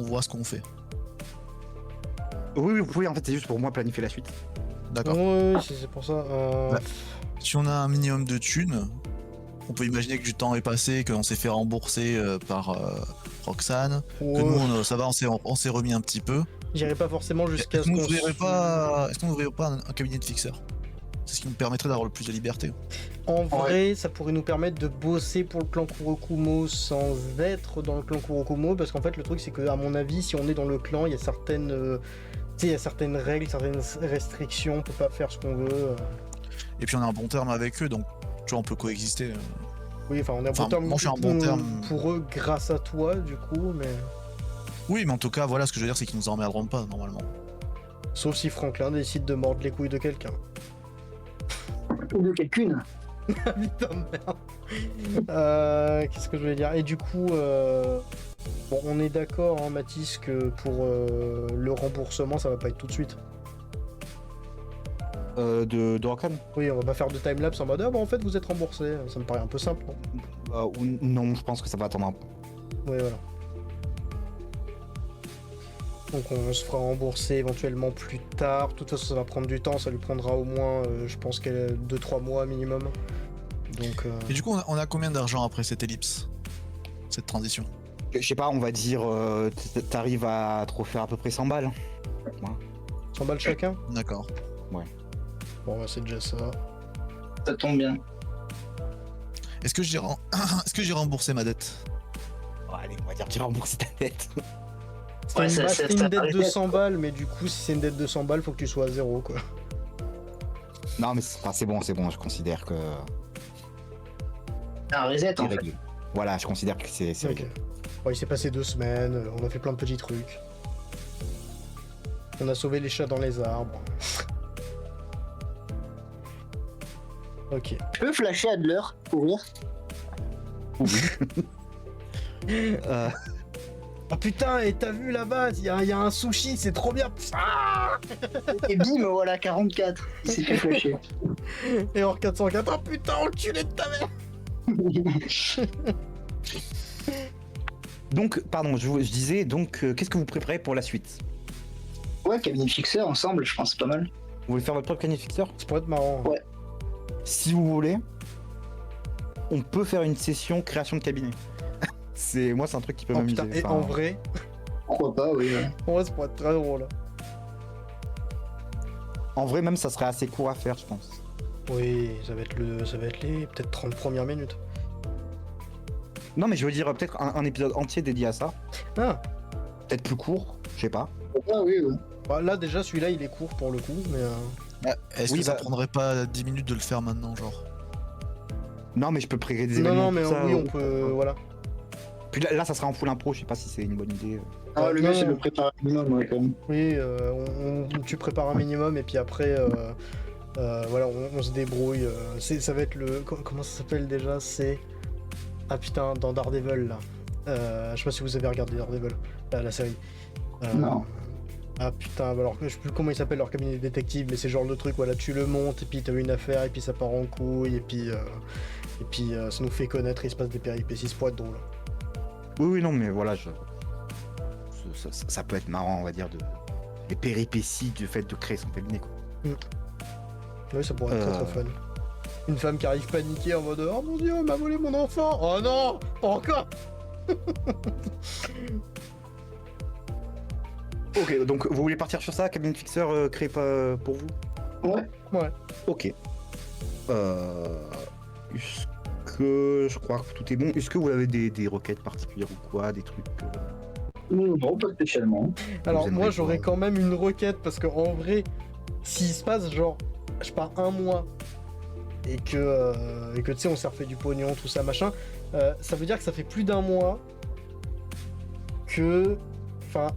voit ce qu'on fait. Oui, vous pouvez, en fait, c'est juste pour moi planifier la suite. D'accord. Ouais, c'est pour ça. Ouais. Si on a un minimum de thunes, on peut imaginer que du temps est passé, qu'on s'est fait rembourser par Roxane, que Ouais. nous, ça va, on s'est remis un petit peu. J'irai pas forcément jusqu'à Est-ce ce qu'on qu'on n'ouvrirait pas un cabinet de fixeur? C'est ce qui nous permettrait d'avoir le plus de liberté. En vrai, ça pourrait nous permettre de bosser pour le clan Kurokumo sans être dans le clan Kurokumo, parce qu'en fait, le truc, c'est que, à mon avis, si on est dans le clan, il y a certaines, il y a certaines règles, certaines restrictions, on peut pas faire ce qu'on veut. Et puis on a un bon terme avec eux, donc tu vois, on peut coexister. Oui, enfin, on est un Enfin, bon terme moi, je suis un bon terme. pour eux grâce à toi, du coup, mais Oui, mais en tout cas, voilà, ce que je veux dire, c'est qu'ils nous emmerderont pas, normalement. sauf si Franklin décide de mordre les couilles de quelqu'un. Ou de quelqu'une. Putain de merde. Qu'est-ce que je voulais dire? Et du coup, bon, on est d'accord, hein, Mathis, que pour le remboursement, ça va pas être tout de suite. De Roxane Oui, on va pas faire de timelapse en mode ah bah en fait vous êtes remboursé. Ça me paraît un peu simple, non? Non, je pense que ça va attendre un peu. Oui, voilà. Donc on se fera rembourser éventuellement plus tard. De toute façon, ça va prendre du temps. Ça lui prendra au moins, je pense, 2-3 mois minimum. Donc. Et du coup, on a combien d'argent après cette ellipse? Cette transition? Je sais pas, on va dire, t'arrives à te refaire à peu près 100 balles. 100 balles chacun? D'accord. Bon, bah, c'est déjà ça. Ça tombe bien. Est-ce que j'ai remboursé ma dette? Oh, allez, on va dire tu rembourses ta tête. C'était Ouais, une, ça- bah, ça- c'était ça une dette paraît de bête. 100 balles, mais du coup, si c'est une dette de 100 balles, faut que tu sois à zéro, quoi. Non, mais c'est bon, je considère que C'est un reset c'est en fait. réglé. Voilà, je considère que c'est Ok. réglé. Bon, il s'est passé 2 semaines, on a fait plein de petits trucs. On a sauvé les chats dans les arbres. Ok. Je peux flasher Adler pour ouvrir. Euh, Oh putain, et t'as vu là-bas, il y a un sushi, c'est trop bien. Ah Et bim, voilà, 44. Il s'est fait flasher. Et hors 404, oh putain, enculé de ta mère. donc, pardon, je disais, donc, qu'est-ce que vous préparez pour la suite? Ouais, cabinet fixeur ensemble, je pense, c'est pas mal. Vous voulez faire votre propre cabinet fixeur? Ça pourrait être marrant. Ouais. Si vous voulez, on peut faire une session création de cabinet. Moi, c'est un truc qui peut Oh m'amuser. putain, et Enfin, en vrai, Pourquoi pas, oui. Ouais. ça pourrait être très drôle. en vrai, même, ça serait assez court à faire, je pense. Oui, ça va être les peut-être 30 premières minutes. Non, mais je veux dire, peut-être un épisode entier dédié à ça. Ah, Peut-être plus court, je sais pas. Pourquoi, oui, oui. bah, là déjà celui-là il est court pour le coup, mais Est-ce Oui, que ça bah- prendrait pas 10 minutes de le faire maintenant, genre? Non, mais je peux créer des non, événements. non, mais tout ça, oui, on peut, voilà. Puis là, ça sera en full impro, je sais pas si c'est une bonne idée. Ah, le non, mieux, c'est de non. le préparer un minimum, ouais, quand même. Oui, tu prépares un minimum et puis après, voilà, on se débrouille. Ça va être le. Comment ça s'appelle déjà? C'est. Ah putain, dans Daredevil là. Je sais pas si vous avez regardé Daredevil, la série. Non. Ah putain, alors je sais plus comment il s'appelle leur cabinet de détective, mais c'est genre le truc, voilà, tu le montes et puis t'as une affaire et puis ça part en couille et puis ça nous fait connaître, il se passe des péripéties, ça pourrait être drôle. Oui, non, mais voilà, ça peut être marrant, on va dire, les péripéties du fait de créer son cabinet, quoi. Oui, ça pourrait être très très fun. Une femme qui arrive paniquée en mode oh mon dieu, on m'a volé mon enfant. Oh non, pas encore. Ok, donc vous voulez partir sur ça, cabinet de fixeur créé pour vous? Ouais. Ouais. Ok. Est-ce que je crois que tout est bon? Est-ce que vous avez des requêtes particulières ou quoi? Des trucs Non, pas spécialement. Alors Vous moi aimeriez j'aurais pas- quand même une requête parce que en vrai, s'il se passe genre, je sais pas, un mois et que tu sais on s'est refait du pognon, tout ça machin, ça veut dire que ça fait plus d'un mois que, enfin,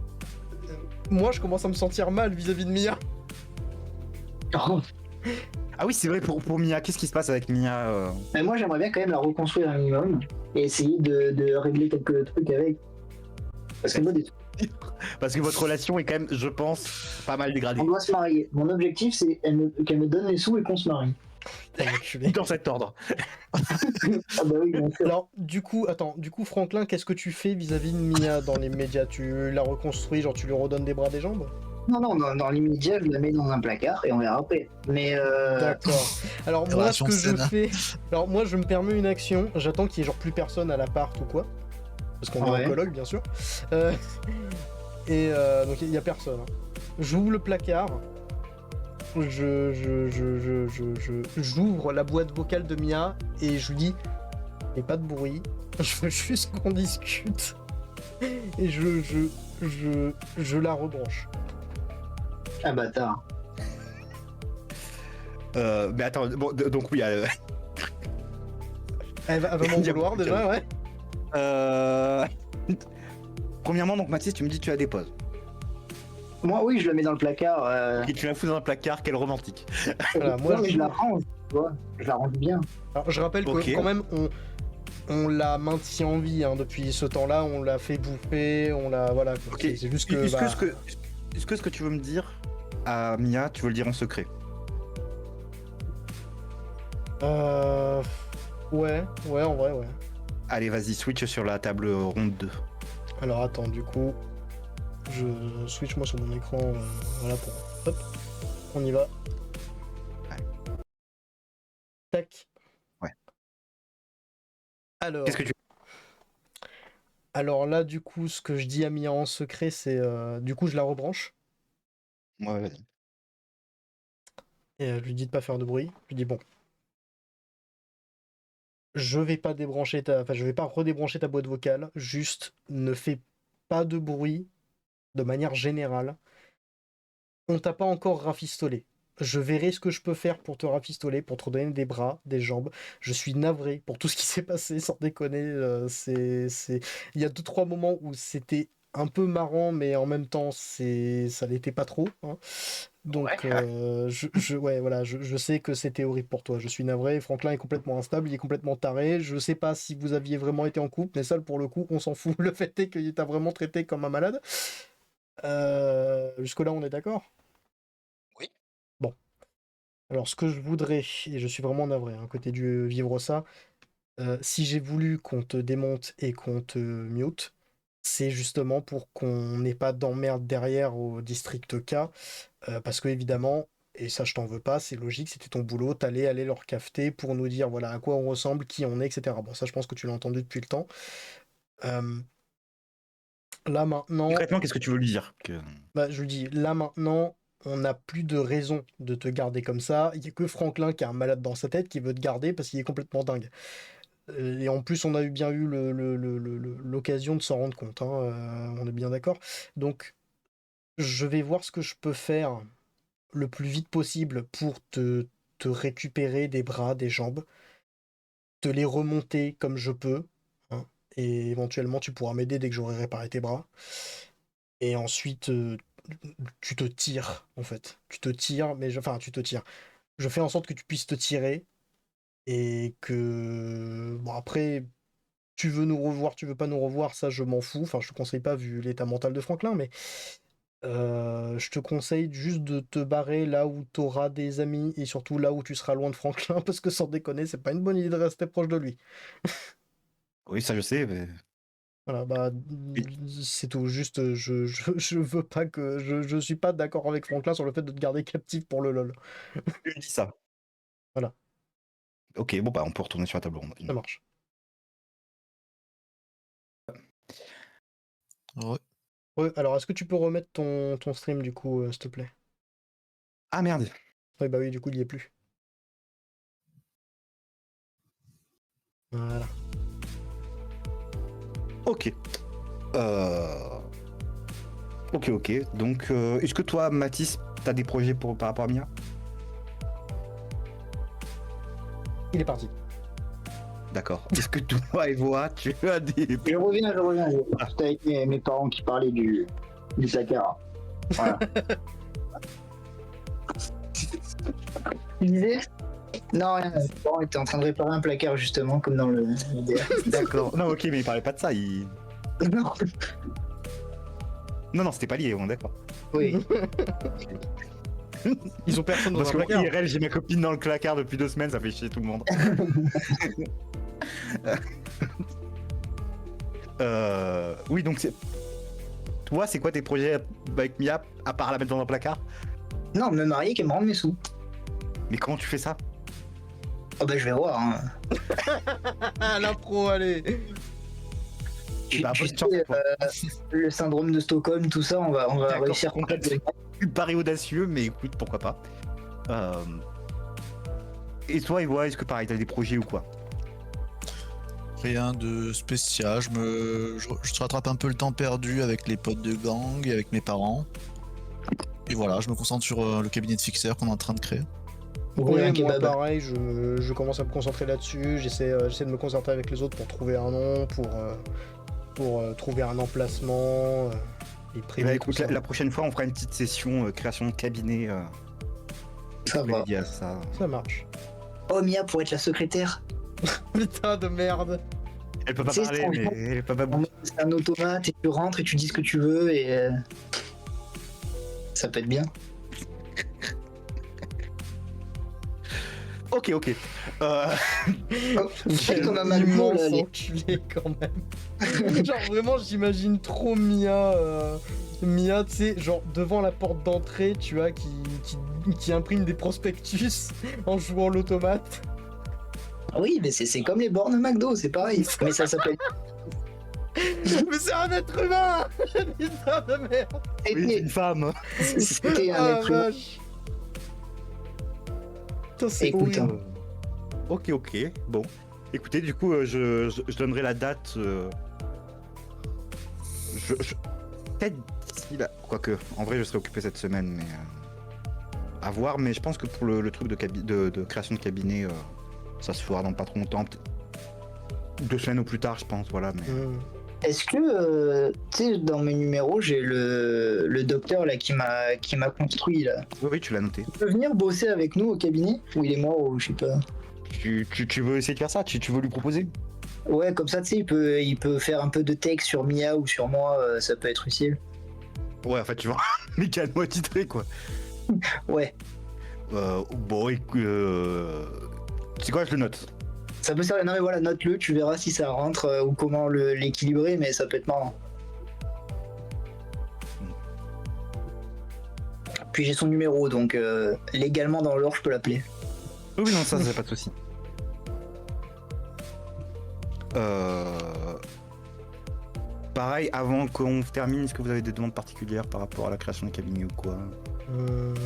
moi je commence à me sentir mal vis-à-vis de Mia. Oh. Ah oui, c'est vrai, pour Mia, qu'est-ce qui se passe avec Mia Mais moi, j'aimerais bien quand même la reconstruire un minimum et essayer de régler quelques trucs avec. Parce que moi, des trucs Parce que votre relation est quand même, je pense, pas mal dégradée. On doit se marier. Mon objectif, c'est qu'elle me donne les sous et qu'on se marie. Putain, enculé. Dans cet ordre. Ah bah oui, bien sûr. Alors, du coup, Franklin, qu'est-ce que tu fais vis-à-vis de Mia dans les médias? Tu la reconstruis, genre tu lui redonnes des bras, des jambes? Non, dans l'immédiat, je la mets dans un placard et on verra après. Mais D'accord. Alors moi, ce Relation que je saine. fais... Alors moi, je me permets une action. J'attends qu'il y ait genre plus personne à l'appart ou quoi. Parce qu'on est Ouais. en coloc, bien sûr. Donc il y a personne. Hein. J'ouvre le placard. J'ouvre la boîte vocale de Mia et je lui dis et pas de bruit. Je veux juste qu'on discute. Et je la rebranche. ah bâtard. Mais attends, bon, donc oui. Elle va m'en vouloir déjà, ouais. Premièrement, donc Mathis, tu me dis que tu la déposes. Moi, oui, je la mets dans le placard. Et tu la fous dans un placard, quel romantique. Voilà, moi, non, mais je la range, tu vois. Je la range bien. Alors, je rappelle Ok. que quand même, on la maintient en vie hein, depuis ce temps-là, on l'a fait bouffer, on l'a... Voilà, quoi. Ok. C'est juste que... Est-ce bah, que ce que tu veux me dire à Mia, tu veux le dire en secret? Ouais, en vrai, ouais. Allez, vas-y, switch sur la table ronde 2. Alors attends, du coup, je switch moi sur mon écran, voilà pour... Hop, on y va. Tac. Ouais. Alors... Qu'est-ce que tu Alors là, du coup, ce que je dis à Mia en secret, c'est... Du coup, je la rebranche. Ouais, vas-y. Et je lui dis de pas faire de bruit. Je lui dis bon. Je vais pas je vais pas redébrancher ta boîte vocale. Juste ne fais pas de bruit de manière générale. On t'a pas encore rafistolé. Je verrai ce que je peux faire pour te rafistoler, pour te donner des bras, des jambes. Je suis navré pour tout ce qui s'est passé, sans déconner. Il y a 2-3 moments où c'était un peu marrant, mais en même temps, ça l'était pas trop. Hein. Donc, je sais que c'était horrible pour toi. Je suis navré. Franklin est complètement instable, il est complètement taré. Je sais pas si vous aviez vraiment été en couple, mais ça, pour le coup, on s'en fout. Le fait est qu'il t'a vraiment traité comme un malade. Jusque-là, on est d'accord? Oui. Bon. Alors, ce que je voudrais, et je suis vraiment navré, hein, côté du vivre ça, si j'ai voulu qu'on te démonte et qu'on te mute, c'est justement pour qu'on n'ait pas d'emmerde derrière au district K, parce que évidemment, et ça je t'en veux pas, c'est logique, c'était ton boulot, t'allais aller leur cafeter pour nous dire voilà à quoi on ressemble, qui on est, etc. Bon, ça je pense que tu l'as entendu depuis le temps. Là maintenant, Concrètement, qu'est-ce que tu veux lui dire bah, je lui dis là maintenant, on n'a plus de raison de te garder comme ça. Il y a que Franklin qui est un malade dans sa tête qui veut te garder parce qu'il est complètement dingue. Et en plus, on a bien eu l'occasion de s'en rendre compte. Hein, on est bien d'accord. Donc, je vais voir ce que je peux faire le plus vite possible pour te récupérer des bras, des jambes, te les remonter comme je peux. Hein, et éventuellement, tu pourras m'aider dès que j'aurai réparé tes bras. Et ensuite, tu te tires, en fait. Tu te tires, enfin, tu te tires. Je fais en sorte que tu puisses te tirer. Et que... Bon, après, tu veux nous revoir, tu veux pas nous revoir, ça, je m'en fous. Enfin, je te conseille pas, vu l'état mental de Franklin, mais... je te conseille juste de te barrer là où tu auras des amis, et surtout là où tu seras loin de Franklin, parce que sans déconner, c'est pas une bonne idée de rester proche de lui. Oui, ça je sais, mais... Voilà, bah, c'est tout. Juste, je veux pas que... Je suis pas d'accord avec Franklin sur le fait de te garder captif pour le LOL. Je lui dis ça. Voilà. Ok, bon bah on peut retourner sur la table ronde. Ça marche. Ouais. Ouais, alors, est-ce que tu peux remettre ton stream, du coup, s'il te plaît? Ah merde. Oui, bah oui, du coup, il y est plus. Voilà. Ok. Ok. Donc, est-ce que toi, Mathis, t'as des projets par rapport à Mia? Il est parti. D'accord. Est-ce que toi, Evoa, tu as des... Je reviens. C'était avec mes parents qui parlaient du placard. Voilà. Tu disais? Non, rien. Mes parents étaient en train de réparer un placard justement, comme dans le vidéo. D'accord. Non, ok, mais il parlait pas de ça. Non. Non, c'était pas lié, on est d'accord. Oui. Ils ont personne dans Parce un que placard. IRL, j'ai ma copine dans le placard depuis 2 semaines, ça fait chier tout le monde. Oui, donc c'est. Toi, c'est quoi tes projets avec Mia, à part la mettre dans un placard? Non, me marier qu'elle me rende mes sous. Mais comment tu fais ça? Oh bah je vais voir. Hein. Ah, l'impro, allez. Bah, Tu bonne chance, sais, toi. le syndrome de Stockholm, tout ça, on va D'accord, réussir complètement. Pari audacieux, mais écoute, pourquoi pas. Et toi, Ewa, est-ce que pareil, t'as des projets ou quoi? Rien de spécial, je rattrape un peu le temps perdu avec les potes de gang et avec mes parents. Et voilà, je me concentre sur le cabinet de fixeur qu'on est en train de créer. ouvrir un Oui, moi kebab. pareil, je commence à me concentrer là-dessus. J'essaie de me concentrer avec les autres pour trouver un nom, pour trouver un emplacement. Et Et prévu bah tout écoute, ça. la prochaine fois, on fera une petite session création de cabinet. Ça va. dédiée à ça. Ça marche. Oh Mia pour être la secrétaire. Putain de merde. Elle peut pas C'est parler, étrange, mais elle peut pas En bouger. mode, c'est un automate et tu rentres et tu dis ce que tu veux et ça peut être bien. Ok. Quel qu'on a mal vu, immense là, les- enculé quand même. Genre vraiment, j'imagine trop Mia, Mia, tu sais, genre devant la porte d'entrée, tu vois, qui imprime des prospectus en jouant l'automate. Oui, mais c'est comme les bornes McDo, c'est pareil. Mais ça s'appelle. Mais c'est un être humain. Putain de merde. Oui, c'est C'était une femme. c'était un Ah être humain. vache. Putain, c'est Écoute, horrible. Ok. Bon. Écoutez, du coup, je donnerai la date. Peut-être d'ici là. Quoique, en vrai, je serai occupé cette semaine, mais. À voir, mais je pense que pour le truc de création de cabinet, ça se fera dans pas trop longtemps. Peut-être 2 semaines au plus tard, je pense, voilà. Mais... Est-ce que, tu sais, dans mes numéros, j'ai le docteur là qui m'a construit là. Oui, tu l'as noté. Il peut venir bosser avec nous au cabinet? Ou il est mort ou je sais pas. Tu veux essayer de faire ça? Tu veux lui proposer? Ouais, comme ça, tu sais, il peut faire un peu de texte sur Mia ou sur moi, ça peut être utile. Ouais, en fait, tu vois, mécano attitré, quoi. Ouais, Bon, écoute, c'est quoi, je le note. ça peut servir. Non, mais voilà, note-le, tu verras si ça rentre ou comment l'équilibrer, mais ça peut être marrant. Puis j'ai son numéro, donc légalement dans l'or, je peux l'appeler. Oui, non, ça, c'est pas de souci. Pareil, avant qu'on termine, est-ce que vous avez des demandes particulières par rapport à la création de cabinet ou quoi?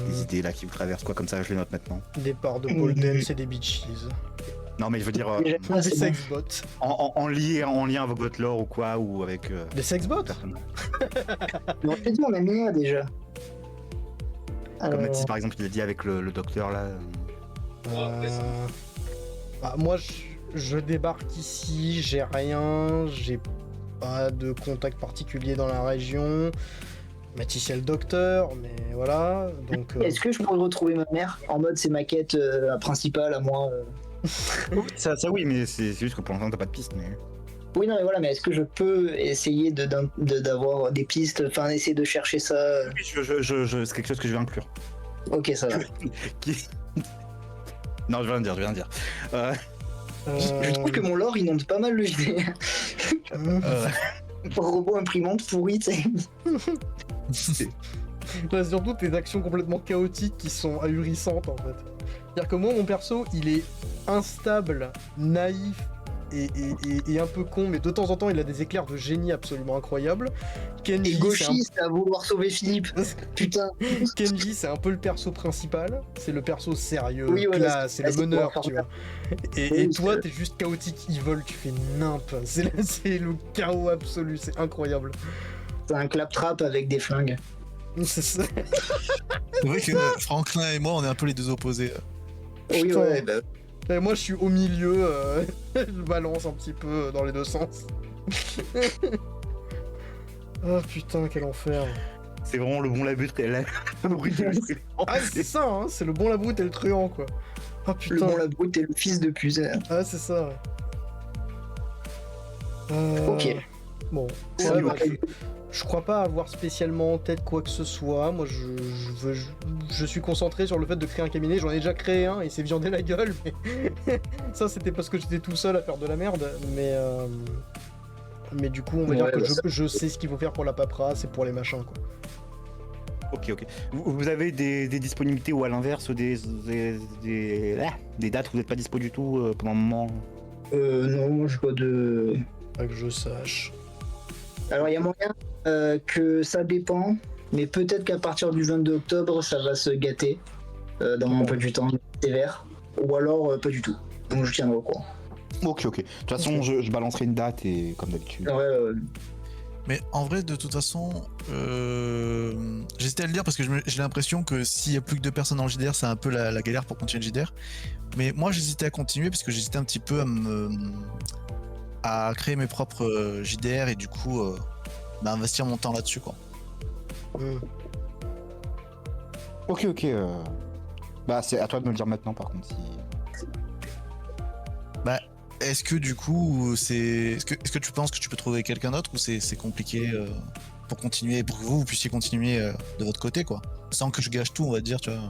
Des idées là qui vous traversent, quoi, comme ça, je les note maintenant. Départ de pole dance et des bitches. Non, mais je veux dire, Déjà, Des c'est bon. sexbots. en lien avec votre lore ou quoi, ou avec. Des sexbots? personne. Mais on t'a dit, on a Mia déjà. Comme Alors, si par exemple, il a dit avec le docteur là. Bah, moi, je débarque ici, j'ai rien, j'ai pas de contact particulier dans la région. Mathis, le docteur, mais voilà, donc... Est-ce que je pourrais retrouver ma mère en mode c'est ma quête principale à moi Ça oui, mais c'est juste que pour l'instant, t'as pas de piste, mais. Oui, non, mais voilà, mais est-ce que je peux essayer d'avoir des pistes, enfin essayer de chercher ça Oui, c'est quelque chose que je vais inclure. Ok, ça va. Qui- Non, je vais rien dire. Je trouve que mon lore inonde pas mal le JD. Robot imprimante pourri, tu sais. Là, surtout tes actions complètement chaotiques qui sont ahurissantes en fait. C'est-à-dire que moi, mon perso, il est instable, naïf et un peu con, mais de temps en temps, il a des éclairs de génie absolument incroyables. Et Kenji, c'est gauchiste à vouloir sauver Philippe. Putain. Kenji, c'est un peu le perso principal, c'est le perso sérieux, Oui, ouais, classe, c'est le c'est meneur, pour tu vois. Et Oui, toi, c'est- t'es juste chaotique evil, tu fais nimp. C'est le chaos absolu, c'est incroyable. C'est un claptrap avec des flingues. C'est ça. C'est vrai que Franklin et moi, on est un peu les deux opposés. Oui, Putain. ouais, bah. Et moi, je suis au milieu, je balance un petit peu dans les deux sens. Oh putain, quel enfer. C'est vraiment le bon labut. Ah, c'est ça, hein, c'est le bon la brute et le truand, quoi. Ah Le putain. bon la brute et le fils de pute. Ah, c'est ça, ouais. Ok. Bon, Ouais, ouais, bah, je crois pas avoir spécialement en tête quoi que ce soit. Moi, je suis concentré sur le fait de créer un cabinet. J'en ai déjà créé un et c'est viandé la gueule, mais ça, c'était parce que j'étais tout seul à faire de la merde. Mais du coup, on va dire Ouais, que bah, je sais ce qu'il faut faire pour la paperasse et pour les machins, quoi. Ok. Vous avez des disponibilités ou à l'inverse des dates où vous n'êtes pas dispo du tout pendant un moment? Non, je vois de. Pas que je sache. Alors, il y a moyen que ça dépend, mais peut-être qu'à partir du 22 octobre, ça va se gâter dans mon emploi du temps sévère, ou alors pas du tout. Donc, je tiendrai au courant. Ok. De toute façon, je balancerai une date et comme d'habitude. Ouais, Mais en vrai, de toute façon, j'hésitais à le dire parce que j'ai l'impression que s'il y a plus que 2 personnes dans le JDR, c'est un peu la galère pour continuer le JDR. Mais moi, j'hésitais à continuer parce que j'hésitais un petit peu à créer mes propres JDR et du coup, investir mon temps là-dessus, quoi. Hmm. Ok. Bah, c'est à toi de me le dire maintenant, par contre. Si... Bah, est-ce que du coup, est-ce que tu penses que tu peux trouver quelqu'un d'autre ou c'est compliqué pour continuer, pour que vous puissiez continuer de votre côté, quoi, sans que je gâche tout, on va dire, tu vois.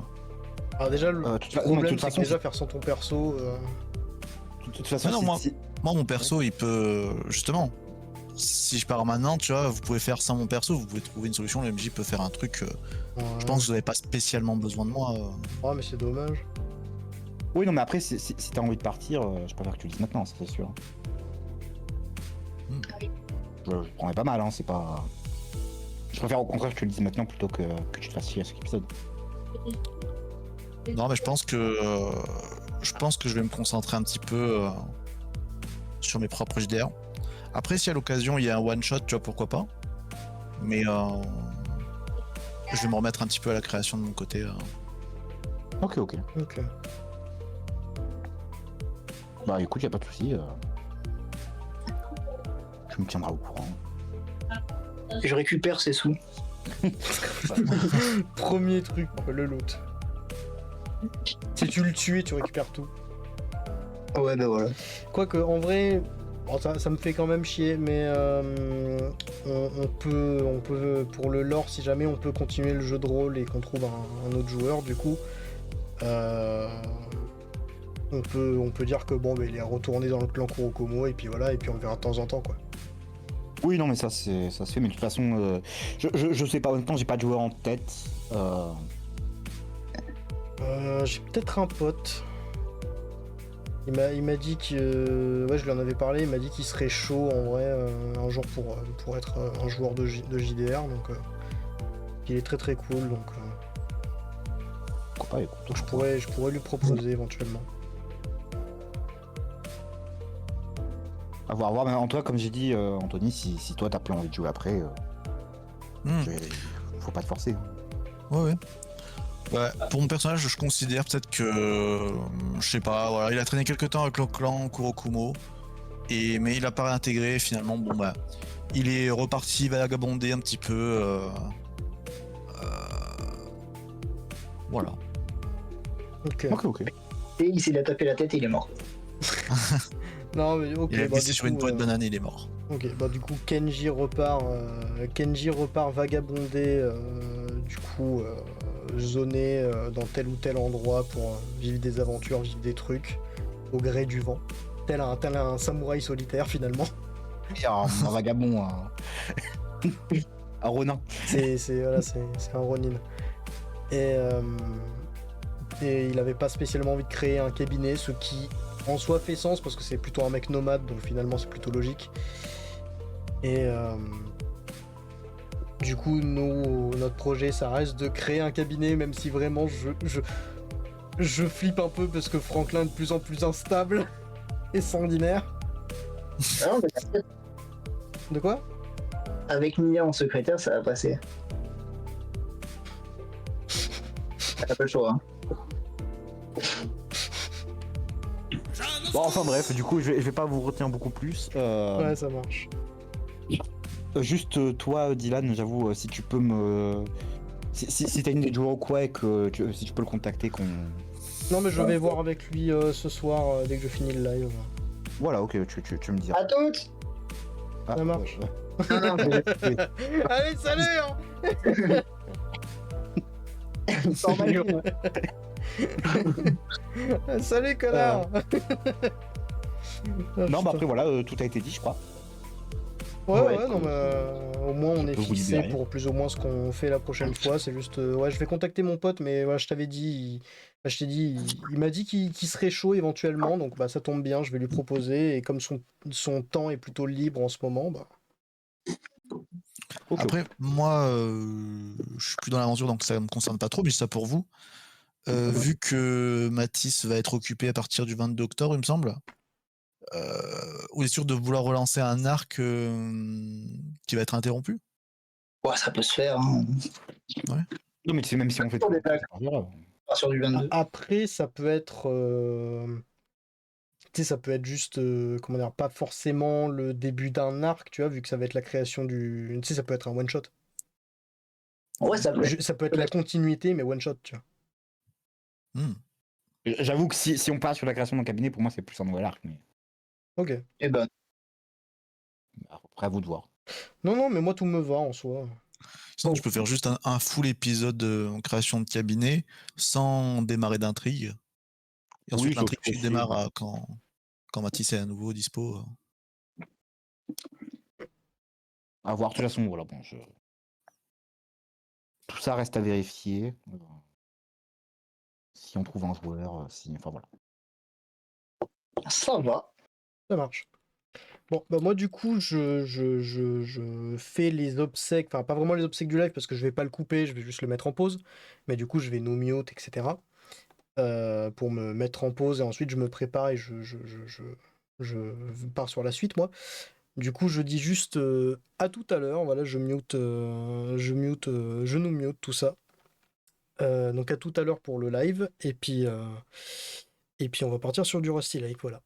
Alors déjà, le de toute problème, toute c'est que façon, déjà faire sans ton perso... De toute façon, Non, si- moi, mon perso, il peut justement. Si je pars maintenant, tu vois, vous pouvez faire sans mon perso, vous pouvez trouver une solution. Le MJ peut faire un truc. Je pense que vous n'avez pas spécialement besoin de moi. Oh, mais c'est dommage. Oui, non, mais après, si t'as envie de partir, je préfère que tu le dises maintenant, ça c'est sûr. Je prendrais pas mal, hein, c'est pas. Je préfère au contraire que tu le dises maintenant plutôt que tu te fasses chier à cet épisode. Non, mais je pense que je vais me concentrer un petit peu sur mes propres JDR. Après, si à l'occasion il y a un one shot, tu vois, pourquoi pas. Mais je vais me remettre un petit peu à la création de mon côté. Ok. Ok. Bah écoute, y a pas de soucis. Tu me tiendras au courant. je récupère ces sous. Premier truc, quoi, le loot. Si tu le tues, tu récupères tout. Ouais, bah voilà. Quoique, en vrai, bon, ça me fait quand même chier, mais on peut, pour le lore, si jamais on peut continuer le jeu de rôle et qu'on trouve un autre joueur, du coup, on peut dire que bon, bah, il est retourné dans le clan Kurokomo, et puis voilà, et puis on verra de temps en temps, quoi. Oui, non, mais ça se fait, mais de toute façon, je sais pas, en même temps, j'ai pas de joueur en tête. J'ai peut-être un pote. Il m'a dit que... ouais, je lui en avais parlé, il m'a dit qu'il serait chaud en vrai un jour pour être un joueur de JDR, donc il est très très cool, donc Pourquoi pas, écoute, je pourrais lui proposer éventuellement. À voir, mais en toi, comme j'ai dit, Anthony, si toi t'as plus envie de jouer après, faut pas te forcer. Ouais. Ouais, pour mon personnage, je considère peut-être que, je sais pas, voilà, il a traîné quelques temps avec le clan Kurokumo, mais il a pas réintégré finalement. Bon bah, il est reparti vagabonder un petit peu. Voilà. Ok. Ok. Et il s'est tapé la tête et il est mort. Non mais ok. Il a bah, glissé du sur une coup, peau de banane et il est mort. Ok, bah du coup Kenji repart vagabonder, du coup zoné dans tel ou tel endroit pour vivre des aventures, vivre des trucs au gré du vent. Tel un samouraï solitaire finalement. Et un vagabond, un ronin. C'est un Ronin. Et il avait pas spécialement envie de créer un cabinet, ce qui en soi fait sens parce que c'est plutôt un mec nomade, donc finalement c'est plutôt logique. Et du coup, notre projet, ça reste de créer un cabinet, même si vraiment je flippe un peu parce que Franklin est de plus en plus instable et sanguinaire. Ah non, mais t'inquiète, De quoi? avec Mia en secrétaire, ça va passer. T'as pas le choix, hein. Bon, enfin bref, du coup, je vais pas vous retenir beaucoup plus. Ouais, ça marche. Juste toi, Dylan, j'avoue, si tu peux me... Si t'as une idée de joueur ou quoi, et que si tu peux le contacter, qu'on... Non, mais je vais voir avec lui ce soir dès que je finis le live. Voilà, ok, tu me diras. À toutes! Ah, Ça marche. Non, non, Allez, salut hein. Sans maillot. Salut connard. Ah, Non, putain. bah après voilà, tout a été dit, je crois. Ouais, Ouais, ouais, non, mais au moins on est peut vous fixé libérer. pour plus ou moins ce qu'on fait la prochaine fois. C'est juste, ouais, je vais contacter mon pote, mais ouais, je t'avais dit, je t'ai dit, il m'a dit qu'il serait chaud éventuellement, donc bah ça tombe bien, je vais lui proposer. Et comme son temps est plutôt libre en ce moment, bah. Ok. Après, moi, je suis plus dans l'aventure, donc ça me concerne pas trop, mais c'est ça pour vous. Vu que Mathis va être occupé à partir du 22 octobre, il me semble, vous êtes sûr de vouloir relancer un arc qui va être interrompu? ouais, ça peut se faire. Hein. Non, mais tu sais, même si on fait tout, On est d'accord. c'est pas grave. À partir du 22. Après, ça peut être, tu sais, ça peut être juste, comment dire, pas forcément le début d'un arc, tu vois, vu que ça va être la création du, tu sais, ça peut être un one shot. Ouais, ça peut être. Ça peut être la continuité, mais one shot, tu vois. Hmm. J'avoue que si on part sur la création d'un cabinet, pour moi, c'est plus un nouvel arc. Mais Ok. Eh ben, après, à vous de voir. Non, non, mais moi tout me va en soi. Sinon, tu peux faire juste un full épisode en création de cabinet sans démarrer d'intrigue. Et ensuite, Oui, l'intrigue sauf- démarre quand Mathis est à nouveau dispo. À voir. De toute façon, voilà, bon, tout ça reste à vérifier. Si on trouve un joueur, enfin voilà. ça va. Ça marche. Bon, bah moi du coup, je fais les obsèques, enfin pas vraiment les obsèques du live parce que je vais pas le couper, je vais juste le mettre en pause. Mais du coup, je vais no mute, etc. Pour me mettre en pause et ensuite je me prépare et je pars sur la suite, moi. Du coup, je dis juste à tout à l'heure. Voilà, je nous mute tout ça. Donc à tout à l'heure pour le live et puis on va partir sur du Rusty Lake, voilà.